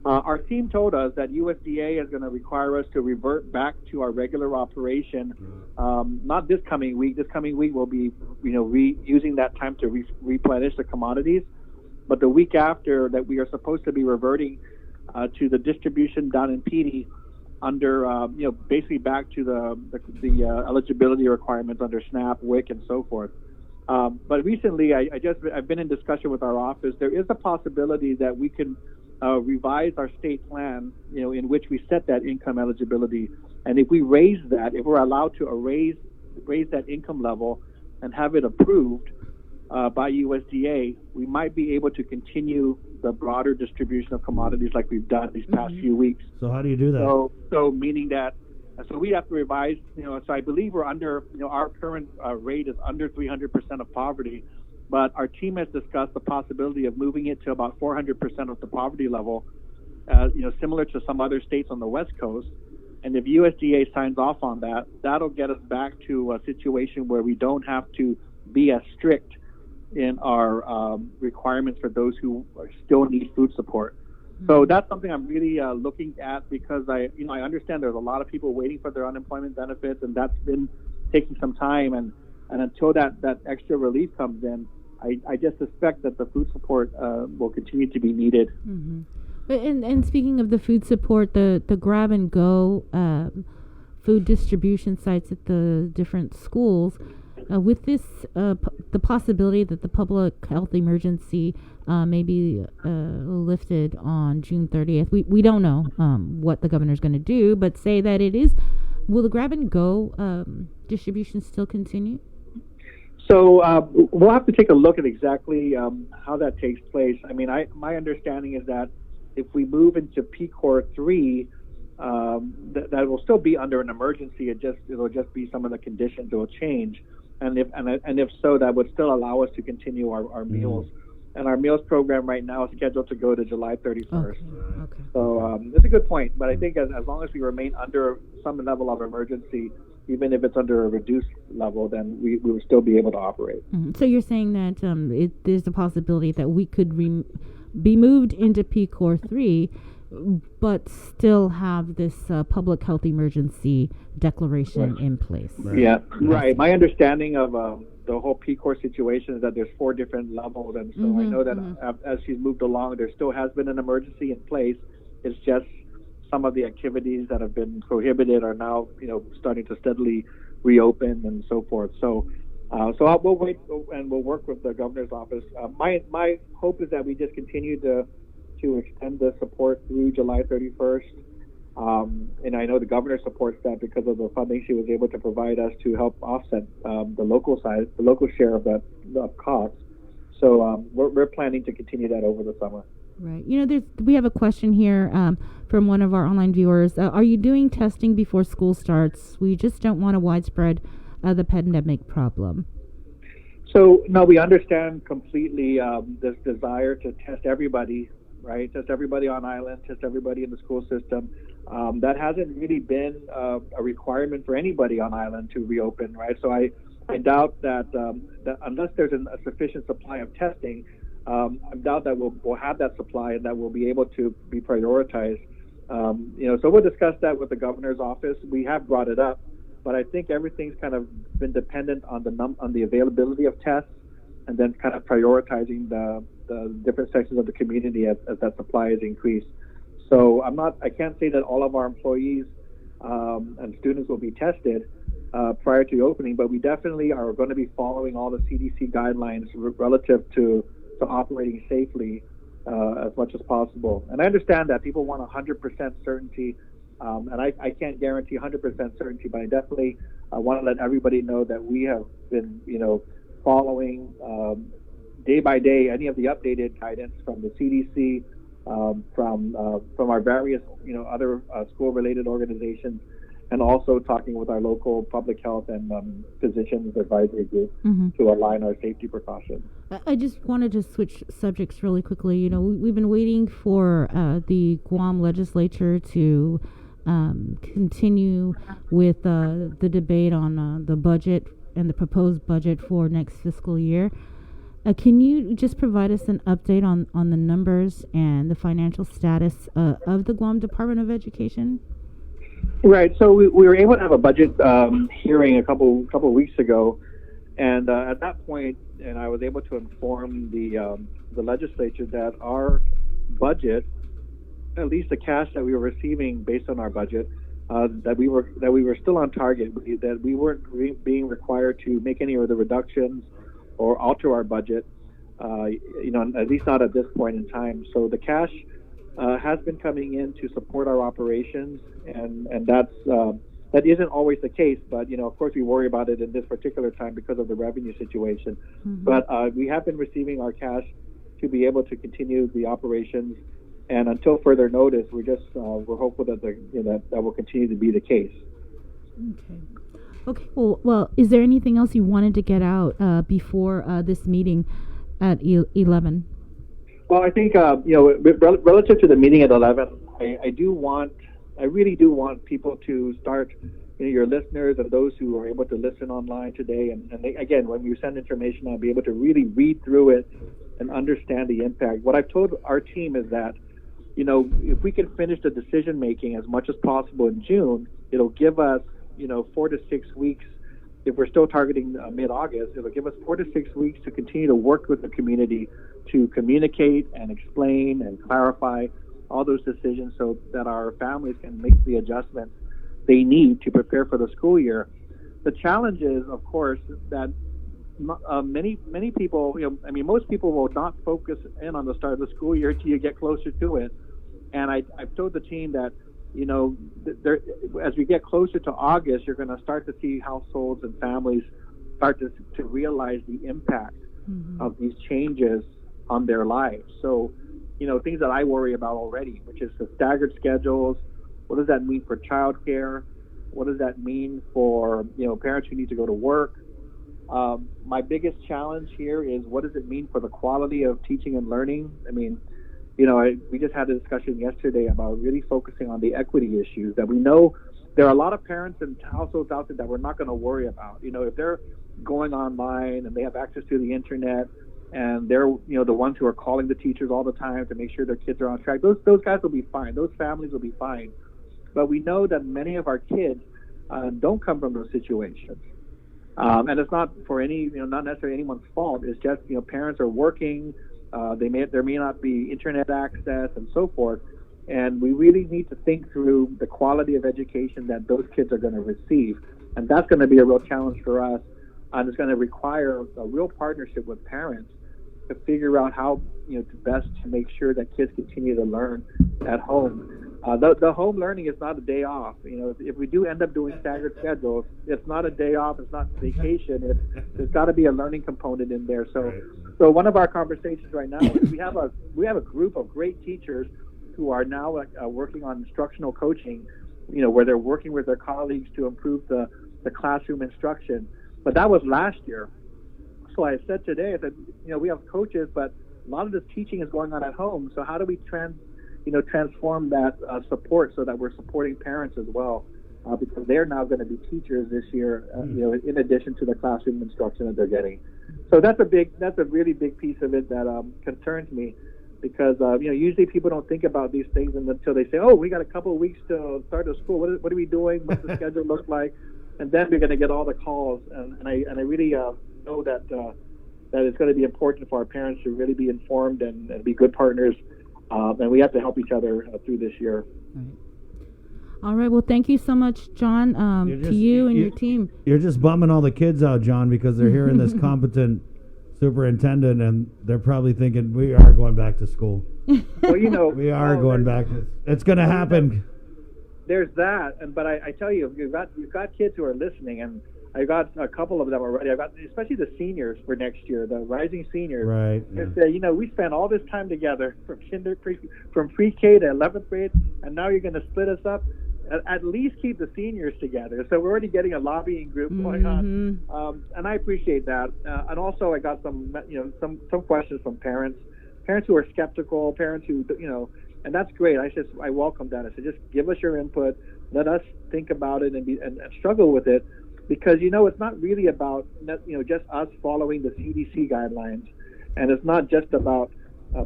Our team told us that USDA is going to require us to revert back to our regular operation, not this coming week. This coming week we'll be, using that time to replenish the commodities. But the week after that, we are supposed to be reverting to the distribution down in Petey under, basically back to the eligibility requirements under SNAP, WIC, and so forth. But recently, I've been in discussion with our office. There is a possibility that we can revise our state plan, in which we set that income eligibility. And if we raise that, if we're allowed to raise that income level and have it approved by USDA, we might be able to continue the broader distribution of commodities like we've done these past few weeks. So how do you do that? So meaning that, so we have to revise, so I believe we're under, our current rate is under 300% of poverty, but our team has discussed the possibility of moving it to about 400% of the poverty level, similar to some other states on the West Coast. And if USDA signs off on that, that'll get us back to a situation where we don't have to be as strict in our requirements for those who still need food support. So that's something I'm really looking at, because I understand there's a lot of people waiting for their unemployment benefits, and that's been taking some time. And until that extra relief comes in, I just suspect that the food support will continue to be needed. Mm-hmm. And speaking of the food support, the grab and go food distribution sites at the different schools. With this, the possibility that the public health emergency may be lifted on June 30th, we don't know what the governor's going to do, but say that it is, will the grab and go distribution still continue? So we'll have to take a look at exactly how that takes place. I mean, my understanding is that if we move into PCOR 3, that will still be under an emergency. It'll just be some of the conditions will change. And if so, that would still allow us to continue our meals. And our meals program right now is scheduled to go to July 31st. Okay. So it's a good point. But I think as long as we remain under some level of emergency, even if it's under a reduced level, then we will still be able to operate. Mm-hmm. So you're saying that there's a possibility that we could be moved into PCOR 3, but still have this public health emergency declaration in place. Right. Yeah, right. My understanding of the whole PCOR situation is that there's 4 different levels, and so I know that as she's moved along, there still has been an emergency in place. It's just some of the activities that have been prohibited are now, starting to steadily reopen and so forth. So we'll wait and we'll work with the governor's office. My hope is that we just continue to extend the support through July 31st. And I know the governor supports that because of the funding she was able to provide us to help offset the local share of that cost. So we're planning to continue that over the summer. Right. We have a question here from one of our online viewers. Are you doing testing before school starts? We just don't want a widespread the pandemic problem. So, no, we understand completely this desire to test everybody, right? Test everybody on island, test everybody in the school system. that hasn't really been a requirement for anybody on island to reopen, right? So I doubt that, that unless there's a sufficient supply of testing, I doubt that we'll have that supply and that will be able to be prioritized. So we'll discuss that with the governor's office. We have brought it up, but I think everything's kind of been dependent on the availability of tests, and then kind of prioritizing the different sections of the community as that supply is increased. So I can't say that all of our employees and students will be tested prior to opening, but we definitely are going to be following all the CDC guidelines relative to operating safely as much as possible. And I understand that people want 100% certainty, and I can't guarantee 100% certainty, but I definitely want to let everybody know that we have been, following day by day any of the updated guidance from the CDC, from our various, other school-related organizations, and also talking with our local public health and physicians advisory group to align our safety precautions. I just wanted to switch subjects really quickly. We've been waiting for the Guam legislature to continue with the debate on the budget and the proposed budget for next fiscal year. Can you just provide us an update on the numbers and the financial status of the Guam Department of Education? Right. So we were able to have a budget hearing a couple of weeks ago, and at that point, and I was able to inform the legislature that our budget, at least the cash that we were receiving based on our budget, that we were still on target, that we weren't being required to make any of the reductions or alter our budget, at least not at this point in time. So the cash has been coming in to support our operations, and that isn't always the case, but of course we worry about it in this particular time because of the revenue situation. But we have been receiving our cash to be able to continue the operations, and until further notice, we're hopeful that that will continue to be the case. Okay. Well, is there anything else you wanted to get out before this meeting at 11? Well, I think relative to the meeting at 11, I really do want people to start, your listeners and those who are able to listen online today, and again, when you send information, I'll be able to really read through it and understand the impact. What I've told our team is that, if we can finish the decision making as much as possible in June, it'll give us 4 to 6 weeks. If we're still targeting mid-August, it'll give us 4 to 6 weeks to continue to work with the community to communicate and explain and clarify all those decisions so that our families can make the adjustments they need to prepare for the school year. The challenge is, of course, that many people, most people will not focus in on the start of the school year until you get closer to it. And I've told the team that, as we get closer to August, you're going to start to see households and families start to realize the impact of these changes on their lives. So, things that I worry about already, which is the staggered schedules. What does that mean for childcare? What does that mean for, parents who need to go to work? My biggest challenge here is, what does it mean for the quality of teaching and learning? We just had a discussion yesterday about really focusing on the equity issues that we know there are a lot of parents and households out there that we're not going to worry about. If they're going online and they have access to the internet and they're, the ones who are calling the teachers all the time to make sure their kids are on track, those guys will be fine. Those families will be fine. But we know that many of our kids don't come from those situations. And it's not for not necessarily anyone's fault. It's just, parents are working. There may not be internet access and so forth, and we really need to think through the quality of education that those kids are going to receive, and that's going to be a real challenge for us, and it's going to require a real partnership with parents to figure out how to best to make sure that kids continue to learn at home. The home learning is not a day off. If we do end up doing staggered schedules, it's not a day off. It's not vacation. There's got to be a learning component in there. So one of our conversations right now is we have a group of great teachers who are now working on instructional coaching, where they're working with their colleagues to improve the classroom instruction. But that was last year. So I said today that we have coaches, but a lot of this teaching is going on at home. So how do we transform that support so that we're supporting parents as well, because they're now going to be teachers this year, in addition to the classroom instruction that they're getting. So that's a really big piece of it that concerns me, because usually people don't think about these things until they say, oh, we got a couple of weeks to start the school. What are we doing? What's the schedule look like? And then we're going to get all the calls. And I really know that it's going to be important for our parents to really be informed and be good partners. And we have to help each other through this year. All right. Well, thank you so much, John, to you and your team. You're just bumming all the kids out, John, because they're hearing this competent superintendent, and they're probably thinking, we are going back to school. Well, we are going back. It's going to happen. There's that, but I tell you, you've got kids who are listening, and I got a couple of them already. I got especially the seniors for next year, the rising seniors. Right. Yeah. We spent all this time together from pre-K to 11th grade, and now you're going to split us up. At least keep the seniors together. So we're already getting a lobbying group going on, and I appreciate that. And also, I got some questions from parents who are skeptical, parents who and that's great. I welcome that. I said, just give us your input, let us think about it and struggle with it, because it's not really about just us following the CDC guidelines, and it's not just about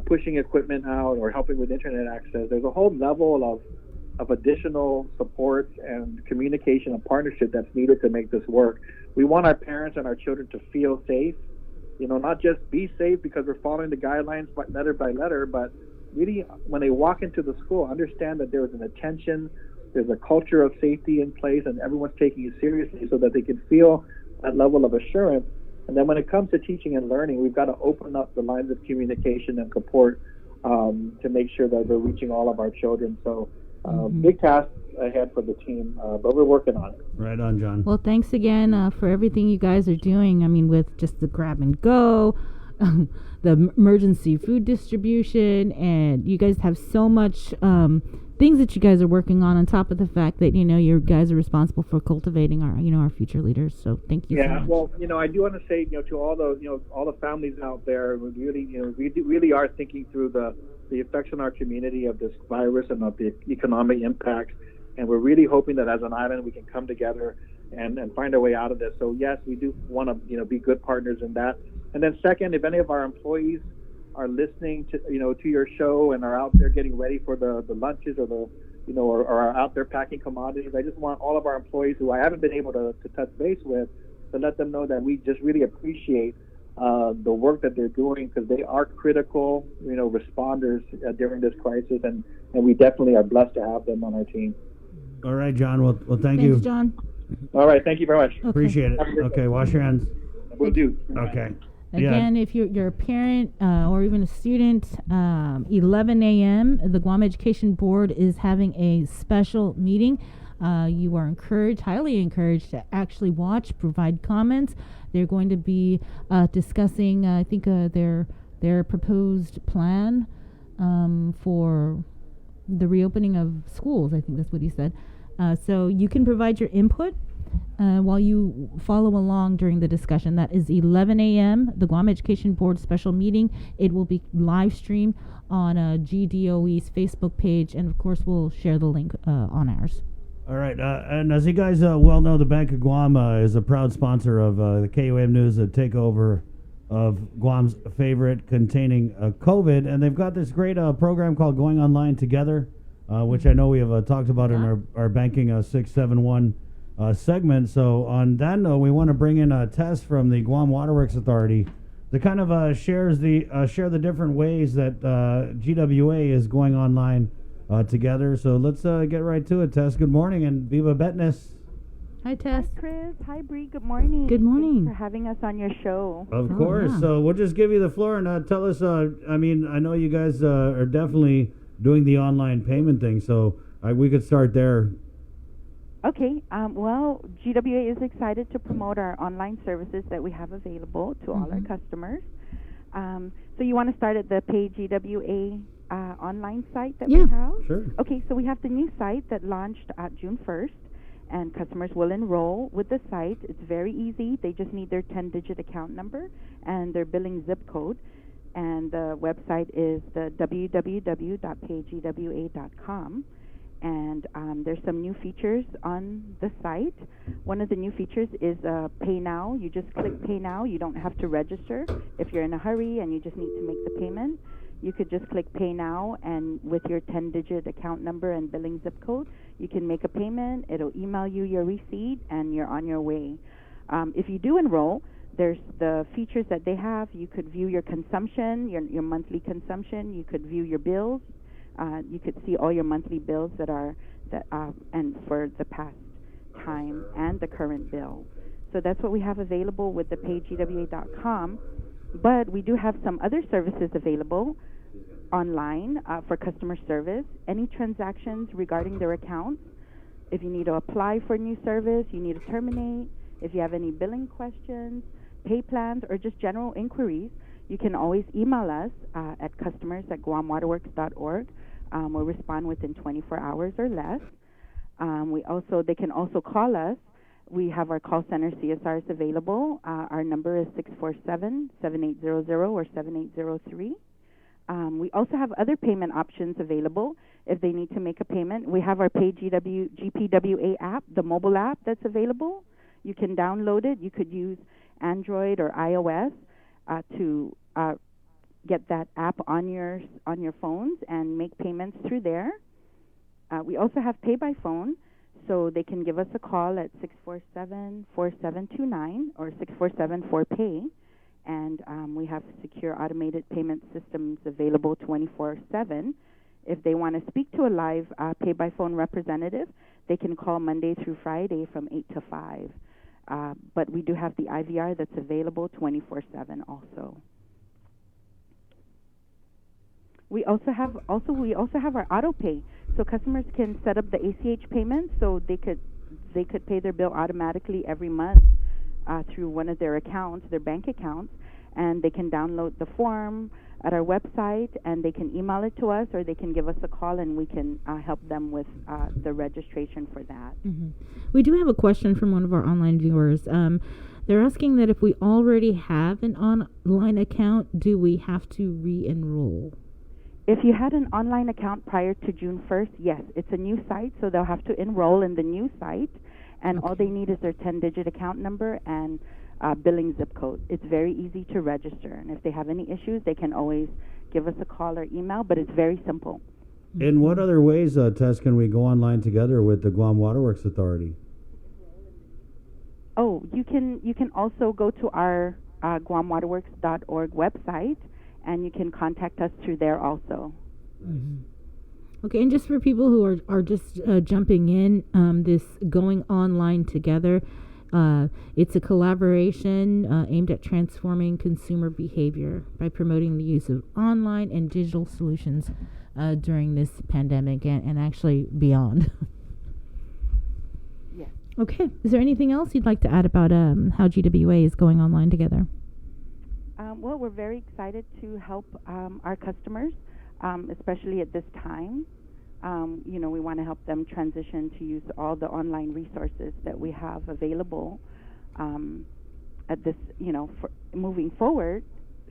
pushing equipment out or helping with internet access. There's a whole level of additional support and communication and partnership that's needed to make this work. We want our parents and our children to feel safe, not just be safe because we're following the guidelines letter by letter, but really when they walk into the school, understand that there's an attention, there's a culture of safety in place, and everyone's taking it seriously so that they can feel that level of assurance. And then when it comes to teaching and learning, we've got to open up the lines of communication and support to make sure that we're reaching all of our children. So big task ahead for the team, but we're working on it. Right on, John. Well, thanks again for everything you guys are doing. I mean, with just the grab and go, the emergency food distribution, and you guys have so much things that you guys are working on top of the fact that you guys are responsible for cultivating our future leaders. So thank you. Yeah, so much. Well, I do want to say to all the families out there, we really are thinking through the effects on our community of this virus and of the economic impact, and we're really hoping that as an island we can come together and find our way out of this. So yes, we do want to be good partners in that. And then second, if any of our employees are listening to your show and are out there getting ready for the lunches or or are out there packing commodities, I just want all of our employees who I haven't been able to touch base with to let them know that we just really appreciate the work that they're doing, because they are critical responders during this crisis, and we definitely are blessed to have them on our team. All right, John. Well, thank Thanks, you. John. All right, thank you very much. Okay. Appreciate it. Okay, wash your hands. Will do. Okay. Again, if you're a parent or even a student, 11 a.m., the Guam Education Board is having a special meeting. You are highly encouraged to actually watch, provide comments. They're going to be discussing, I think, their proposed plan for the reopening of schools. I think that's what he said. So you can provide your input while you follow along during the discussion. That is 11 a.m., the Guam Education Board special meeting. It will be live streamed on GDOE's Facebook page, and of course we'll share the link on ours. All right, and as you guys well know, the Bank of Guam is a proud sponsor of the KUAM News, a takeover of Guam's favorite containing COVID, and they've got this great program called Going Online Together, which I know we have talked about in our Banking 671 segment. So on that note, we want to bring in a Tess from the Guam Waterworks Authority that kind of share the different ways that GWA is going online together. So let's get right to it, Tess. Good morning, and Viva Betness. Hi, Tess. Hi, Chris. Hi, Bree. Good morning. Good morning. Thanks for having us on your show. Of course. Yeah. So we'll just give you the floor and tell us, I know you guys are definitely doing the online payment thing, so we could start there. Okay. Well, GWA is excited to promote our online services that we have available to all our customers. So you want to start at the Pay GWA online site that we have? Sure. Okay, so we have the new site that launched June 1st, and customers will enroll with the site. It's very easy. They just need their 10-digit account number and their billing zip code. and the website is the www.paygwa.com. And there's some new features on the site. One of the new features is Pay Now. You just click Pay Now. You don't have to register. If you're in a hurry and you just need to make the payment, you could just click Pay Now, and with your 10-digit account number and billing zip code, you can make a payment. It'll email you your receipt, and you're on your way. If you do enroll, there's the features that they have. You could view your consumption, your monthly consumption. You could view your bills. You could see all your monthly bills and for the past time and the current bill. So that's what we have available with the paygwa.com. But we do have some other services available online for customer service. Any transactions regarding their accounts, if you need to apply for a new service, you need to terminate, if you have any billing questions, pay plans, or just general inquiries, you can always email us at customers@guamwaterworks.org. We'll respond within 24 hours or less. They can also call us. We have our call center CSRs available. Our number is 647-7800 or 7803. We also have other payment options available if they need to make a payment. We have our GPWA app, the mobile app that's available. You can download it. You could use Android or iOS to get that app on your phones and make payments through there. We also have Pay by Phone, so they can give us a call at 647-4729 or 647-4PAY, and we have secure automated payment systems available 24/7. If they want to speak to a live Pay by Phone representative, they can call Monday through Friday from 8 to 5. But we do have the IVR that's available 24/7 also. We also have our auto pay, so customers can set up the ACH payment, so they could pay their bill automatically every month through one of their accounts, their bank accounts, and they can download the form at our website, and they can email it to us, or they can give us a call, and we can help them with the registration for that. Mm-hmm. We do have a question from one of our online viewers. They're asking that if we already have an online account, do we have to re-enroll? If you had an online account prior to June 1st, yes, it's a new site, so they'll have to enroll in the new site, and all they need is their 10-digit account number and billing zip code. It's very easy to register, and if they have any issues, they can always give us a call or email, but it's very simple. In what other ways, Tess, can we go online together with the Guam Waterworks Authority? Oh, you can also go to our guamwaterworks.org website, and you can contact us through there also. Mm-hmm. Okay, and just for people who are just jumping in, this Going Online Together, it's a collaboration aimed at transforming consumer behavior by promoting the use of online and digital solutions during this pandemic and actually beyond. Yes. Okay, is there anything else you'd like to add about how GWA is going online together? Well, we're very excited to help our customers, especially at this time. We want to help them transition to use all the online resources that we have available at this, for moving forward.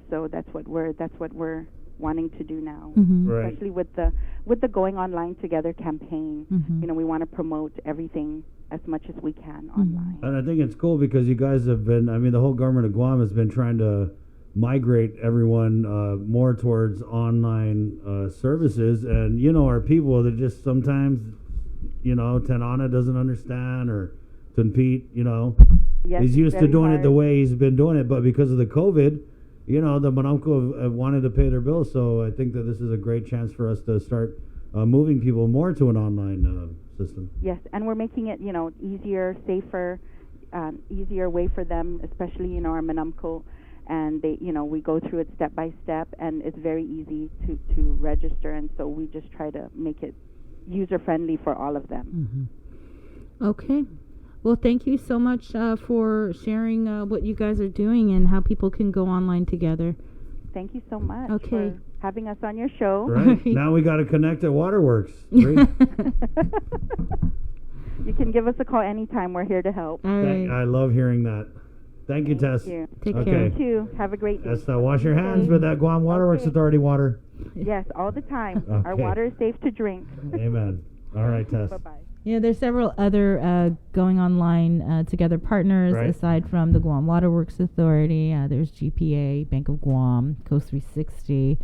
So that's what we're wanting to do now, Right. especially with the Going Online Together campaign. We want to promote everything as much as we can online. And I think it's cool because you guys have been, the whole government of Guam has been trying to migrate everyone more towards online services, and our people that just sometimes Tenana doesn't understand, or Tunpete Yes, he's used to very doing hard. it the way he's been doing it, but because of the COVID, the Manamco have wanted to pay their bills, so I think that this is a great chance for us to start moving people more to an online system. Yes, and we're making it easier, safer, easier way for them, especially our Manamco. And they, we go through it step by step, and it's very easy to register. And so we just try to make it user friendly for all of them. Mm-hmm. Okay. Well, thank you so much for sharing what you guys are doing and how people can go online together. Thank you so much Okay. for having us on your show. Right. Now we got to connect at Waterworks. Great. You can give us a call anytime. We're here to help. All right. I love hearing that. Thank you, Tess. Thank you. Take Okay. care. You too. Have a great day. Yes, wash your hands with that Guam Waterworks Authority water. Yes, all the time. Our Okay. water is safe to drink. Amen. All right, Tess. Bye-bye. Yeah, there's several other going online together partners Right. aside from the Guam Waterworks Authority. There's GPA, Bank of Guam, Coast 360,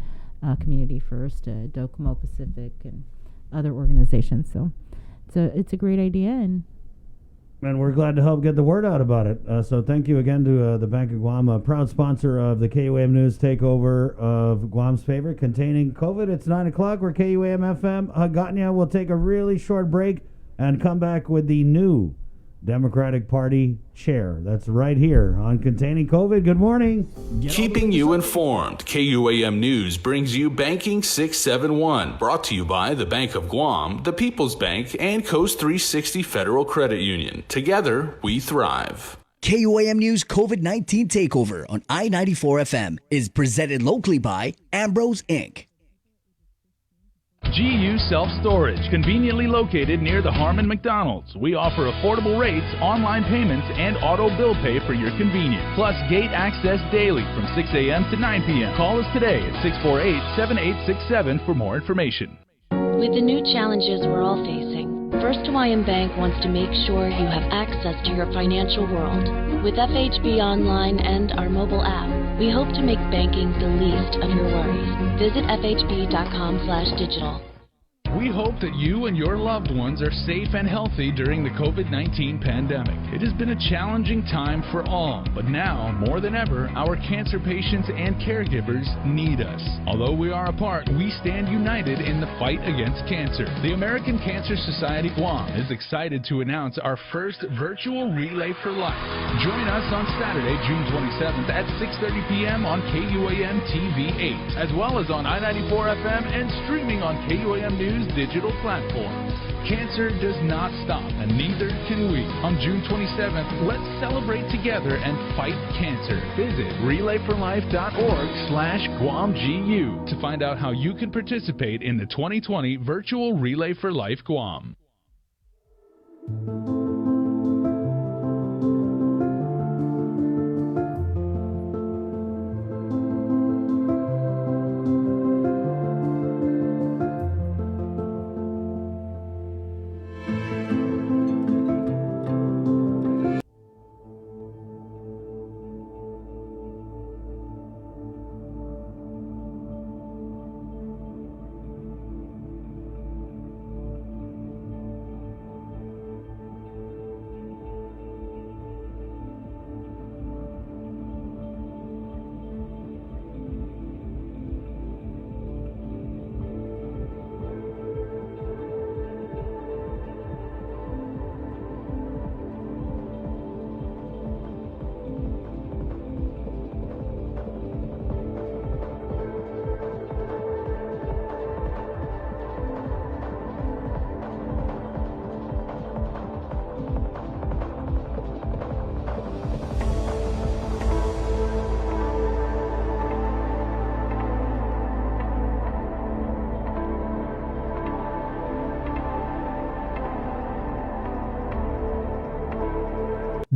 Community First, Docomo Pacific, and other organizations. So it's a great idea, and we're glad to help get the word out about it. So thank you again to the Bank of Guam, a proud sponsor of the KUAM News takeover of Guam's favorite, Containing COVID. It's 9 o'clock. We're KUAM FM. Hagatnya will take a really short break and come back with the new Democratic Party chair. That's right here on Containing COVID. Good morning. Keeping you informed, KUAM News brings you Banking 671, brought to you by the Bank of Guam, the People's Bank, and Coast 360 Federal Credit Union. Together, we thrive. KUAM News COVID-19 Takeover on I-94 FM is presented locally by Ambrose Inc. GU Self-Storage, conveniently located near the Harmon McDonald's. We offer affordable rates, online payments, and auto bill pay for your convenience. Plus gate access daily from 6 a.m. to 9 p.m. Call us today at 648-7867 for more information. With the new challenges we're all facing, First Hawaiian Bank wants to make sure you have access to your financial world. With FHB Online and our mobile app, we hope to make banking the least of your worries. Visit fhb.com/digital. We hope that you and your loved ones are safe and healthy during the COVID-19 pandemic. It has been a challenging time for all, but now, more than ever, our cancer patients and caregivers need us. Although we are apart, we stand united in the fight against cancer. The American Cancer Society Guam is excited to announce our first virtual Relay for Life. Join us on Saturday, June 27th at 6:30 p.m. on KUAM TV 8, as well as on I-94 FM and streaming on KUAM News digital platforms. Cancer does not stop, and neither can we. On June 27th, let's celebrate together and fight cancer. Visit relayforlife.org/GuamGU to find out how you can participate in the 2020 virtual Relay for Life Guam.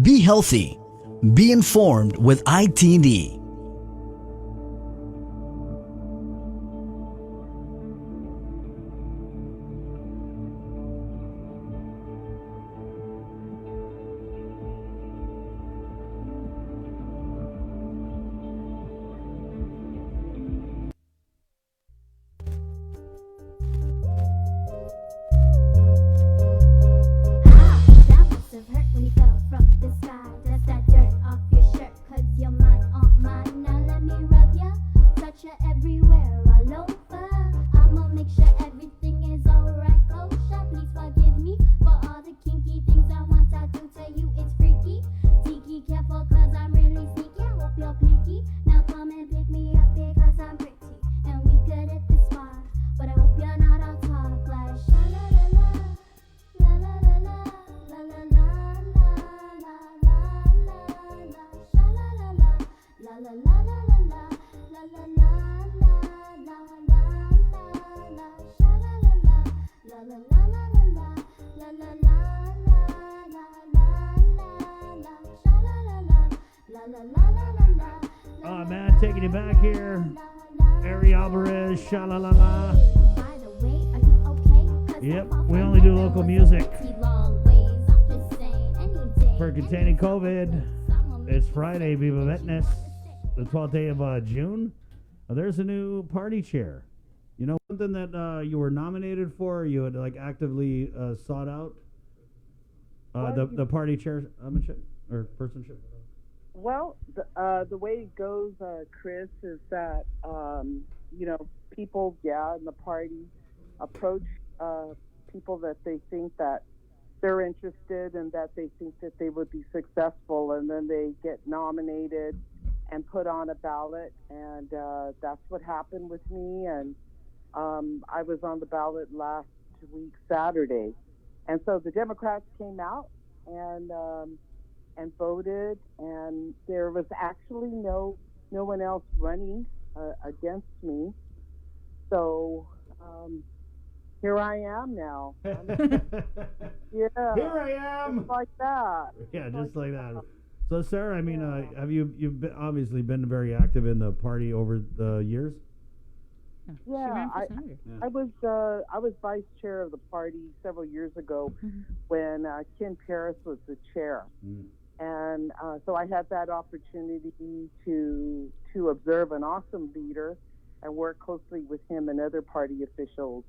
Be healthy. Be informed with ITD. When you fell from the sky, dust that dirt off your shirt, 'cause your mind's on mine. here. Ari Alvarez, sha-la-la-la. Yep, we only do local music. For containing COVID, it's Friday, Viva Vetness, the 12th day of June. There's a new party chair. You know, something that you were nominated for, you had like actively sought out? The party chair or personship? Well, the way it goes, Chris, is that, people, in the party approach people that they think that they're interested and that they think that they would be successful, and then they get nominated and put on a ballot, and that's what happened with me, and I was on the ballot last week, Saturday. And so the Democrats came out and voted, and there was actually no one else running against me. So here I am now. Yeah. Here I am. Just like that. Yeah, just like that. So Sarah, I mean, have you've obviously been very active in the party over the years? Yeah, I was vice chair of the party several years ago when Ken Paris was the chair, and so I had that opportunity to observe an awesome leader and work closely with him and other party officials.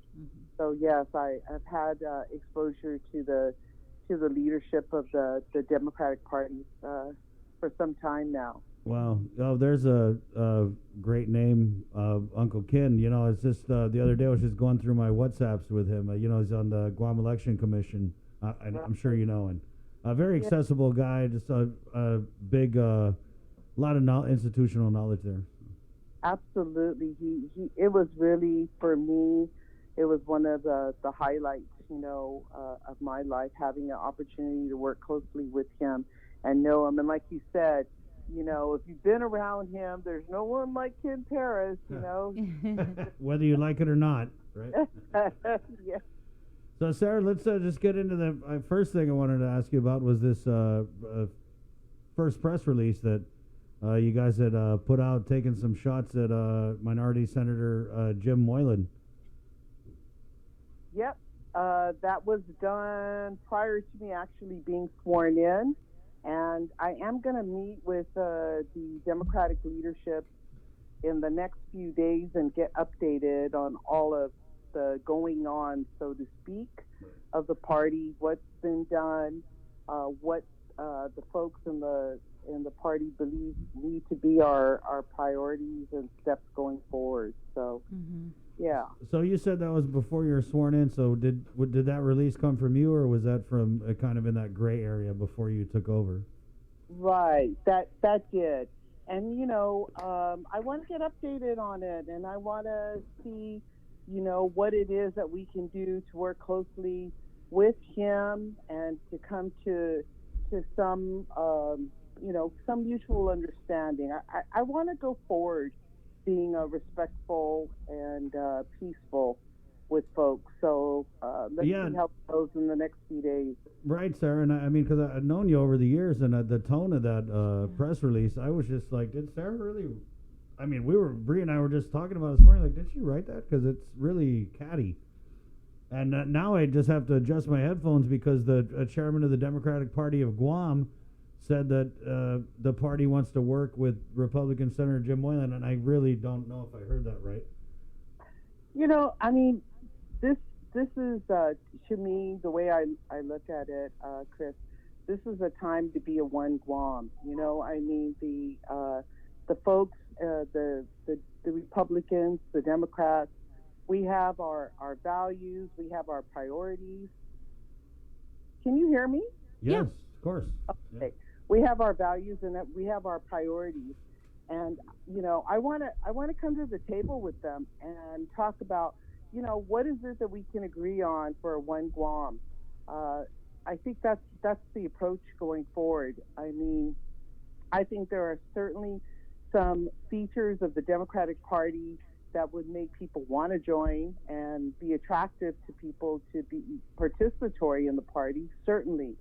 So yes, I've had exposure to the leadership of the Democratic Party for some time now. Wow. Oh, there's a great name, Uncle Ken. You know, it's just the other day I was just going through my WhatsApps with him. He's on the Guam Election Commission, and I'm sure you know, and a very accessible guy, just a big, lot of institutional knowledge there. Absolutely. It was really, for me, it was one of the highlights, of my life, having an opportunity to work closely with him and know him. And like you said, if you've been around him, there's no one like Ken Paris, Whether you like it or not, right? Yeah. So, Sarah, let's just get into the first thing I wanted to ask you about was this first press release that you guys had put out, taking some shots at Minority Senator Jim Moylan. Yep. That was done prior to me actually being sworn in. And I am going to meet with the Democratic leadership in the next few days and get updated on all of the going on, so to speak, of the party, what's been done, what the folks in the party believe need to be our priorities and steps going forward. So, yeah. So you said that was before you were sworn in. So did that release come from you, or was that from kind of in that gray area before you took over? Right. That did. And, I want to get updated on it, and I want to see, what it is that we can do to work closely with him and to come to some, some mutual understanding. I want to go forward being respectful and peaceful with folks. So let's see how it goes in the next few days. Right, Sarah. And I mean, because I've known you over the years, and the tone of that press release, I was just like, did Sarah really? I mean, Bree and I were just talking about it this morning, like, did she write that? Because it's really catty. And now I just have to adjust my headphones because the chairman of the Democratic Party of Guam said that the party wants to work with Republican Senator Jim Moylan, and I really don't know if I heard that right. I mean, this is, to me, the way I look at it, Chris, this is a time to be a one Guam. I mean, the folks, the Republicans, the Democrats, we have our values, we have our priorities. Can you hear me? Yes, of course. Okay. Yeah. We have our values and we have our priorities. And, I want to come to the table with them and talk about, what is it that we can agree on for one Guam? I think that's the approach going forward. I mean, I think there are certainly some features of the Democratic Party that would make people want to join and be attractive to people to be participatory in the party, certainly.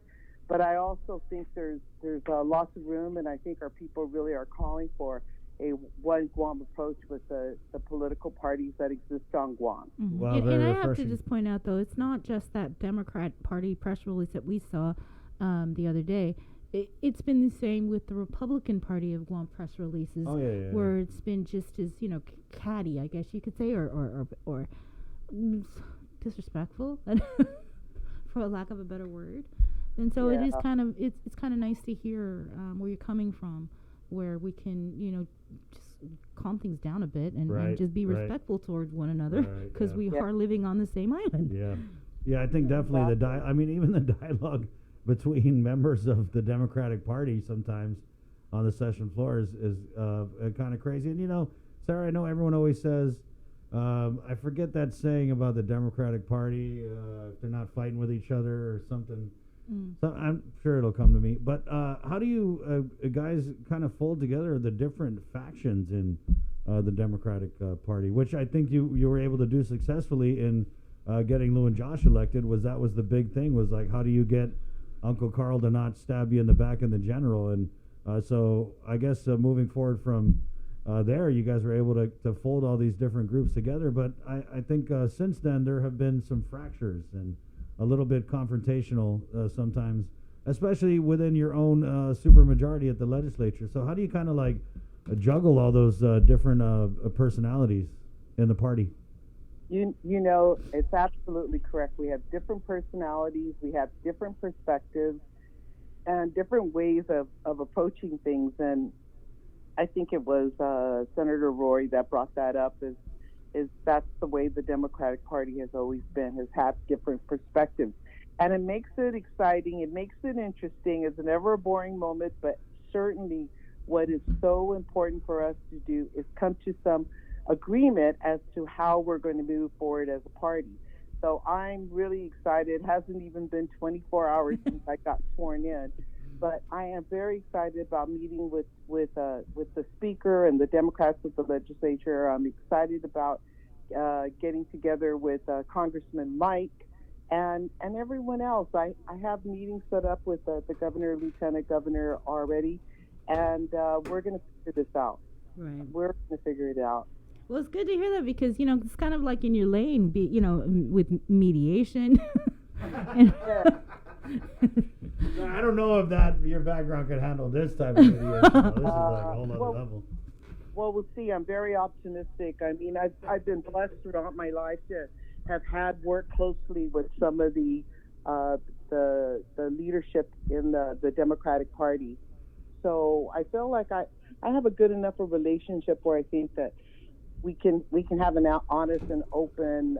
But I also think there's lots of room, and I think our people really are calling for a one Guam approach with the political parties that exist on Guam. Wow, and I have to just point out, though, it's not just that Democrat Party press release that we saw the other day. It's been the same with the Republican Party of Guam press releases, where it's been just as, catty, I guess you could say, or disrespectful, for lack of a better word. And so it is kind of it's kind of nice to hear where you're coming from, where we can just calm things down a bit and just be respectful towards one another, because we are living on the same island. I think definitely even the dialogue between members of the Democratic Party sometimes on the session floor is kind of crazy. And Sarah, I know everyone always says, I forget that saying about the Democratic Party, if they're not fighting with each other or something. So I'm sure it'll come to me. But how do you guys kind of fold together the different factions in the Democratic Party, which I think you were able to do successfully in getting Lou and Josh elected? Was the big thing, was like, how do you get Uncle Carl to not stab you in the back in the general? And so I guess moving forward from there, you guys were able to fold all these different groups together. But I think since then there have been some fractures and a little bit confrontational sometimes, especially within your own supermajority at the legislature. So how do you kind of juggle all those different personalities in the party? It's absolutely correct. We have different personalities, we have different perspectives, and different ways of approaching things. And I think it was Senator Roy that brought that up, is that's the way the Democratic Party has always been, has had different perspectives. And it makes it exciting, it makes it interesting. It's never a boring moment, but certainly what is so important for us to do is come to some agreement as to how we're going to move forward as a party. So I'm really excited. It hasn't even been 24 hours since I got sworn in, but I am very excited about meeting with the Speaker and the Democrats of the legislature. I'm excited about getting together with Congressman Mike and everyone else. I have meetings set up with the Governor, Lieutenant Governor already, and we're going to figure this out. Right. We're going to figure it out. Well, it's good to hear that, because it's kind of like in your lane, with mediation. I don't know if your background could handle this type of mediation. This is like a whole other level. Well, we'll see. I'm very optimistic. I mean, I've been blessed throughout my life to have had worked closely with some of the leadership in the Democratic Party. So I feel like I have a good enough a relationship where I think that we can have an honest and open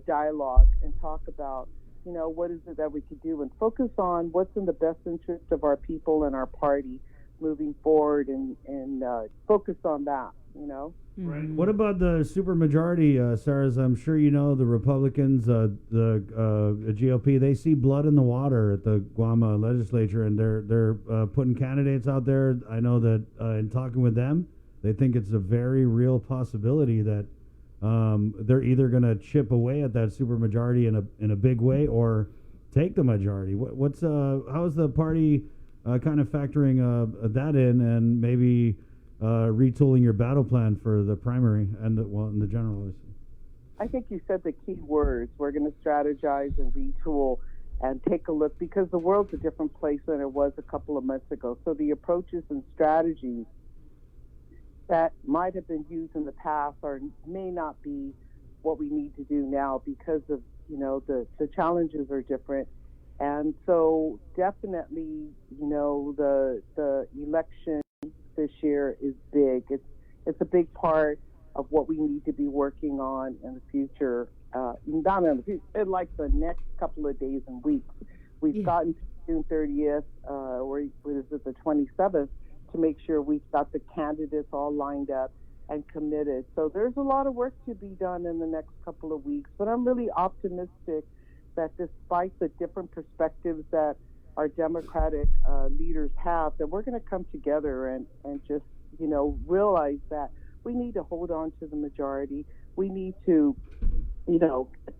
dialogue and talk about, what is it that we could do, and focus on what's in the best interest of our people and our party moving forward, and focus on that, Right. What about the supermajority, Sarah? As I'm sure you know, the Republicans, the GOP, they see blood in the water at the Guam legislature, and they're putting candidates out there. I know that in talking with them, they think it's a very real possibility that they're either going to chip away at that supermajority in a big way or take the majority. How is the party kind of factoring that in, and maybe retooling your battle plan for the primary and in the general? I think you said the key words. We're going to strategize and retool and take a look, because the world's a different place than it was a couple of months ago. So the approaches and strategies that might have been used in the past may not be what we need to do now, because of the challenges are different. And so definitely the election this year is big. It's a big part of what we need to be working on in the future, not in the future, in like the next couple of days and weeks. We've gotten to June 30th, or is it the 27th, to make sure we've got the candidates all lined up and committed. So there's a lot of work to be done in the next couple of weeks, but I'm really optimistic that despite the different perspectives that our Democratic leaders have, that we're going to come together and just, realize that we need to hold on to the majority. We need to,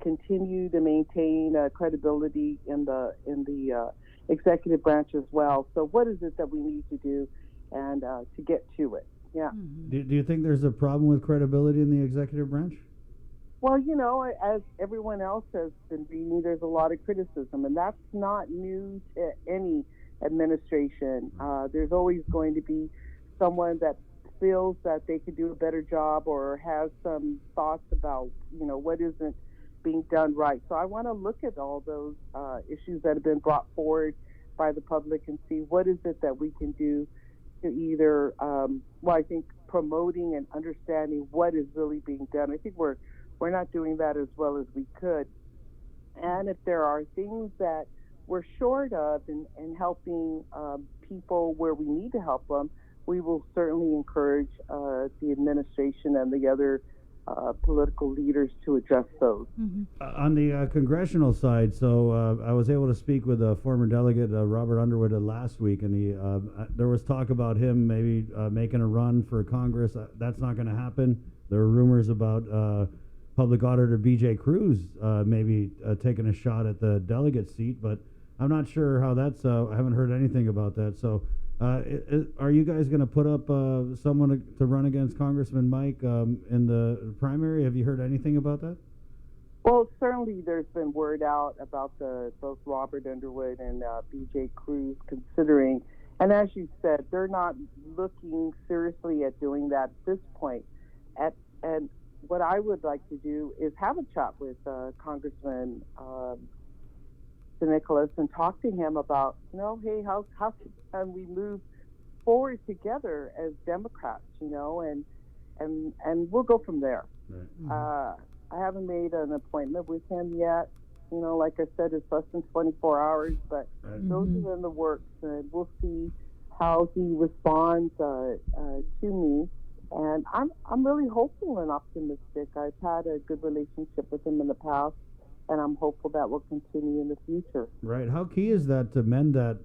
continue to maintain credibility in the executive branch as well. So what is it that we need to do and to get to it? Yeah. Do you think there's a problem with credibility in the executive branch? Well, you know, as everyone else has been reading, there's a lot of criticism, and that's not new to any administration. There's always going to be someone that feels that they could do a better job or has some thoughts about, you know, what isn't being done right. So I want to look at all those issues that have been brought forward by the public and see what is it that we can do to either, I think promoting and understanding what is really being done. I think we're not doing that as well as we could. And if there are things that we're short of in helping people where we need to help them, we will certainly encourage the administration and the other political leaders to address those. On the congressional side, so I was able to speak with a former delegate, Robert Underwood, last week, and there was talk about him maybe making a run for Congress. That's not going to happen. There are rumors about Public Auditor B.J. Cruz maybe taking a shot at the delegate seat, but I'm not sure how that's. I haven't heard anything about that. So, are you guys going to put up someone to run against Congressman Mike in the primary? Have you heard anything about that? Well, certainly there's been word out about both Robert Underwood and B.J. Cruz considering, and as you said, they're not looking seriously at doing that at this point. And what I would like to do is have a chat with Congressman Nicholas and talk to him about, you know, hey, how can we move forward together as Democrats, you know, and we'll go from there. Right. I haven't made an appointment with him yet. You know, like I said, it's less than 24 hours, but those are in the works, and we'll see how he responds to me. And I'm really hopeful and optimistic. I've had a good relationship with him in the past, and I'm hopeful that will continue in the future. Right. How key is that to mend that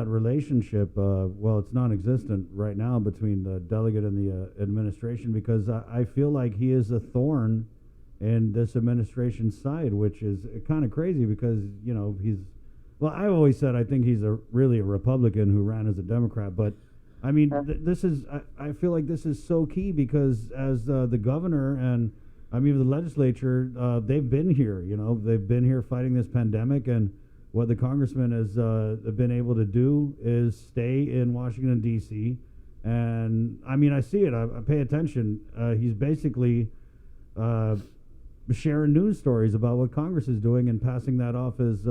relationship? Well, it's non-existent right now between the delegate and the administration, because I feel like he is a thorn in this administration's side, which is kind of crazy because, you know, I've always said I think he's really a Republican who ran as a Democrat, but I mean, I feel like this is so key because as the governor and the legislature, they've been here, you know, they've been here fighting this pandemic, and what the congressman has been able to do is stay in Washington, D.C. And I mean, I see it, I pay attention. He's basically sharing news stories about what Congress is doing and passing that off as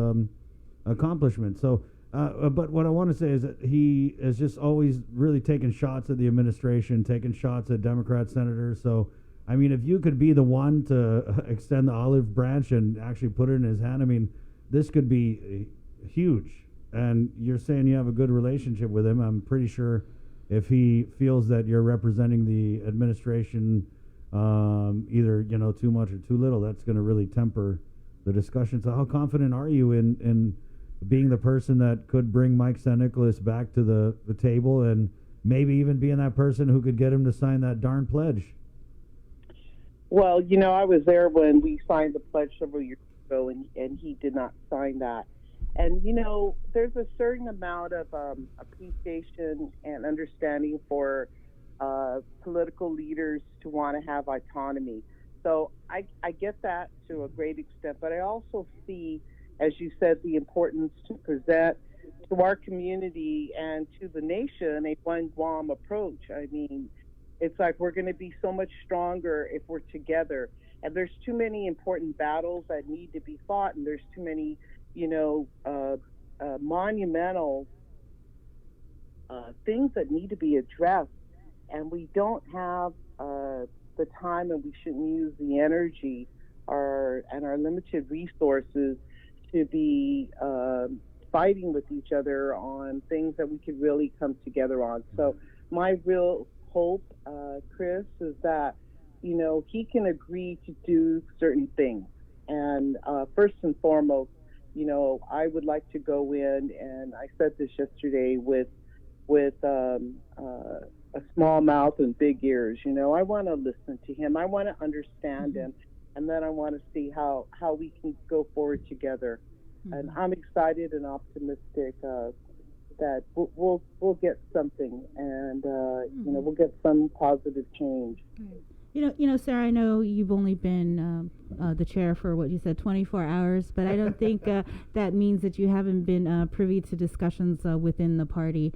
accomplishment. So, but what I want to say is that he is just always really taking shots at the administration, taking shots at Democrat senators. So, I mean, if you could be the one to extend the olive branch and actually put it in his hand, I mean, this could be huge. And you're saying you have a good relationship with him. I'm pretty sure if he feels that you're representing the administration either, you know, too much or too little, that's going to really temper the discussion. So how confident are you in being the person that could bring Mike St. Nicholas back to the table and maybe even being that person who could get him to sign that darn pledge? Well, you know, I was there when we signed the pledge several years ago, and he did not sign that. And, you know, there's a certain amount of appreciation and understanding for political leaders to want to have autonomy. So I get that to a great extent, but I also see, as you said, the importance to present to our community and to the nation a one Guam approach. I mean, it's like we're going to be so much stronger if we're together. And there's too many important battles that need to be fought, and there's too many, you know, monumental things that need to be addressed. And we don't have the time, and we shouldn't use the energy and our limited resources to be fighting with each other on things that we could really come together on. So my real hope, Chris, is that, you know, he can agree to do certain things. And first and foremost, you know, I would like to go in, and I said this yesterday, with a small mouth and big ears. You know, I want to listen to him. I want to understand him. And then I want to see how we can go forward together. And I'm excited and optimistic that we'll get something, and we'll get some positive change. You know, Sarah, I know you've only been the chair for what you said, 24 hours, but I don't think that means that you haven't been privy to discussions within the party.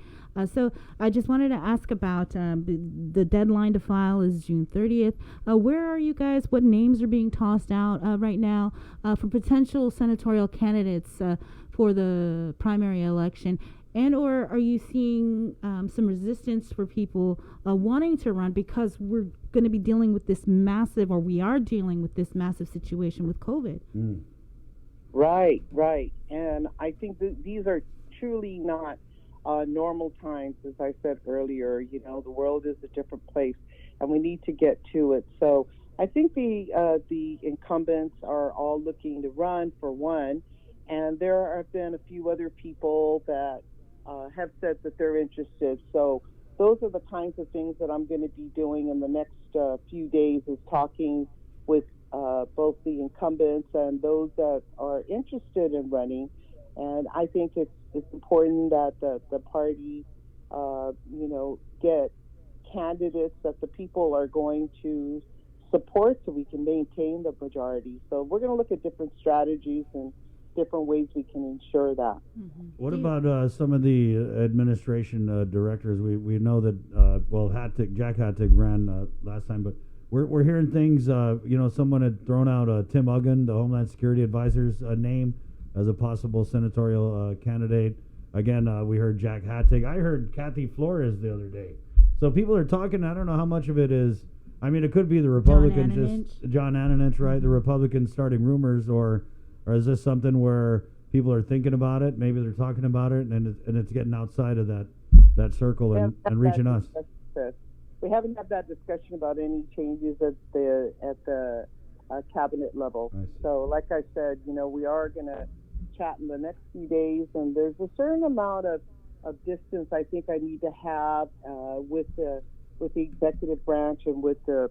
So I just wanted to ask about the deadline to file is June 30th. Where are you guys? What names are being tossed out right now for potential senatorial candidates for the primary election? And or are you seeing some resistance for people wanting to run because we're going to be dealing with this massive, or we are dealing with this massive situation with COVID? Right. And I think these are truly not normal times. As I said earlier, the world is a different place, and we need to get to it. So I think the incumbents are all looking to run, for one, and there have been a few other people that have said that they're interested. So those are the kinds of things that I'm going to be doing in the next few days, is talking with both the incumbents and those that are interested in running. And I think it's important that the party, get candidates that the people are going to support so we can maintain the majority. So we're going to look at different strategies and different ways we can ensure that. What about some of the administration directors? We know that Jack Hattig ran last time, but we're hearing things. Someone had thrown out Tim Uggan, the Homeland Security Advisor's name, as a possible senatorial candidate. Again, we heard Jack Hattig. I heard Kathy Flores the other day. So people are talking. I don't know how much of it is. I mean, it could be the Republicans, John Ananich, right? The Republicans starting rumors, or is this something where people are thinking about it? Maybe they're talking about it, and it's getting outside of that circle and reaching us. We haven't had that discussion about any changes at the cabinet level. So, like I said, we are going to chat in the next few days, and there's a certain amount of distance I think I need to have with the executive branch and with the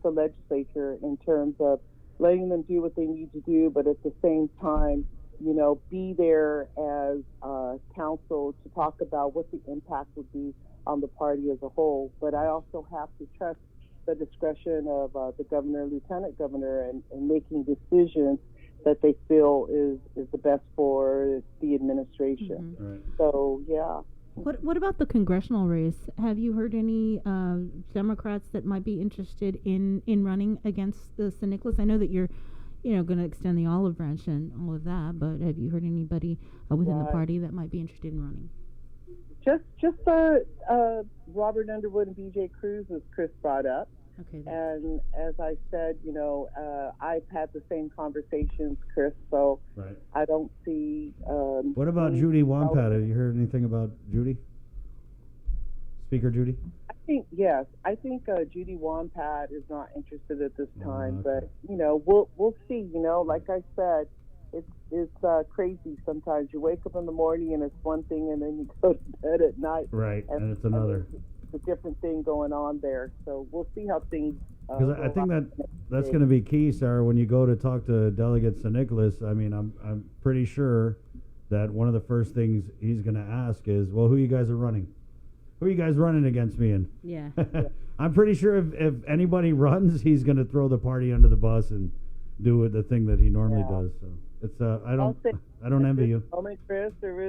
legislature, in terms of letting them do what they need to do, but at the same time, be there as counsel to talk about what the impact would be on the party as a whole. But I also have to trust the discretion of the governor, lieutenant governor, and making decisions that they feel is the best for the administration. Right. So, yeah. What about the congressional race? Have you heard any Democrats that might be interested in running against the St. Nicholas? I know that you're, going to extend the olive branch and all of that, but have you heard anybody within the party that might be interested in running? Just Robert Underwood and B.J. Cruz, as Chris brought up. Okay. And as I said, I've had the same conversations, Chris, so right. I don't see... what about Judy Wampat? Have you heard anything about Judy? Speaker Judy? I think Judy Wampat is not interested at this time, okay. But, we'll see. Like I said, it's crazy sometimes. You wake up in the morning and it's one thing, and then you go to bed at night. Right, and it's another. It's a different thing going on there. So we'll see how things... Because I think that's going to be key, Sarah, when you go to talk to Delegate St. Nicholas. I mean, I'm pretty sure that one of the first things he's going to ask is, well, who you guys are running? Who are you guys running against me in? Yeah. I'm pretty sure if anybody runs, he's going to throw the party under the bus and do the thing that he normally does. So it's I don't envy you. Moment, Chris, there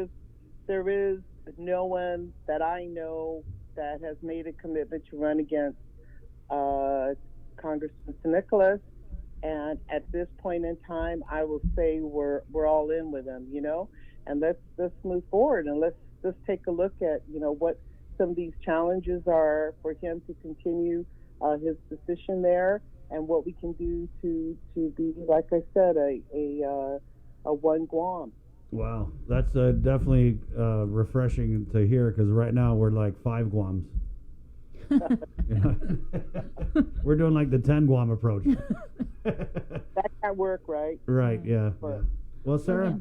is no one that I know that has made a commitment to run against Congressman St. Nicholas, and at this point in time, I will say we're all in with him, and let's move forward, and let's take a look at what some of these challenges are for him to continue his position there, and what we can do to be, like I said, a one Guam. Wow, that's definitely refreshing to hear, because right now we're like 5 Guams. We're doing like the 10 Guam approach. That can't work, right? Right, yeah. Well, Sarah?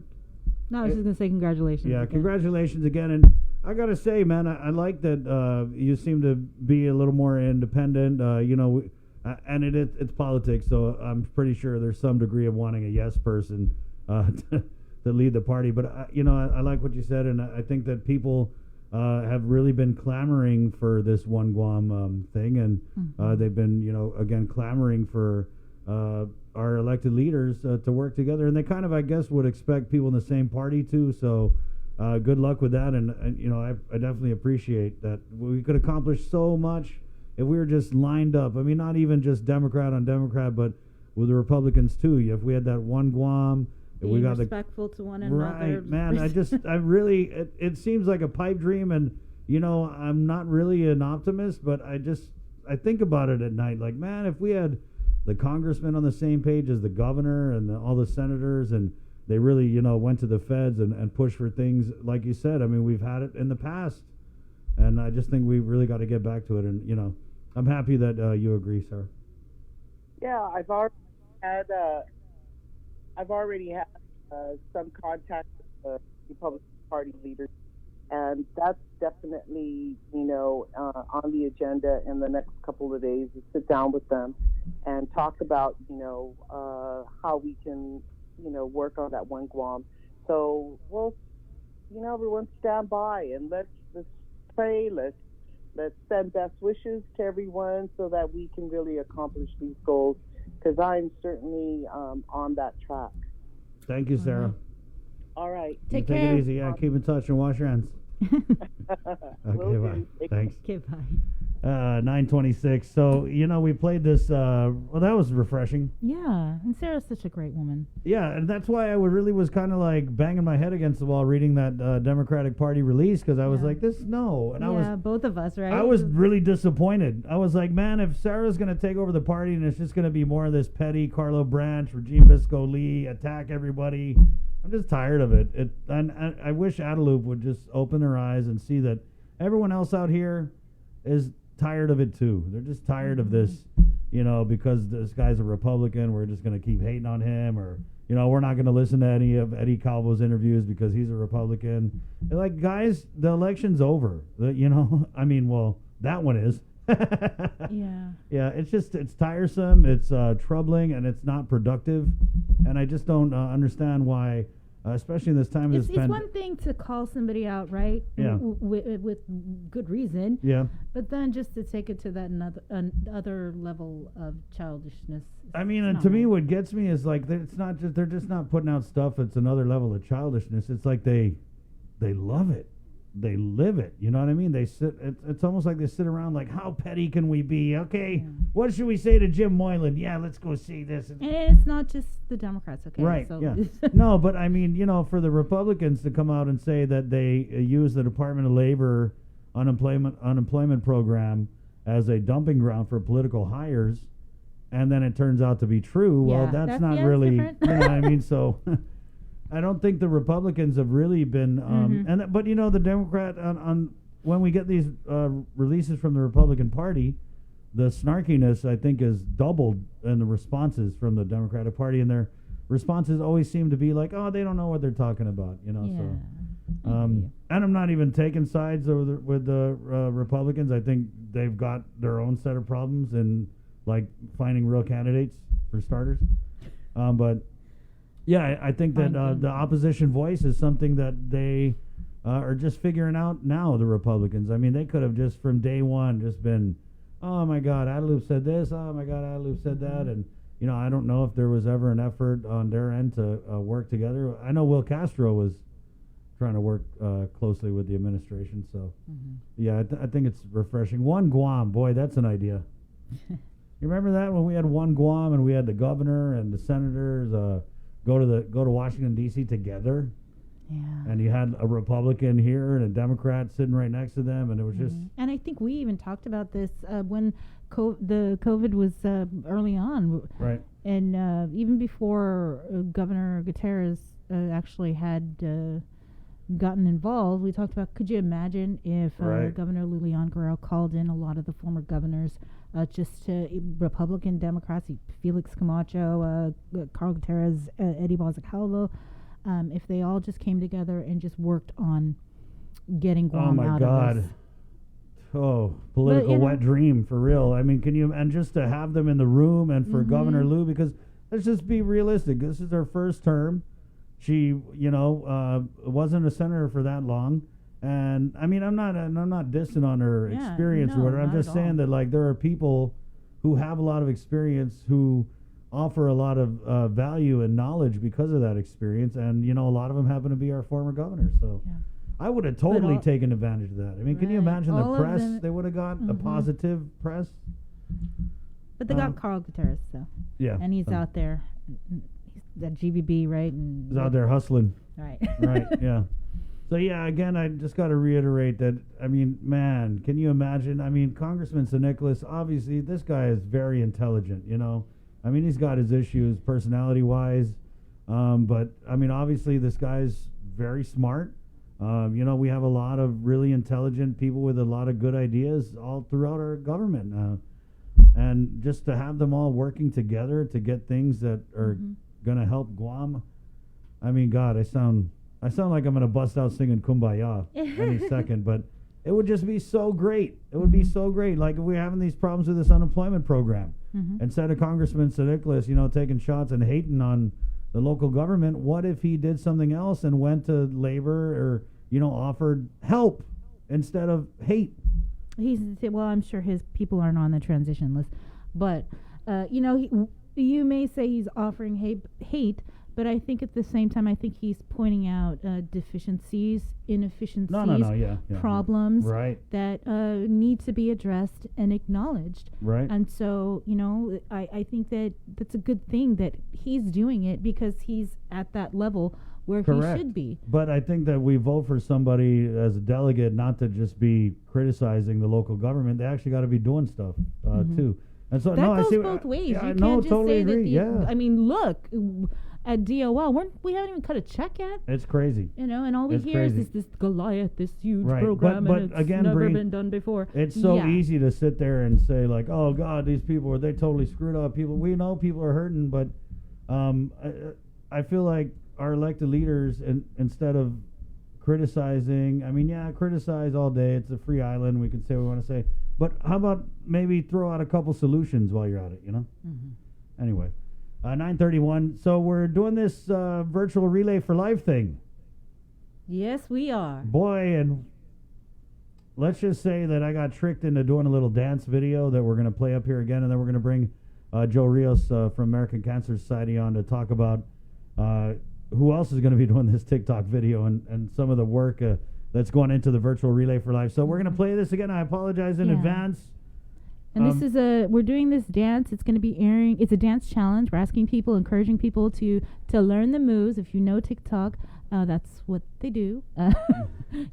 No, I was just going to say congratulations. Yeah, congratulations again. And I got to say, man, I like that you seem to be a little more independent, and it's politics, so I'm pretty sure there's some degree of wanting a yes person to lead the party. But I like what you said, and I think that people have really been clamoring for this One Guam thing, and they've been again clamoring for our elected leaders to work together, and they kind of, I guess, would expect people in the same party too. So good luck with that, and I definitely appreciate that. We could accomplish so much if we were just lined up. I mean, not even just Democrat on Democrat, but with the Republicans too. If we had that One Guam, if we got respectful to one another. Right, man. I really, it seems like a pipe dream, and I'm not really an optimist, but I think about it at night. Like, man, if we had the congressmen on the same page as the governor and all the senators, and they really, went to the feds and pushed for things, like you said. I mean, we've had it in the past, and I just think we really got to get back to it. And I'm happy that you agree, sir. Yeah, I've already had some contact with the Republican Party leaders, and that's definitely on the agenda in the next couple of days. To sit down with them and talk about how we can work on that One Guam. So we'll everyone stand by and let's pray. Let's send best wishes to everyone so that we can really accomplish these goals, because I'm certainly on that track. Thank you, Sarah. All right. Take care. It easy. Yeah, keep in touch and wash your hands. Okay, bye. Thanks. Okay, bye. 9:26. So, we played this. Well, that was refreshing. Yeah, and Sarah's such a great woman. Yeah, and that's why I really was kind of like banging my head against the wall reading that Democratic Party release, because I was like, no. And I was both of us, right? I was really disappointed. I was like, man, if Sarah's going to take over the party and it's just going to be more of this petty Carlo Branch, Regine Bisco Lee, attack everybody, I'm just tired of it. And I wish Adelup would just open their eyes and see that everyone else out here is tired of it too. They're just tired of this, because this guy's a Republican, we're just going to keep hating on him, or, we're not going to listen to any of Eddie Calvo's interviews because he's a Republican. They're like, guys, the election's over. I mean, well, that one is. Yeah. Yeah, it's tiresome, it's troubling, and it's not productive. And I just don't understand why, especially in this time of this It's one thing to call somebody out, right? Yeah. With good reason. Yeah. But then just to take it to that another level of childishness. I mean, and to me, what gets me is like they're just not putting out stuff that's another level of childishness. It's like they love it. They live it. You know what I mean? They sit. It's almost like they sit around like, how petty can we be? Okay, what should we say to Jim Moylan? Yeah, let's go see this. And it's not just the Democrats, okay? Right. So Yeah. No, but I mean, for the Republicans to come out and say that they use the Department of Labor unemployment program as a dumping ground for political hires, and then it turns out to be true. Well, that's not really. Different. You know what I mean? So. I don't think the Republicans have really been, but the Democrat on when we get these releases from the Republican Party, the snarkiness I think is doubled in the responses from the Democratic Party, and their responses always seem to be like, oh, they don't know what they're talking about, So, and I'm not even taking sides with the Republicans. I think they've got their own set of problems and like finding real candidates for starters, but. Yeah, I think that the opposition voice is something that they are just figuring out now, the Republicans. I mean, they could have just from day one just been, oh, my God, Adelup said this. Oh, my God, Adelup said that. And, I don't know if there was ever an effort on their end to work together. I know Will Castro was trying to work closely with the administration. So, yeah, I think it's refreshing. One Guam, boy, that's an idea. You remember that when we had one Guam and we had the governor and the senators go to Washington, D.C. together. Yeah. And you had a Republican here and a Democrat sitting right next to them, and it was just... And I think we even talked about this when the COVID was early on. Right. And even before Governor Gutierrez actually had gotten involved, we talked about, could you imagine if Governor Lulian Guerrero called in a lot of the former governors just to Republican Democrats, Felix Camacho, Carl Gutierrez, Eddie Calvo, if they all just came together and just worked on getting Guam out of this. Oh, political wet dream, for real. I mean, and just to have them in the room, and for Governor Lou, because let's just be realistic. This is her first term. she, wasn't a senator for that long. And I mean, I'm not dissing on her experience or whatever. I'm just saying that like there are people who have a lot of experience who offer a lot of value and knowledge because of that experience, and a lot of them happen to be our former governors. So I would have totally taken advantage of that. I mean, can you imagine the press they would have got, a positive press? But they got Carl Gutierrez, so and he's out there. He's at GBB, right? And he's out there hustling. Right. Right. Yeah. So again, I just got to reiterate that. I mean, man, can you imagine? I mean, Congressman St. Nicholas, obviously, this guy is very intelligent. I mean, he's got his issues personality-wise, but I mean, obviously, this guy's very smart. We have a lot of really intelligent people with a lot of good ideas all throughout our government, and just to have them all working together to get things that are going to help Guam. I mean, God, I sound like I'm going to bust out singing Kumbaya any second, but it would just be so great. It would be so great. Like if we're having these problems with this unemployment program, instead of Congressman St. Nicholas, taking shots and hating on the local government, what if he did something else and went to labor or, offered help instead of hate? I'm sure his people aren't on the transition list, but, you may say he's offering hate, but I think at the same time, I think he's pointing out deficiencies, inefficiencies, problems that need to be addressed and acknowledged. Right. And so, I think that that's a good thing that he's doing it because he's at that level where Correct. he should be. But I think that we vote for somebody as a delegate not to just be criticizing the local government. They actually got to be doing stuff too. And so that I goes see both ways. Yeah, You no, can't just totally say agree. that I mean, look, at DOL, we haven't even cut a check yet. It's crazy. And all we It's hear crazy. is this Goliath, this huge Right. program, But and it's again, never Bree, been done before. It's so easy to sit there and say like, oh God, these people, they totally screwed up. We know people are hurting, but I feel like our elected leaders, instead of criticizing, criticize all day. It's a free island. We can say what we want to say. But how about maybe throw out a couple solutions while you're at it, Anyway, 9:31. So we're doing this virtual Relay for Life thing. Yes, we are. Boy, and let's just say that I got tricked into doing a little dance video that we're going to play up here again, and then we're going to bring Joe Rios from American Cancer Society on to talk about who else is going to be doing this TikTok video and some of the work that's going into the virtual Relay for Life. So we're going to play this again. I apologize in advance. And this is we're doing this dance. It's going to be airing. It's a dance challenge. We're asking people, encouraging people to learn the moves. If you know TikTok, that's what they do.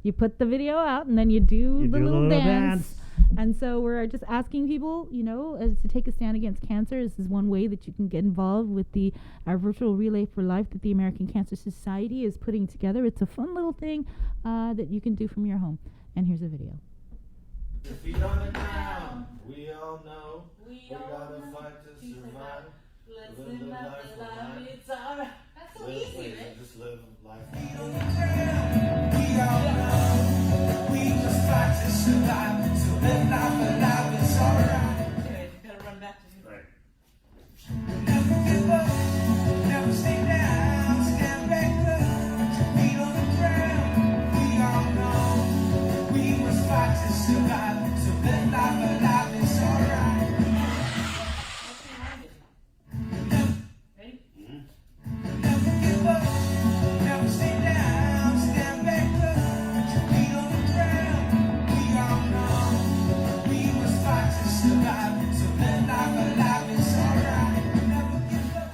You put the video out and then you do the little dance. And so we're just asking people, to take a stand against cancer. This is one way that you can get involved with our virtual Relay for Life that the American Cancer Society is putting together. It's a fun little thing that you can do from your home. And here's a video. Your feet on the ground, we all know we gotta fight to survive. Let's live life alive, it's alright. That's so easy, right? Just live life. Feet on the ground, we all know we just fight to survive. So live life alive, it's alright. Okay, you gotta run back to you. Right. Never give up, never stay down, stand back up. Feet on the ground, we all know we must fight to survive. So live life alive, it's alright. Ready? Never give up, never stay down, stand back up. Feet on the ground, we all know we must fight to survive. So live life alive, it's alright. Never give up.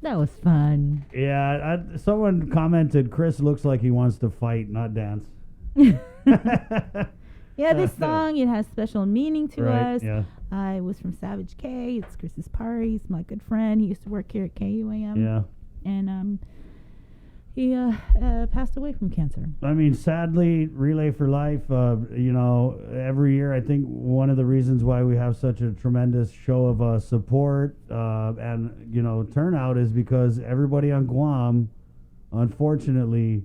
That was fun. Yeah, someone commented, Chris looks like he wants to fight, not dance. Yeah, this song, it has special meaning to Right, us. yeah. I was from Savage K. It's Chris's party. He's my good friend. He used to work here at KUAM. Yeah. And he passed away from cancer. I mean, sadly, Relay for Life, every year, I think one of the reasons why we have such a tremendous show of support and turnout is because everybody on Guam, unfortunately,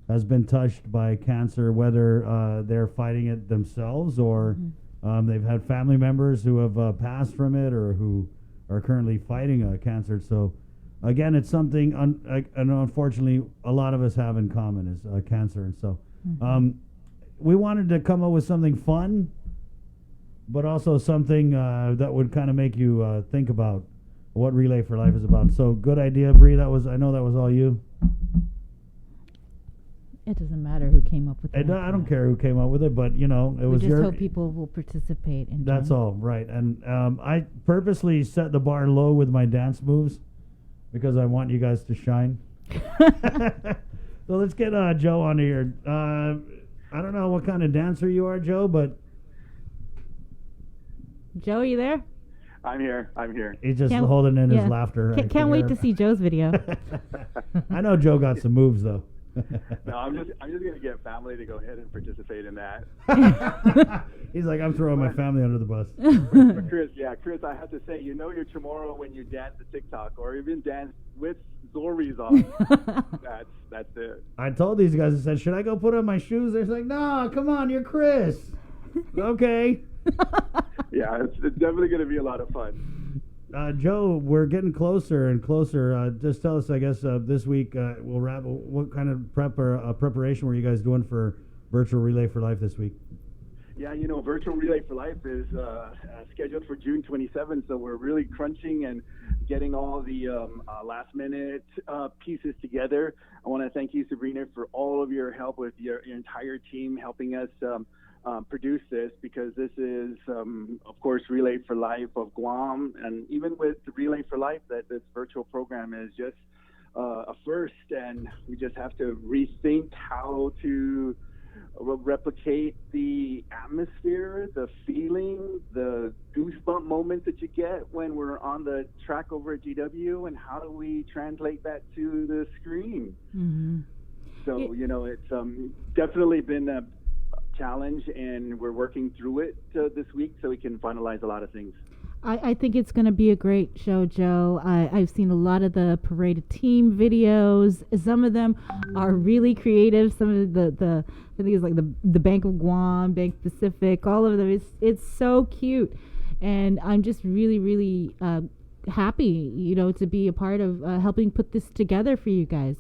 has been touched by cancer, whether they're fighting it themselves or they've had family members who have passed from it or who are currently fighting cancer. So, again, it's something, and unfortunately, a lot of us have in common is cancer. And so, we wanted to come up with something fun, but also something that would kind of make you think about what Relay for Life is about. So, good idea, Bree. I know that was all you. It doesn't matter who came up with it. I don't care who came up with it, but it was we your. just hope people will participate. And that's all, right? And I purposely set the bar low with my dance moves because I want you guys to shine. So let's get Joe on here. I don't know what kind of dancer you are, Joe, but Joe, are you there? I'm here. He's just holding in his laughter. Can't wait to see Joe's video. I know Joe got some moves though. No, I'm just gonna get family to go ahead and participate in that. He's like, I'm throwing my family under the bus. But Chris, I have to say, you're tomorrow when you dance the TikTok or even dance with Zori's on. That's it. I told these guys, I said, should I go put on my shoes? They're like, no, come on, you're Chris. Okay. Yeah, it's definitely gonna be a lot of fun. Joe, we're getting closer and closer. Just tell us, I guess, this week we'll wrap. What kind of preparation were you guys doing for Virtual Relay for Life this week? Yeah, Virtual Relay for Life is scheduled for June 27th, so we're really crunching and getting all the last-minute pieces together. I want to thank you, Sabrina, for all of your help with your entire team helping us produce this, because this is, of course, Relay for Life of Guam, and even with Relay for Life, that this virtual program is just a first, and we just have to rethink how to replicate the atmosphere, the feeling, the goosebump moments that you get when we're on the track over at GW, and how do we translate that to the screen? Mm-hmm. So, it's definitely been a challenge, and we're working through it this week so we can finalize a lot of things. I think it's going to be a great show, Joe. I've seen a lot of the Parade Team videos. Some of them are really creative. Some of the I think it's like the Bank of Guam, Bank Pacific, all of them. It's so cute, and I'm just really, really happy, to be a part of helping put this together for you guys.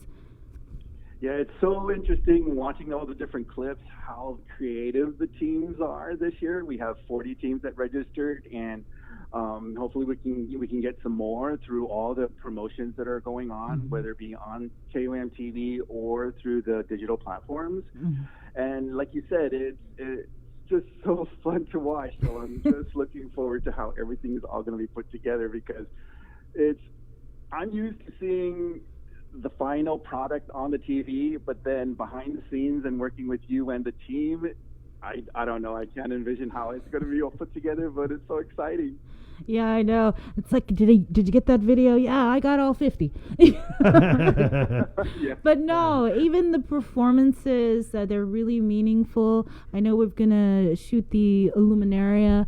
Yeah, it's so interesting watching all the different clips, how creative the teams are this year. We have 40 teams that registered, and hopefully we can get some more through all the promotions that are going on, whether it be on KUAM TV or through the digital platforms. And like you said, it's just so fun to watch. So I'm just looking forward to how everything is all going to be put together, because I'm used to seeing the final product on the TV, but then behind the scenes and working with you and the team, I don't know. I can't envision how it's going to be all put together, but it's so exciting. Yeah, I know. It's like, did you get that video? Yeah, I got all 50. Yeah. But no, even the performances, they're really meaningful. I know we're going to shoot the Illuminaria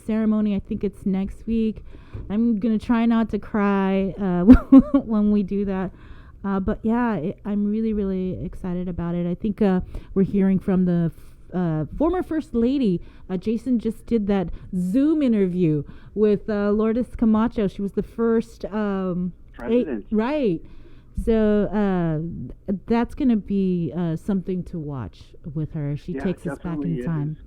ceremony. I think it's next week. I'm going to try not to cry when we do that. But yeah, I'm really, really excited about it. I think we're hearing from the former First Lady. Jason just did that Zoom interview with Lourdes Camacho. She was the first president. Right. So that's going to be something to watch with her. She takes us back in time.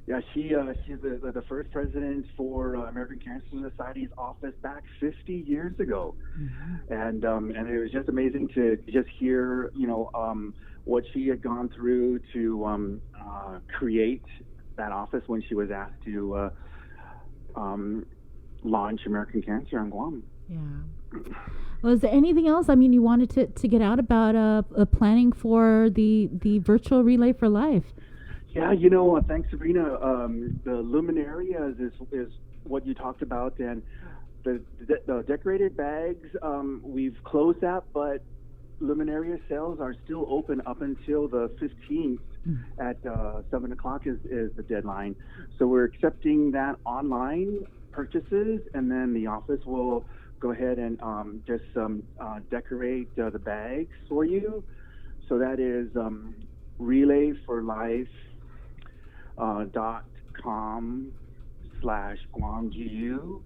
Yeah, she's the first president for American Cancer Society's office back 50 years ago, and it was just amazing to just hear what she had gone through to create that office when she was asked to launch American Cancer on Guam. Yeah. Well, is there anything else? I mean, you wanted to get out about planning for the virtual Relay for Life? Yeah, thanks, Sabrina. The luminarias is what you talked about, and the decorated bags, we've closed that, but luminaria sales are still open up until the 15th at 7 o'clock is the deadline. So we're accepting that online purchases, and then the office will go ahead and just decorate the bags for you. So that is relayforlife.com/GuamGU,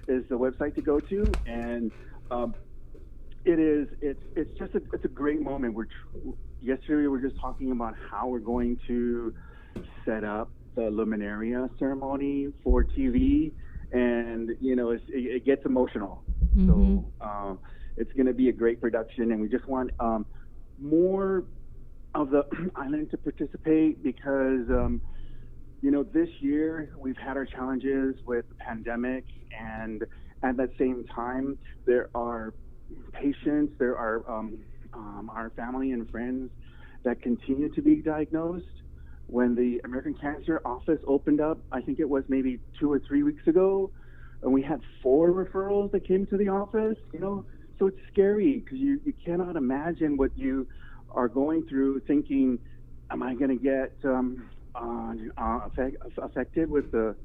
is the website to go to, and it's a great moment. Yesterday we were just talking about how we're going to set up the Luminaria ceremony for TV, and it gets emotional. Mm-hmm. So it's going to be a great production, and we just want more of the island to participate because this year we've had our challenges with the pandemic, and at that same time there are patients, there are our family and friends that continue to be diagnosed. When the American Cancer Office opened up, I think it was maybe 2 or 3 weeks ago, and we had 4 referrals that came to the office, so it's scary because you cannot imagine what you are going through thinking, am I going to get affected with the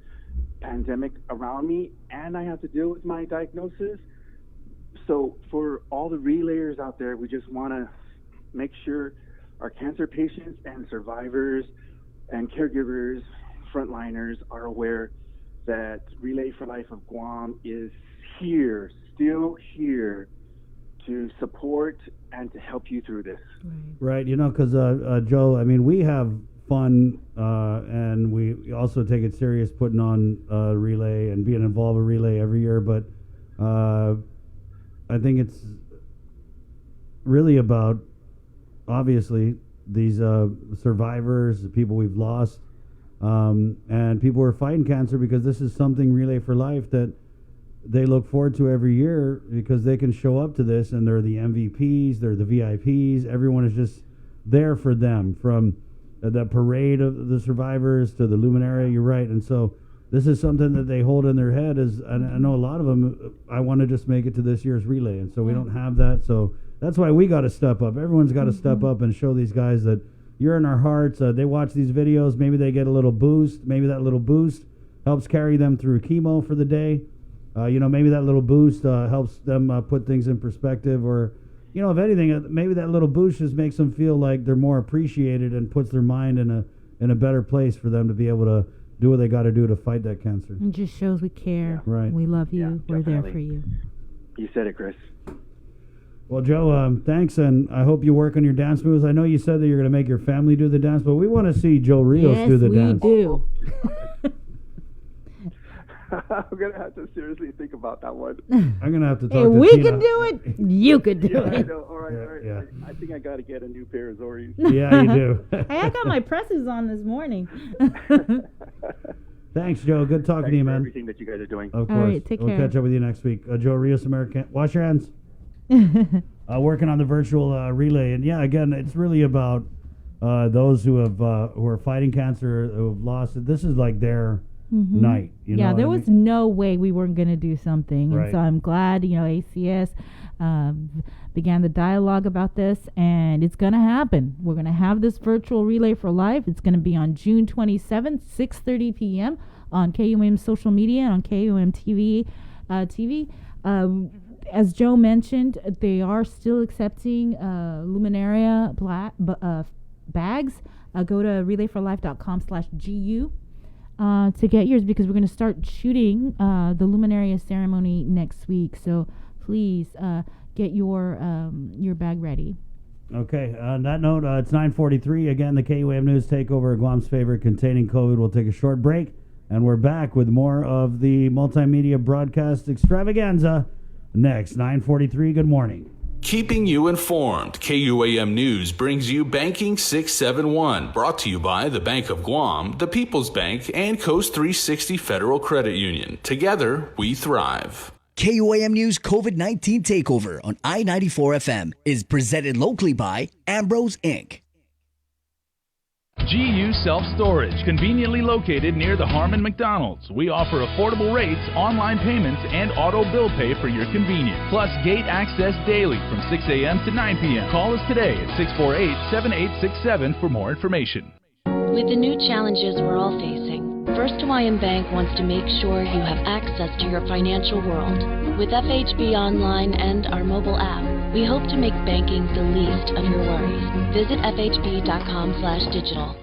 pandemic around me, and I have to deal with my diagnosis? So for all the relayers out there, we just want to make sure our cancer patients and survivors and caregivers, frontliners are aware that Relay for Life of Guam is here, still here, to support and to help you through this. Right, because Joe, I mean, we have fun and we also take it serious putting on Relay and being involved with Relay every year, but I think it's really about, obviously, these survivors, the people we've lost, and people who are fighting cancer, because this is something Relay for Life that they look forward to every year because they can show up to this and they're the MVPs, they're the VIPs, everyone is just there for them, from the parade of the survivors to the Luminaria, you're right. And so this is something that they hold in their head, and I know a lot of them, I want to just make it to this year's Relay, and so we don't have that, so that's why we got to step up. Everyone's got to step up and show these guys that you're in our hearts. They watch these videos, maybe they get a little boost, maybe that little boost helps carry them through chemo for the day. Maybe that little boost helps them put things in perspective, or, if anything, maybe that little boost just makes them feel like they're more appreciated and puts their mind in a better place for them to be able to do what they got to do to fight that cancer. It just shows we care. Yeah. Right. We love you. We're definitely. there for you. You said it, Chris. Well, Joe, thanks, and I hope you work on your dance moves. I know you said that you're going to make your family do the dance, but we want to see Joe Rios do the dance. Yes, we do. I'm going to have to seriously think about that one. I'm going to have to talk Hey, to we Tina. can do it. You could do Yeah, I it. know. All right. Yeah. I think I got to get a new pair of Zoris. Yeah, you do. Hey, I got my presses on this morning. Thanks, Joe. Good talking to you, for man. everything that you guys are doing. Of All course. right, take we'll care. catch up with you next week. Joe Rios, American. Wash your hands. Working on the virtual relay, and yeah, again, it's really about those who are fighting cancer, who have lost it. This is like their night. Yeah, there was no way we weren't going to do something, Right. and so I'm glad ACS began the dialogue about this, and it's going to happen. We're going to have this virtual Relay for Life. It's going to be on June 27th, 6:30 p.m. on KUM social media and on KUM TV. As Joe mentioned, they are still accepting Luminaria bags. Go to relayforlife.com/GU to get yours, because we're going to start shooting the Luminaria ceremony next week. So please get your bag ready. Okay. On that note, it's 9:43. Again, the KUM News Takeover, Guam's favorite containing COVID. We'll take a short break, and we're back with more of the multimedia broadcast extravaganza next. 9:43. Good morning. Keeping you informed, KUAM News brings you Banking 671, brought to you by the Bank of Guam, the People's Bank, and Coast 360 Federal Credit Union. Together, we thrive. KUAM News COVID-19 Takeover on I-94 FM is presented locally by Ambrose Inc. GU Self-Storage, conveniently located near the Harmon McDonald's. We offer affordable rates, online payments, and auto bill pay for your convenience. Plus gate access daily from 6 a.m. to 9 p.m. Call us today at 648-7867 for more information. With the new challenges we're all facing, First Hawaiian Bank wants to make sure you have access to your financial world. With FHB Online and our mobile app, we hope to make banking the least of your worries. Visit fhb.com/digital.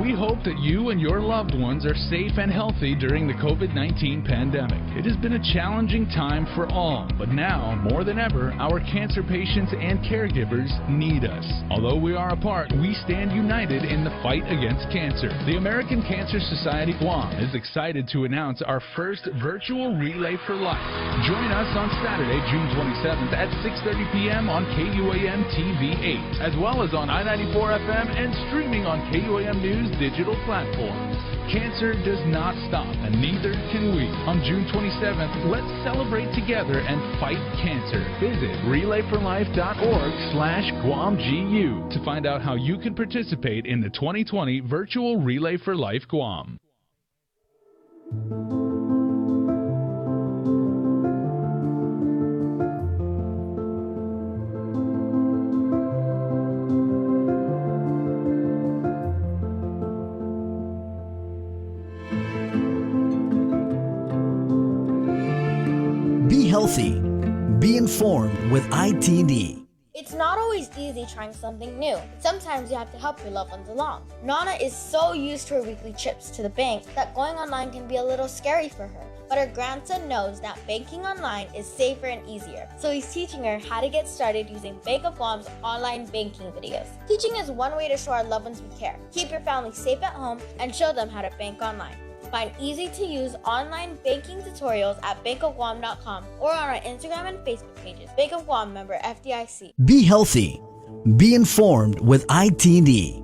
We hope that you and your loved ones are safe and healthy during the COVID-19 pandemic. It has been a challenging time for all, but now, more than ever, our cancer patients and caregivers need us. Although we are apart, we stand united in the fight against cancer. The American Cancer Society Guam is excited to announce our first virtual Relay for Life. Join us on Saturday, June 27th at 6:30 p.m. on KUAM TV 8, as well as on I-94 FM and streaming on KUAM News digital platforms. Cancer does not stop, and neither can we. On June 27th, let's celebrate together and fight cancer. Visit relayforlife.org/GuamGU to find out how you can participate in the 2020 virtual Relay for Life Guam. Be healthy. Be informed with ITD. It's not always easy trying something new. Sometimes you have to help your loved ones along. Nana is so used to her weekly trips to the bank that going online can be a little scary for her. But her grandson knows that banking online is safer and easier. So he's teaching her how to get started using Bank of Guam's online banking videos. Teaching is one way to show our loved ones we care. Keep your family safe at home and show them how to bank online. Find easy-to-use online banking tutorials at bankofguam.com or on our Instagram and Facebook pages. Bank of Guam, member FDIC. Be healthy. Be informed with ITD.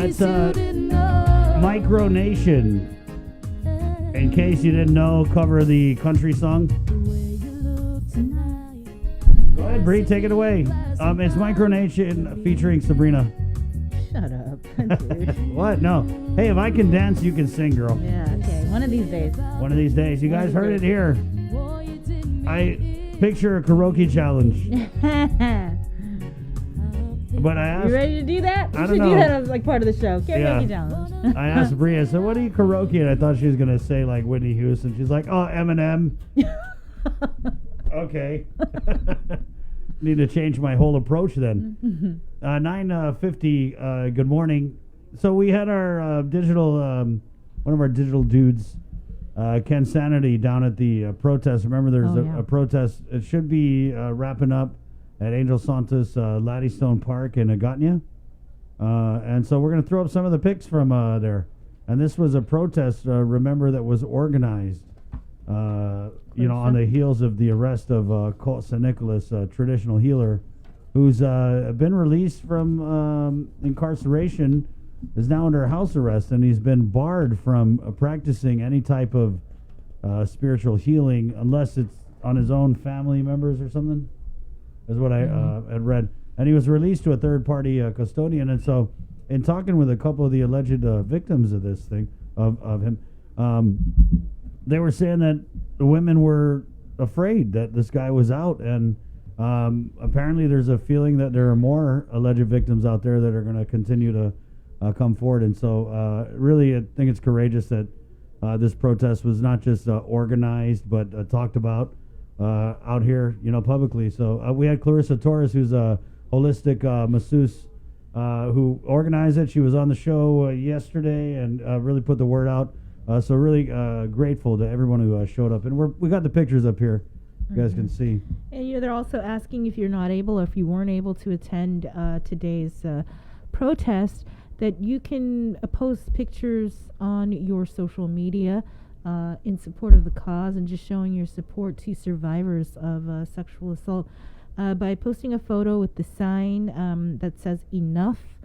That's Micronation. In case you didn't know, cover the country song. Go ahead, Bree, take it away. It's Micronation featuring Sabrina. Shut up. What? No. Hey, if I can dance, you can sing, girl. Yeah, okay. One of these days. One of these days. You guys heard it here. I picture a karaoke challenge. But I asked... You ready to do that? I You don't should know. do that as like part of the show. Karaoke challenge. I asked Bria, so what do you karaoke? And I thought she was going to say like Whitney Houston. She's like, oh, Eminem. Okay. Need to change my whole approach then. 9:50, good morning. So we had our digital, one of our digital dudes, Ken Sanity, down at the protest. Remember, there's a protest. It should be wrapping up at Angel Santos Laddystone Park in Agotnia. And so we're going to throw up some of the pics from there. And this was a protest, remember, that was organized, on the heels of the arrest of Colt St. Nicholas, a traditional healer, who's been released from incarceration, is now under house arrest, and he's been barred from practicing any type of spiritual healing unless it's on his own family members or something, is what I had read. And he was released to a third-party custodian. And so, in talking with a couple of the alleged victims of this thing, of him, they were saying that the women were afraid that this guy was out. And apparently there's a feeling that there are more alleged victims out there that are going to continue to come forward. And so, really, I think it's courageous that this protest was not just organized, but talked about out here, publicly. So we had Clarissa Torres, who's a holistic masseuse, who organized it. She was on the show yesterday and really put the word out. So really grateful to everyone who showed up. And we got the pictures up here. You guys can see. And they're also asking if you're not able, or if you weren't able to attend today's protest, that you can post pictures on your social media in support of the cause and just showing your support to survivors of sexual assault by posting a photo with the sign that says enough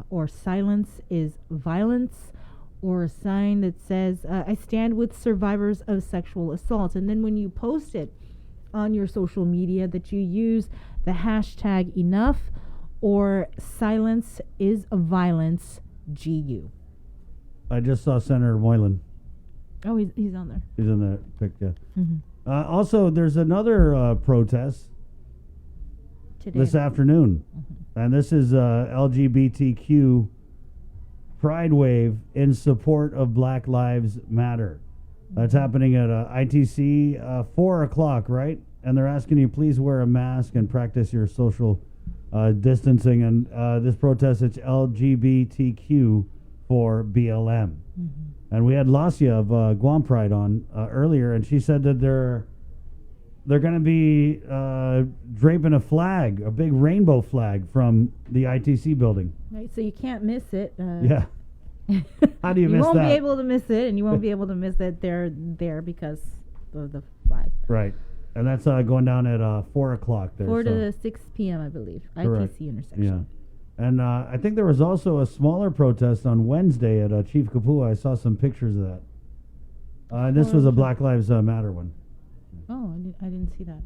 or silence is violence, or a sign that says I stand with survivors of sexual assault. And then when you post it on your social media, that you use the hashtag enough or silence is violence GU. I just saw Senator Moylan. Oh, he's on there. He's in the pic, yeah. Mm-hmm. Also, there's another protest Today. this afternoon. Mm-hmm. And this is LGBTQ Pride Wave in support of Black Lives Matter. That's happening at ITC, 4 o'clock, right? And they're asking you, please wear a mask and practice your social distancing. And this protest, it's LGBTQ for BLM. Mm-hmm. And we had Lasia of Guam Pride on earlier, and she said that they're going to be draping a flag, a big rainbow flag from the ITC building. Right, so you can't miss it. Yeah. How do you miss that? You won't be able to miss it, and you won't be able to miss that they're there because of the flag. Right. And that's going down at 4 o'clock there. 4 to 6 p.m., I believe. Correct. ITC intersection. Yeah. And I think there was also a smaller protest on Wednesday at Chief Kapua. I saw some pictures of that. This was a Black Lives Matter one. Oh, I didn't see that.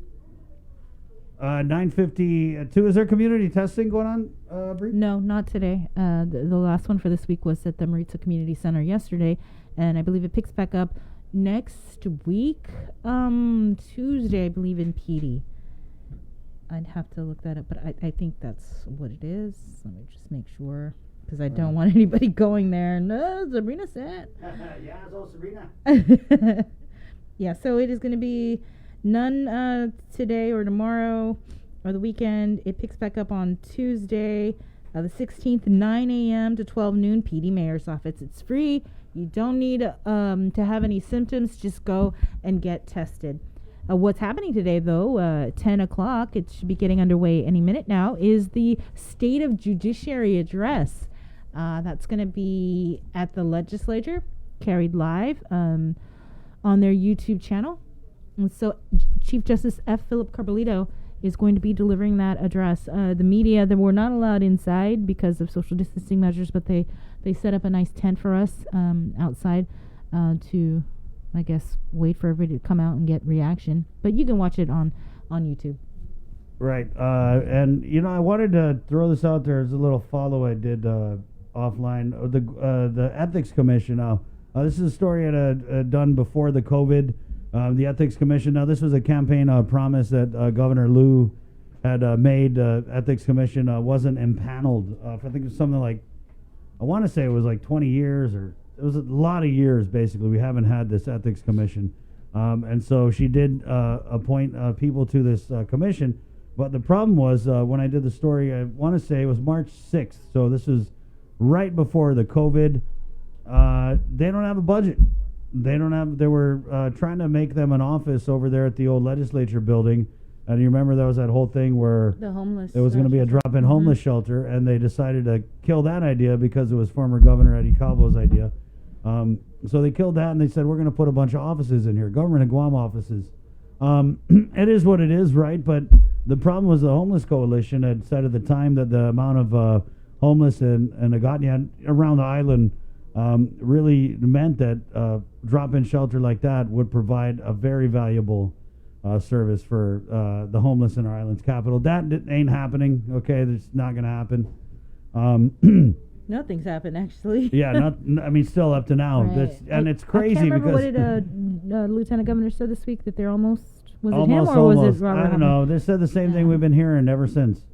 9:52. Is there community testing going on, Bree? No, not today. The last one for this week was at the Maritza Community Center yesterday, and I believe it picks back up next week, Tuesday, I believe, in PD. I'd have to look that up, but I think that's what it is. Let me just make sure, because I don't want anybody going there. No, Sabrina said. Yeah, so Sabrina. Yeah, so it is going to be none today or tomorrow or the weekend. It picks back up on Tuesday, the 16th, 9 a.m. to 12 noon, PD Mayor's Office. It's free. You don't need to have any symptoms. Just go and get tested. What's happening today, though, 10 o'clock, it should be getting underway any minute now, is the State of Judiciary Address. That's going to be at the legislature, carried live on their YouTube channel. And so Chief Justice F. Philip Carbolito is going to be delivering that address. The media, they were not allowed inside because of social distancing measures, but they set up a nice tent for us outside to, I guess, wait for everybody to come out and get reaction. But you can watch it on YouTube. Right. And, I wanted to throw this out there as a little follow I did offline. The Ethics Commission. Now, this is a story I had done before the COVID. The Ethics Commission. Now, this was a campaign promise that Governor Liu had made. Ethics Commission wasn't impaneled. I think it was something like, I want to say it was like 20 years, or it was a lot of years, basically. We haven't had this Ethics Commission. And so she did appoint people to this commission. But the problem was, when I did the story, I want to say it was March 6th. So this was right before the COVID. They don't have a budget. They were trying to make them an office over there at the old legislature building. And you remember there was that whole thing where the homeless it was going to be a drop-in homeless shelter, and they decided to kill that idea because it was former Governor Eddie Calvo's idea. So they killed that, and they said, we're going to put a bunch of offices in here, government of Guam offices. It is what it is, right? But the problem was the Homeless Coalition had said at the time that the amount of homeless in Agatyan around the island really meant that drop-in shelter like that would provide a very valuable service for the homeless in our island's capital. That ain't happening. Okay, it's not going to happen. Nothing's happened, actually. Yeah, still up to now. Right. And it's crazy I can't remember because what did Lieutenant Governor said this week, that they're almost. Was almost, it him or almost. was it Robert? I don't know. They said the same thing we've been hearing ever since.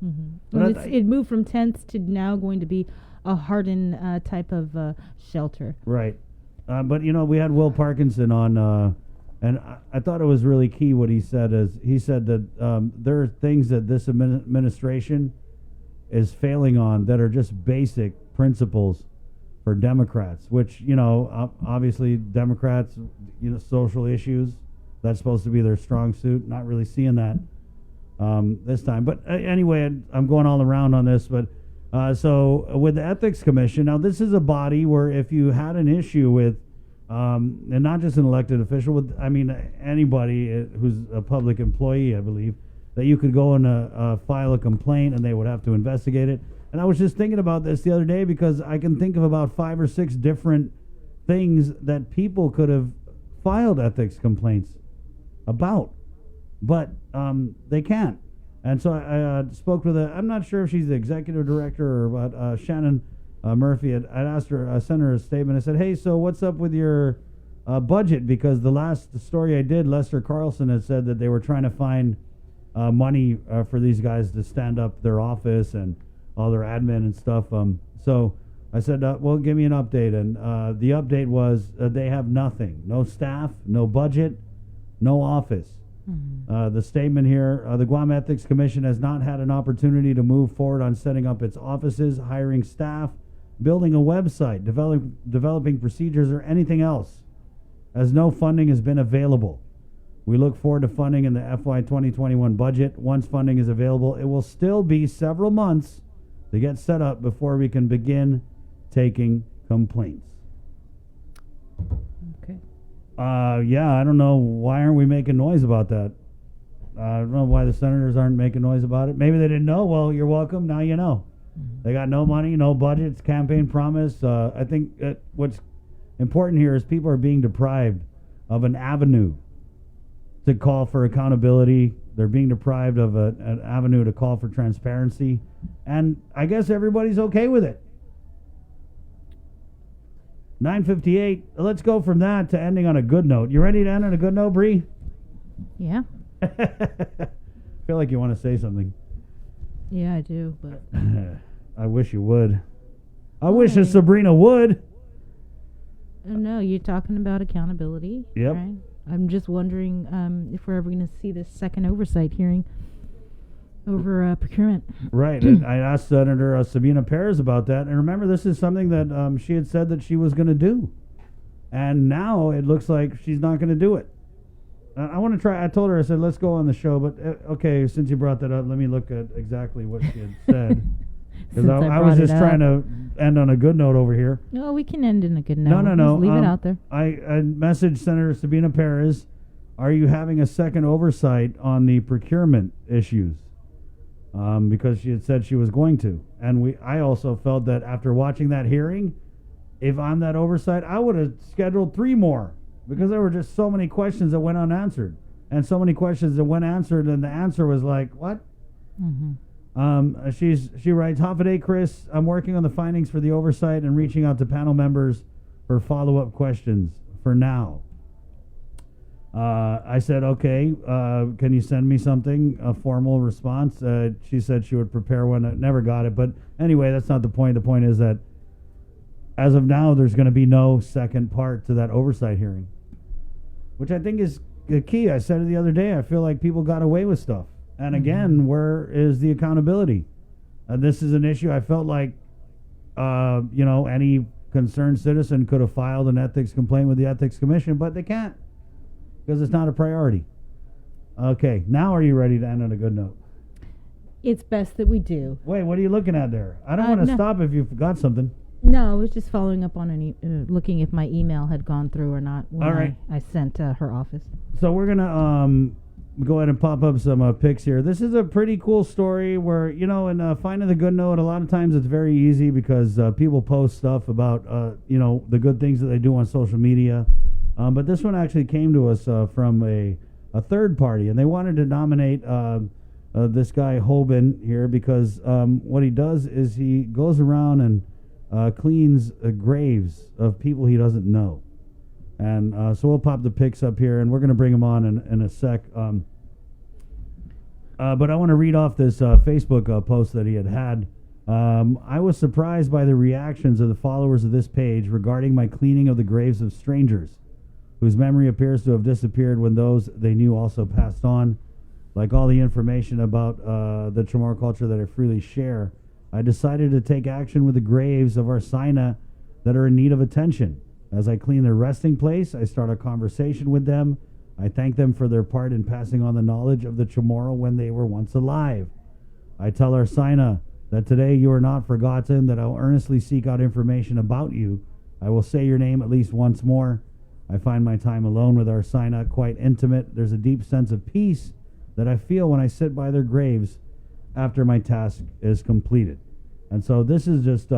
But it moved from tents to now going to be a hardened type of shelter. Right. But, we had Will Parkinson on, and I thought it was really key what he said. He said that there are things that this administration is failing on that are just basic principles for Democrats, which, obviously Democrats, social issues, that's supposed to be their strong suit. Not really seeing that this time. But anyway, I'm going all around on this. But so with the Ethics Commission, now this is a body where if you had an issue with, and not just an elected official, with anybody who's a public employee, I believe, that you could go and file a complaint and they would have to investigate it. And I was just thinking about this the other day because I can think of about 5 or 6 different things that people could have filed ethics complaints about, but they can't. And so I spoke with I'm not sure if she's the executive director or what, Shannon Murphy. I'd asked her, I sent her a statement. I said, hey, so what's up with your budget? Because the last story I did, Lester Carlson had said that they were trying to find money for these guys to stand up their office and all their admin and stuff. So I said, well, give me an update. And the update was they have nothing. No staff, no budget, no office. The statement here, the Guam Ethics Commission has not had an opportunity to move forward on setting up its offices, hiring staff, building a website, developing procedures, or anything else, as no funding has been available. We look forward to funding in the FY 2021 budget. Once funding is available, it will still be several months to get set up before we can begin taking complaints. Okay. Yeah, I don't know. Why aren't we making noise about that? I don't know why the senators aren't making noise about it. Maybe they didn't know. Well, you're welcome. Now you know. They got no money, no budgets, campaign promise. I think what's important here is people are being deprived of an avenue to call for accountability. They're being deprived of an avenue to call for transparency. And I guess everybody's okay with it. 9:58. Let's go from that to ending on a good note. You ready to end on a good note, Bree? Yeah. Feel like you want to say something. Yeah, I do, but I wish you would. I wish that Sabrina would. No, you're talking about accountability. Yep. Right? I'm just wondering if we're ever going to see this second oversight hearing over procurement. Right. And I asked Senator Sabina Perez about that. And remember, this is something that she had said that she was going to do. And now it looks like she's not going to do it. I want to try. I told her, I said, let's go on the show. But okay, since you brought that up, let me look at exactly what she had said. Because I was just trying to end on a good note over here. No, we can end in a good note. No. Just leave it out there. I messaged Senator Sabina Perez are you having a second oversight on the procurement issues? Because she had said she was going to. And I also felt that after watching that hearing, if I'm that oversight, I would have scheduled 3 more, because there were just so many questions that went unanswered, and so many questions that went answered, and the answer was like, what? Mm-hmm. She writes, Hafaday Chris, I'm working on the findings for the oversight and reaching out to panel members for follow-up questions for now. I said, okay, can you send me something, a formal response? She said she would prepare one. I never got it. But anyway, that's not the point. The point is that as of now, there's going to be no second part to that oversight hearing, which I think is the key. I said it the other day. I feel like people got away with stuff. And again, where is the accountability? This is an issue I felt like, any concerned citizen could have filed an ethics complaint with the Ethics Commission, but they can't, because it's not a priority. Okay, now are you ready to end on a good note? It's best that we do. Wait, what are you looking at there? I don't want to stop if you forgot something. No, I was just following up on looking if my email had gone through or not when All right. I sent her office. So we're going to go ahead and pop up some pics here. This is a pretty cool story where, in finding the good note, a lot of times it's very easy because people post stuff about, the good things that they do on social media. But this one actually came to us from a third party, and they wanted to nominate this guy Hoban here because what he does is he goes around and cleans graves of people he doesn't know. And so we'll pop the pics up here, and we're going to bring him on in a sec. But I want to read off this Facebook post that he had. I was surprised by the reactions of the followers of this page regarding my cleaning of the graves of strangers, whose memory appears to have disappeared when those they knew also passed on. Like all the information about the Chamorro culture that I freely share, I decided to take action with the graves of our Saina that are in need of attention. As I clean their resting place, I start a conversation with them. I thank them for their part in passing on the knowledge of the Chamorro when they were once alive. I tell our Saina that today you are not forgotten, that I will earnestly seek out information about you. I will say your name at least once more. I find my time alone with our Saina quite intimate. There's a deep sense of peace that I feel when I sit by their graves after my task is completed. And so this is just,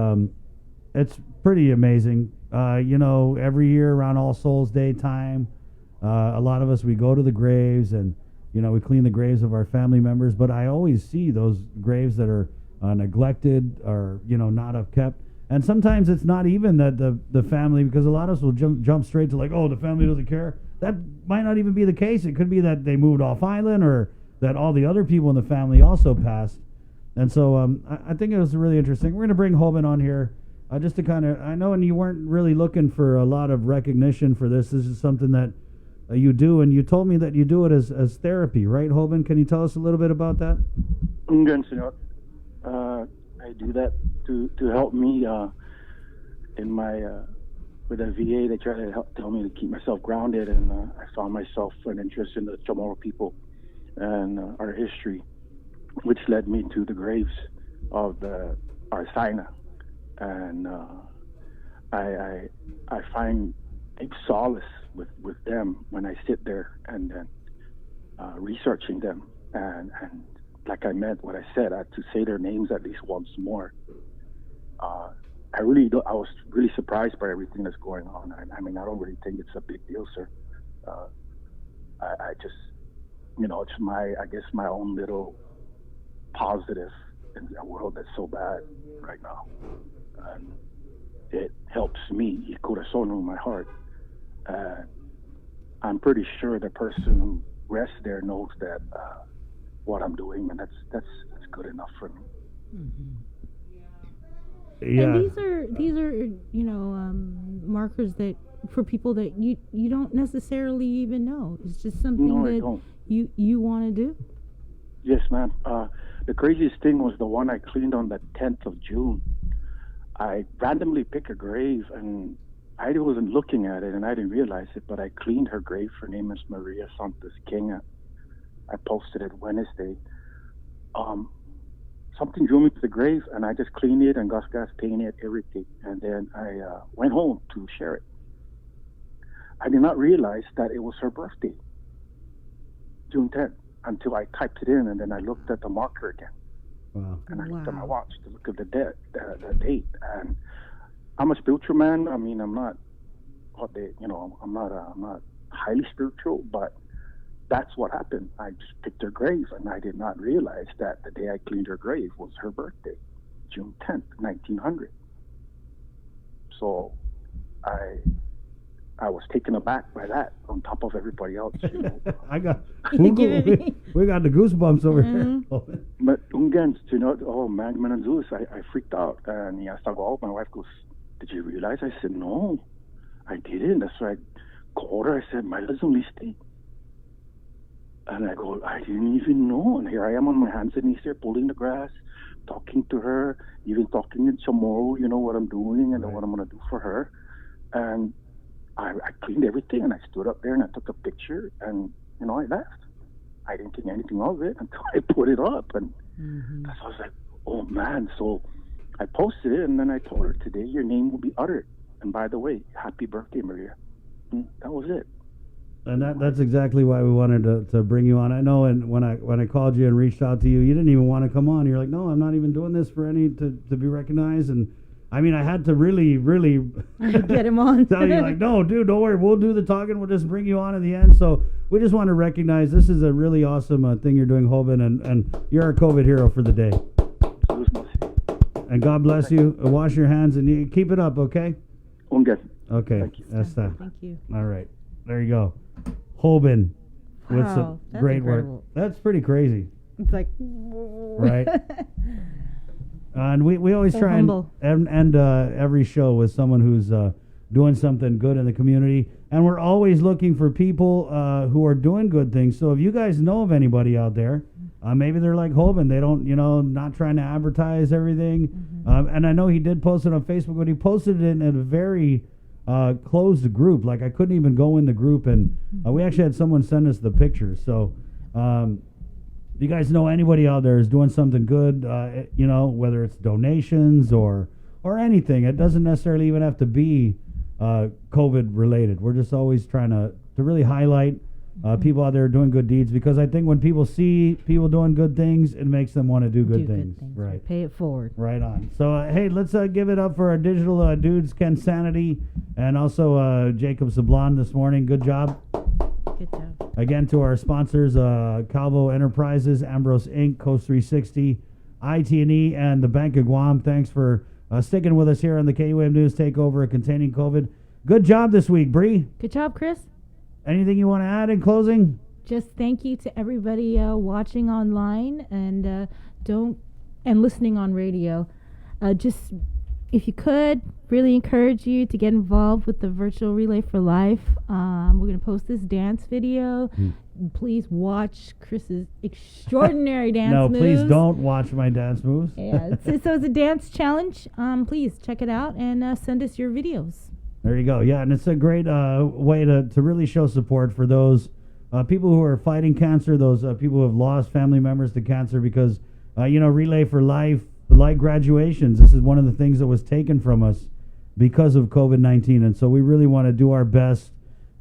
it's pretty amazing. Every year around All Souls Day time, a lot of us, we go to the graves and, we clean the graves of our family members. But I always see those graves that are neglected or, not upkept. And sometimes it's not even that the family, because a lot of us will jump straight to like, oh, the family doesn't care. That might not even be the case. It could be that they moved off island or that all the other people in the family also passed. And so I think it was really interesting. We're going to bring Hoban on here just to kind of, I know, and you weren't really looking for a lot of recognition for this. This is something that you do, and you told me that you do it as therapy, right, Hoban? Can you tell us a little bit about that? Good, senor. I do that to help me in my with the VA. They try to tell me to keep myself grounded, and I found myself an interest in the Chamorro people and our history, which led me to the graves of our Saina, and I find deep solace with them when I sit there and then researching them and like I meant what I said, I had to say their names at least once more. I was really surprised by everything that's going on. I mean, I don't really think it's a big deal, sir. I just, it's my own little positive in a world that's so bad right now. And it helps me, y corazón in my heart. I'm pretty sure the person who rests there knows that what I'm doing, and that's good enough for me. Mm-hmm. Yeah. And these are markers that for people that you don't necessarily even know. It's just something that you want to do. Yes, ma'am. The craziest thing was the one I cleaned on the 10th of June. I randomly picked a grave, and I wasn't looking at it, and I didn't realize it, but I cleaned her grave. Her name is Maria Santos King. I posted it Wednesday. Something drew me to the grave, and I just cleaned it and gas painted everything. And then I went home to share it. I did not realize that it was her birthday. June 10th, until I typed it in, and then I looked at the marker again. Wow. And I looked at my watch to look at the date. And I'm a spiritual man. I mean, I'm not I'm not highly spiritual, but that's what happened. I just picked her grave, and I did not realize that the day I cleaned her grave was her birthday, June 10th, 1900. So I was taken aback by that on top of everybody else. You know. we got the goosebumps over here. But again, Magman and Zeus, I freaked out. And I started going, my wife goes, "Did you realize?" I said, "No, I didn't." That's why I called her. I said, "My husband listed." And I go, "I didn't even know." And here I am on my hands and knees there, pulling the grass, talking to her, even talking in tomorrow, what I'm doing and what I'm going to do for her. And I cleaned everything, and I stood up there and I took a picture, and I left. I didn't think anything of it until I put it up, and so I was like, "Oh man!" So I posted it, and then I told her, "Today your name will be uttered. And by the way, happy birthday, Maria." That was it. And that's exactly why we wanted to bring you on. I know, and when I called you and reached out to you, you didn't even want to come on. You're like, "No, I'm not even doing this for to be recognized." And I mean, I had to really get him on. Tell you, like, "No, dude, don't worry. We'll do the talking. We'll just bring you on at the end." So we just want to recognize this is a really awesome thing you're doing, Hoban, and you're our COVID hero for the day. And God bless you. Wash your hands and you keep it up, okay? Okay. Thank you. That's that. Thank you. All right. There you go. Hoban with Wow, some that's great incredible. work. That's pretty crazy. It's like, Right. And we always So try humble. and end every show with someone who's doing something good in the community. And we're always looking for people who are doing good things. So if you guys know of anybody out there, maybe they're like Hoban. They don't, not trying to advertise everything. And I know he did post it on Facebook, but he posted it in a very closed group. Like, I couldn't even go in the group. And we actually had someone send us the pictures. So if you guys know anybody out there is doing something good, whether it's donations or anything, it doesn't necessarily even have to be COVID related. We're just always trying to really highlight people out there doing good deeds, because I think when people see people doing good things, it makes them want to do good things. Right. Pay it forward. Right on. So, hey, let's give it up for our digital dudes, Ken Sanity, and also Jacob Sablon this morning. Good job. Good job. Again, to our sponsors, Calvo Enterprises, Ambrose Inc., Coast 360, IT&E, and the Bank of Guam. Thanks for sticking with us here on the KUAM News Takeover Containing COVID. Good job this week, Bree. Good job, Chris. Anything you want to add in closing? Just thank you to everybody watching online and listening on radio. Just, if you could, really encourage you to get involved with the virtual Relay for Life. We're going to post this dance video. Please watch Chris's extraordinary dance moves. No, please don't watch my dance moves. Yeah, so it's a dance challenge. Please check it out and send us your videos. There you go. Yeah, and it's a great way to really show support for those people who are fighting cancer, those people who have lost family members to cancer, because, Relay for Life, like graduations, this is one of the things that was taken from us because of COVID-19. And so we really want to do our best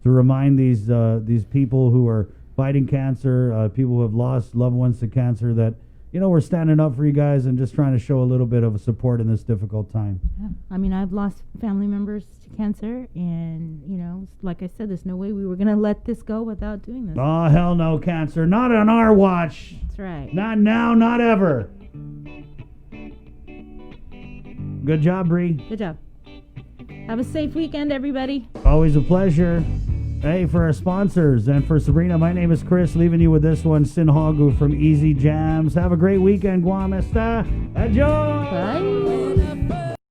to remind these people who are fighting cancer, people who have lost loved ones to cancer, that we're standing up for you guys and just trying to show a little bit of support in this difficult time. Yeah. I mean, I've lost family members to cancer, and, like I said, there's no way we were going to let this go without doing this. Oh, hell no, cancer. Not on our watch. That's right. Not now, not ever. Good job, Bree. Good job. Have a safe weekend, everybody. Always a pleasure. Hey, for our sponsors and for Sabrina, my name is Chris, leaving you with this one, Sin Hagu from Easy Jams. Have a great weekend, Guam. Esta. Adios. Bye.